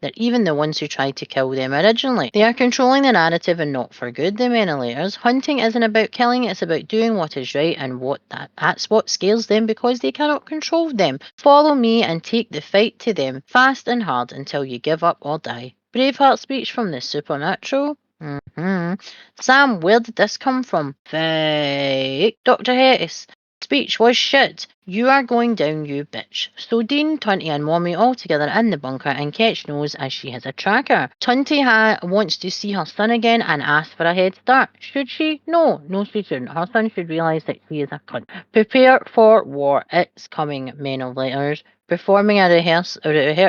They're even the ones who tried to kill them originally. They are controlling the narrative and not for good, the Menelaers. Hunting isn't about killing, it's about doing what is right, and that's what scares them because they cannot control them. Follow me and take the fight to them, fast and hard until you give up or die. Braveheart speech from the supernatural. Sam, where did this come from? Fake. Dr. Hettis. Speech was shit. You are going down, you bitch. So Dean, Tunty and Mommy all together in the bunker, and Ketch knows as she has a tracker. Tunty wants to see her son again and asks for a head start. Should she? No, she shouldn't. Her son should realise that she is a cunt. Prepare for war. It's coming, men of letters. Performing a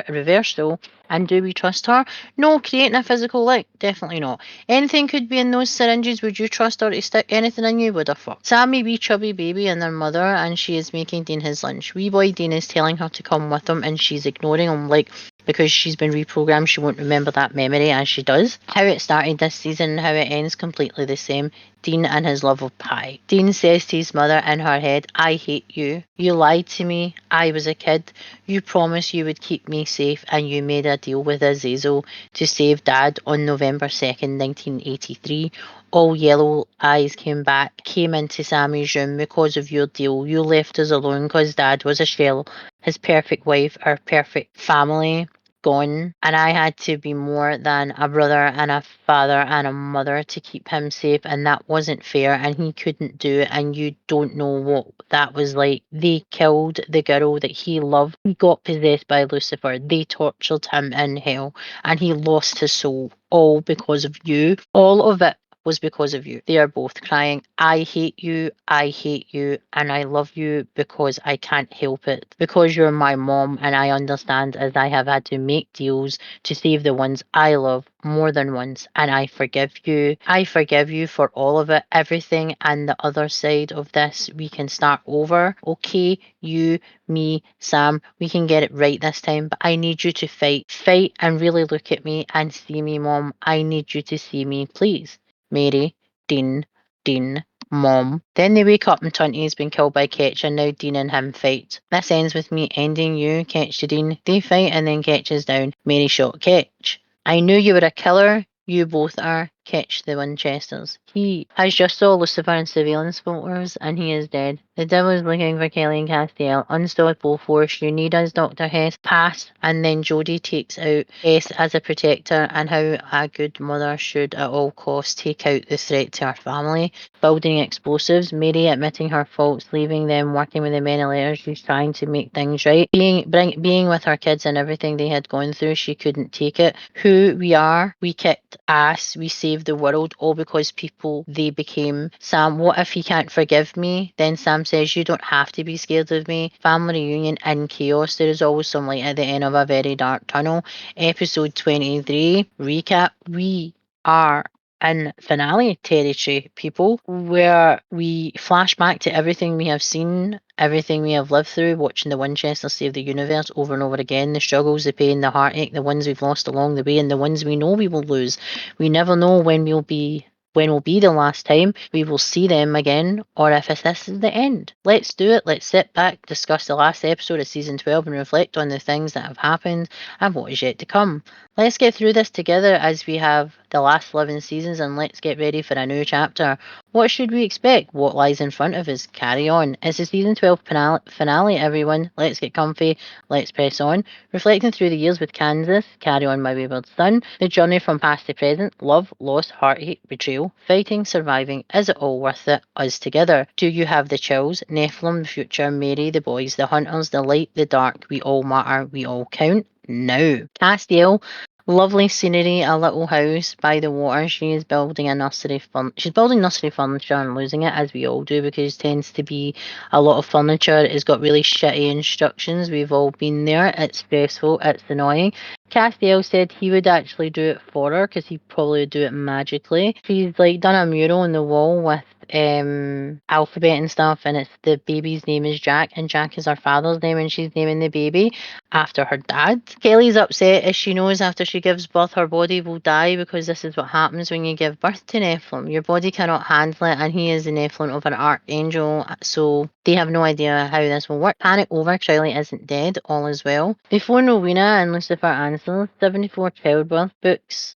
reversal. And do we trust her? No, creating a physical link. Definitely not. Anything could be in those syringes. Would you trust her to stick anything in you? Would have fuck. Sammy, wee chubby baby, and their mother, and she is making Dean his lunch. Wee boy Dean is telling her to come with him, and she's ignoring him like because she's been reprogrammed, she won't remember that memory as she does. How it started this season and how it ends completely the same. Dean and his love of pie. Dean says to his mother in her head, I hate you. You lied to me. I was a kid. You promised you would keep me safe, and you made a deal with Azazel to save Dad on November 2nd, 1983. All yellow eyes came into Sammy's room because of your deal. You left us alone because Dad was a shell, his perfect wife, our perfect family. Gone, and I had to be more than a brother and a father and a mother to keep him safe, and that wasn't fair, and he couldn't do it, and you don't know what that was like. They killed the girl that he loved. He got possessed by Lucifer. They tortured him in hell, and he lost his soul, all because of you. All of it was because of you. They are both crying, I hate you, and I love you because I can't help it. Because you're my mom, and I understand as I have had to make deals to save the ones I love more than once, and I forgive you. I forgive you for all of it, everything, and the other side of this, we can start over. Okay, you, me, Sam, we can get it right this time, but I need you to fight. Fight and really look at me and see me, Mom. I need you to see me, please. Mary, Dean, Mom. Then they wake up and Tunty's been killed by Ketch, and now Dean and him fight. This ends with me ending you, Ketch to Dean. They fight and then Ketch is down. Mary shot Ketch. I knew you were a killer. You both are. Ketch the Winchesters. He has just saw Lucifer in surveillance photos and he is dead. The devil is looking for Kelly and Castiel. Unstoppable force. You need us, Dr. Hess. Pass. And then Jodie takes out Hess as a protector, and how a good mother should at all costs take out the threat to her family. Building explosives. Mary admitting her faults, leaving them, working with the Menelaers. She's trying to make things right. Being with her kids and everything they had gone through, she couldn't take it. Who we are. We kicked ass. We saved the world, all because they became Sam. What if he can't forgive me? Then Sam says, you don't have to be scared of me. Family reunion in chaos. There is always some light at the end of a very dark tunnel. Episode 23 recap. We are in finale territory, people, where we flash back to everything we have seen, everything we have lived through, watching the Winchester save the universe over and over again, the struggles, the pain, the heartache, the ones we've lost along the way, and the ones we know we will lose. We never know when will be the last time we will see them again, or if this is the end. Let's do it. Let's sit back, discuss the last episode of season 12, and reflect on the things that have happened and what is yet to come. Let's get through this together as we have the last 11 seasons, and let's get ready for a new chapter. What should we expect? What lies in front of us? Carry on. It's the season 12 finale, everyone. Let's get comfy. Let's press on. Reflecting through the years with Kansas. Carry on, my wayward son. The journey from past to present. Love, loss, heartache, betrayal, fighting, surviving. Is it all worth it? Us together. Do you have the chills? Nephilim, the future, Mary, the boys, the hunters, the light, the dark. We all matter. We all count. Now. Castiel. Lovely scenery, a little house by the water. She is building a nursery She's building nursery furniture and losing it, as we all do, because it tends to be a lot of furniture. It's got really shitty instructions. We've all been there. It's stressful. It's annoying. Castiel said he would actually do it for her because he'd probably do it magically. She's like done a mural on the wall with alphabet and stuff, and it's the baby's name is Jack, and Jack is her father's name, and she's naming the baby after her dad. Kelly's upset as she knows after she gives birth her body will die, because this is what happens when you give birth to Nephilim. Your body cannot handle it, and he is the Nephilim of an archangel, so they have no idea how this will work. Panic over, Crowley isn't dead, all is well. Before Rowena and Lucifer answer, 74 childbirth books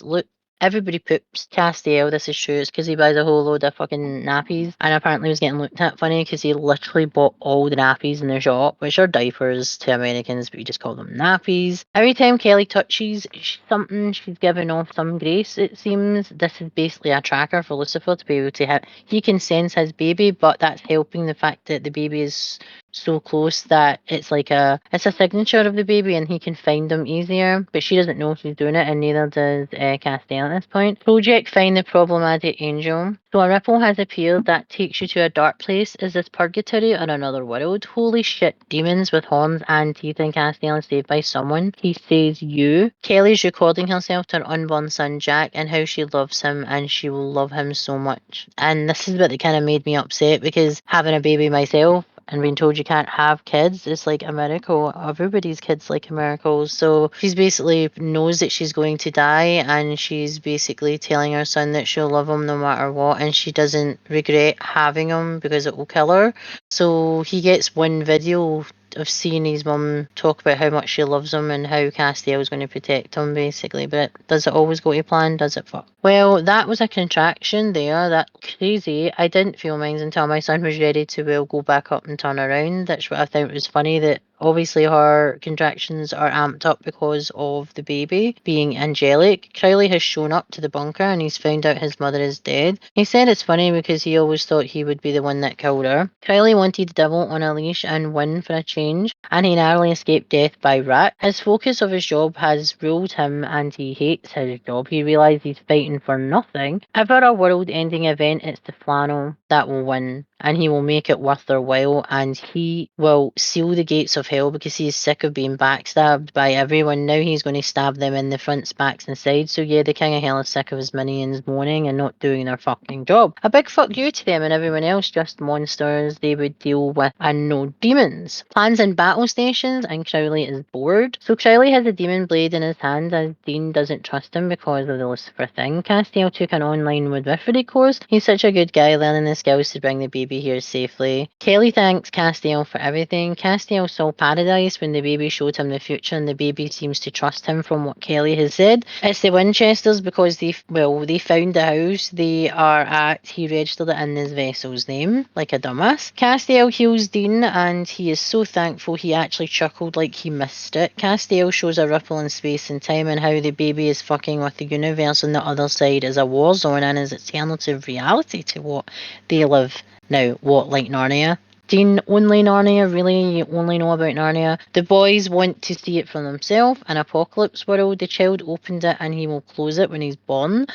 look. Everybody poops. Castiel, this is true. It's because he buys a whole load of fucking nappies, and apparently was getting looked at funny because he literally bought all the nappies in the shop, which are diapers to Americans, but we just call them nappies. Every time Kelly touches something, she's giving off some grace, it seems. This is basically a tracker for Lucifer to be able to hit. He can sense his baby, but that's helping the fact that the baby is so close that it's a signature of the baby, and he can find them easier, but she doesn't know she's doing it, and neither does Castiel at this point. Project Find the Problematic Angel. So a ripple has appeared that takes you to a dark place. Is this purgatory or another world? Holy shit, demons with horns and teeth, and Castiel is saved by someone. He says you. Kelly's recording herself to her unborn son Jack and how she loves him, and she will love him so much. And this is what kind of made me upset, because having a baby myself and being told you can't have kids is like a miracle. Everybody's kids like a miracle. So she's basically knows that she's going to die, and she's basically telling her son that she'll love him no matter what, and she doesn't regret having him because it will kill her. So he gets one video of seeing his mum talk about how much she loves him and how Castiel is going to protect him, basically. But does it always go to plan? Does it fuck? Well, that was a contraction there. That crazy. I didn't feel mine until my son was ready to go back up and turn around. That's what I thought was funny, that obviously her contractions are amped up because of the baby being angelic. Crowley has shown up to the bunker and he's found out his mother is dead. He said it's funny because he always thought he would be the one that killed her. Crowley wanted the devil on a leash and win for a change, and he narrowly escaped death by rat. His focus of his job has ruled him, and he hates his job. He realised he's fighting for nothing. If a world-ending event, it's the flannel that will win, and he will make it worth their while, and he will seal the gates of hell because he is sick of being backstabbed by everyone. Now he's going to stab them in the fronts, backs and sides. So yeah, the King of Hell is sick of his minions moaning and not doing their fucking job. A big fuck you to them and everyone else, just monsters they would deal with and no demons. Plans and battle stations, and Crowley is bored. So Crowley has a demon blade in his hand as Dean doesn't trust him because of the Lucifer thing. Castiel took an online midwifery course. He's such a good guy, learning the skills to bring the baby here safely. Kelly thanks Castiel for everything. Castiel saw paradise when the baby showed him the future, and the baby seems to trust him from what Kelly has said. It's the Winchesters because they found the house they are at. He registered it in his vessel's name, like a dumbass. Castiel heals Dean, and he is so thankful he actually chuckled like he missed it. Castiel shows a ripple in space and time and how the baby is fucking with the universe, and the other side is a war zone and is alternative reality to what they live now. What, like Narnia? Dean, only Narnia, really? You only know about Narnia? The boys want to see it for themselves. An apocalypse world, the child opened it and he will close it when he's born.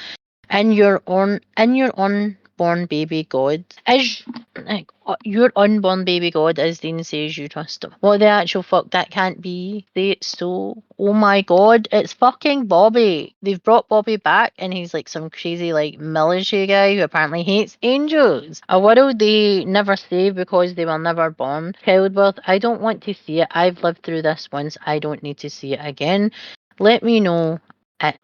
And your unborn baby God is your unborn baby God, as Dean says, you trust him. What the actual fuck? That can't be. Say it so. Oh my god, it's fucking Bobby. They've brought Bobby back, and he's like some crazy like military guy who apparently hates angels. A world they never save because they were never born. Childbirth. I don't want to see it. I've lived through this once. I don't need to see it again. Let me know.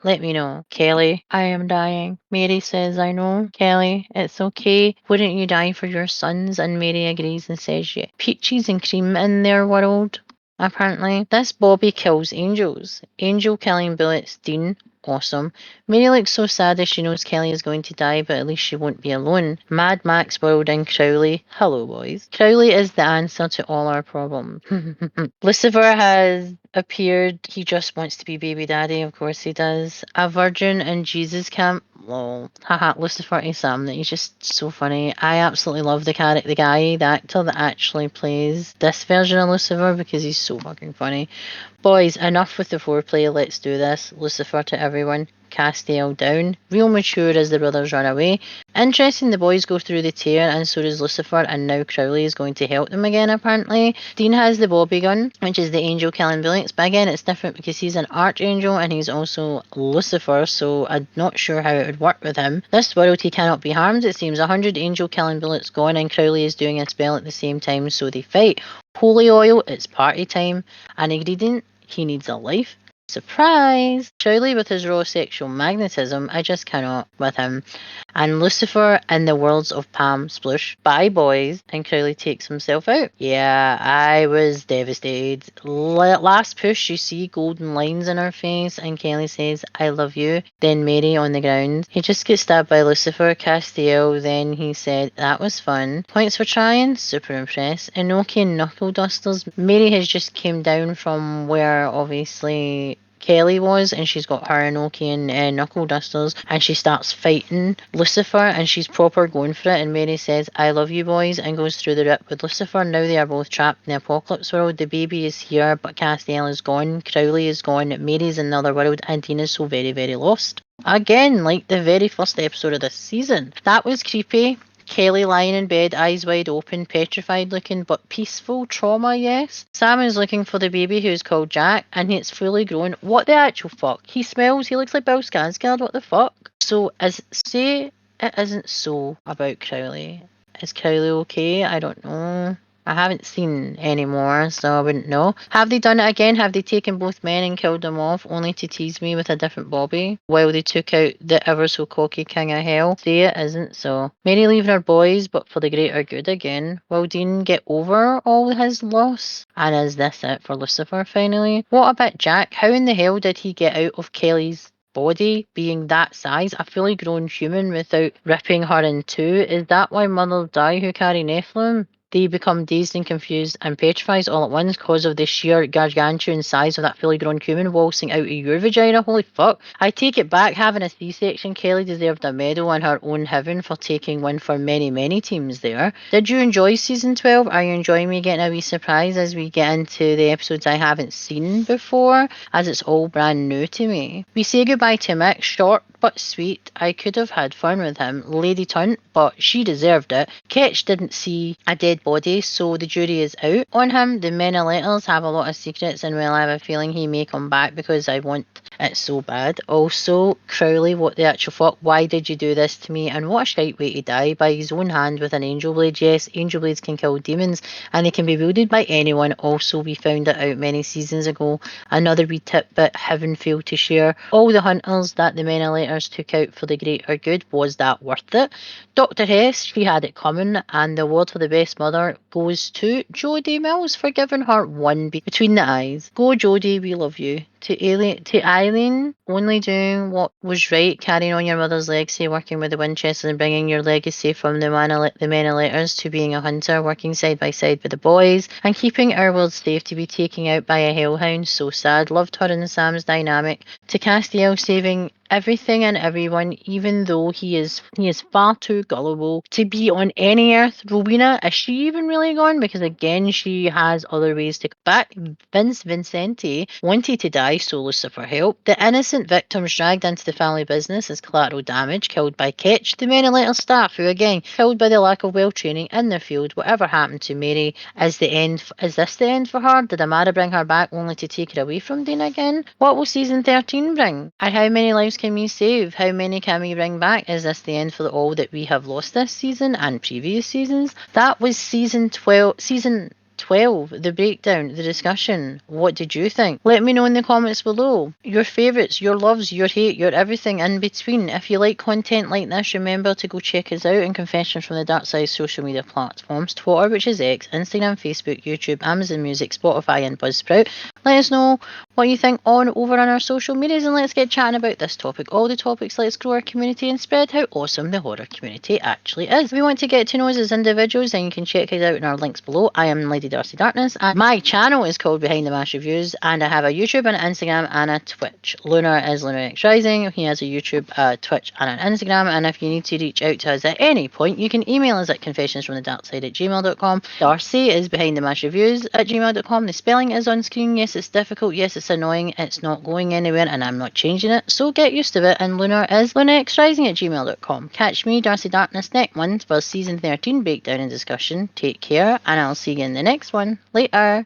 Let me know. Kelly, I am dying. Mary says, I know. Kelly, it's okay. Wouldn't you die for your sons? And Mary agrees and says, yeah. Peaches and cream in their world, apparently. This Bobby kills angels. Angel killing bullets, Dean. Awesome. Mary looks so sad as she knows Kelly is going to die, but at least she won't be alone. Mad Max World and Crowley. Hello, boys. Crowley is the answer to all our problems. Lucifer has appeared. He just wants to be baby daddy. Of course he does. A virgin in Jesus camp. Lol. Haha, Lucifer to Sam. He's just so funny. I absolutely love the actor that actually plays this version of Lucifer because he's so fucking funny. Boys, enough with the foreplay. Let's do this. Lucifer to everyone. Castiel down. Real mature as the brothers run away. Interesting, the boys go through the tear, and so does Lucifer, and now Crowley is going to help them again, apparently. Dean has the Bobby gun, which is the angel killing bullets, but again, it's different because he's an archangel and he's also Lucifer, so I'm not sure how it would work with him. This world, he cannot be harmed, it seems. 100 angel killing bullets gone, and Crowley is doing a spell at the same time, so they fight. Holy oil, it's party time. An ingredient, he needs a life. Surprise! Crowley with his raw sexual magnetism, I just cannot with him. And Lucifer in the worlds of Pam Sploosh. Bye, boys. And Crowley takes himself out. Yeah, I was devastated. Last push, you see golden lines in her face, and Kelly says, I love you. Then Mary on the ground. He just gets stabbed by Lucifer. Castiel, then he said, that was fun. Points for trying, super impressed. Enoki and Knuckle Dusters. Mary has just came down from where, obviously, Kelly was, and she's got her Enoki and Knuckle Dusters, and she starts fighting Lucifer, and she's proper going for it, and Mary says, I love you boys, and goes through the rip with Lucifer. Now they are both trapped in the apocalypse world. The baby is here, but Castiel is gone, Crowley is gone, Mary's in another world, and Dina's so very, very lost. Again, like the very first episode of this season. That was creepy. Kelly lying in bed, eyes wide open, petrified looking, but peaceful. Trauma, yes. Sam is looking for the baby who's called Jack, and it's fully grown. What the actual fuck? He smells, he looks like Bill Skarsgård, what the fuck? So, say it isn't so about Crowley. Is Crowley okay? I don't know. I haven't seen any more, so I wouldn't know. Have they done it again? Have they taken both men and killed them off, only to tease me with a different Bobby, while they took out the ever so cocky King of Hell? Say it isn't so. Mary leaving her boys, but for the greater good again. Will Dean get over all his loss? And is this it for Lucifer finally? What about Jack? How in the hell did he get out of Kelly's body being that size, a fully grown human, without ripping her in two? Is that why mothers die who carry Nephilim? They become dazed and confused and petrified all at once because of the sheer gargantuan size of that fully grown human waltzing out of your vagina. Holy fuck. I take it back, having a C-section, Kelly deserved a medal in her own heaven for taking one for many, many teams there. Did you enjoy season 12? Are you enjoying me getting a wee surprise as we get into the episodes I haven't seen before, as it's all brand new to me? We say goodbye to Mick, short but sweet. I could have had fun with him. Lady Tunt, but she deserved it. Ketch didn't see a dead body, so the jury is out on him. The men of letters have a lot of secrets, and well, I have a feeling he may come back because I want it so bad. Also, Crowley, what the actual fuck? Why did you do this to me? And what a shite way to die, by his own hand with an angel blade. Yes, angel blades can kill demons, and they can be wielded by anyone. Also, we found it out many seasons ago. Another wee tidbit heaven failed to share. All the hunters that the men of letters took out for the greater good, was that worth it? Dr. Hess, she had it coming, and the award for the best mother goes to Jodie Mills for giving her one beat between the eyes. Go Jodie, we love you. To Eileen, only doing what was right, carrying on your mother's legacy, working with the Winchesters and bringing your legacy from the men of letters to being a hunter, working side by side with the boys, and keeping our world safe, to be taken out by a hellhound. So sad. Loved her and Sam's dynamic. To Castiel saving everything and everyone, even though he is far too gullible to be on any earth. Rowena, is she even really gone? Because again, she has other ways to come back. Vince Vincenti wanted to die, so Lucifer helped. The innocent victims dragged into the family business as collateral damage, killed by Ketch. The men and letter staff, who again killed by the lack of well training in their field. Whatever happened to Mary? Is this the end for her? Did Amara bring her back only to take her away from Dean again? What will season 13 bring? And how many lives can we save? How many can we bring back? Is this the end for all that we have lost this season and previous seasons? That was season 12, the breakdown, the discussion. What did you think? Let me know in the comments below. Your favourites, your loves, your hate, your everything in between. If you like content like this, remember to go check us out in Confessions from the Darkside social media platforms. Twitter, which is X, Instagram, Facebook, YouTube, Amazon Music, Spotify and Buzzsprout. Let us know what you think over on our social medias, and let's get chatting about this topic. All the topics, let's grow our community and spread how awesome the horror community actually is. If you want to get to know us as individuals, then you can check us out in our links below. I am Lady Darcy Darkness, and my channel is called Behind the Mash Reviews, and I have a YouTube and an Instagram and a Twitch. Lunar is Lunar X Rising. He has a YouTube, Twitch and an Instagram, and if you need to reach out to us at any point, you can email us at confessionsfromthedarkside@gmail.com. Darcy is Behind the Mash Reviews at gmail.com. The spelling is on screen. Yes, yes, it's difficult. Yes, it's annoying. It's not going anywhere and I'm not changing it. So get used to it. And Lunar is lunarxrising@gmail.com. Catch me, Darcy Darkness, next month for Season 13 breakdown and discussion. Take care and I'll see you in the next one. Later.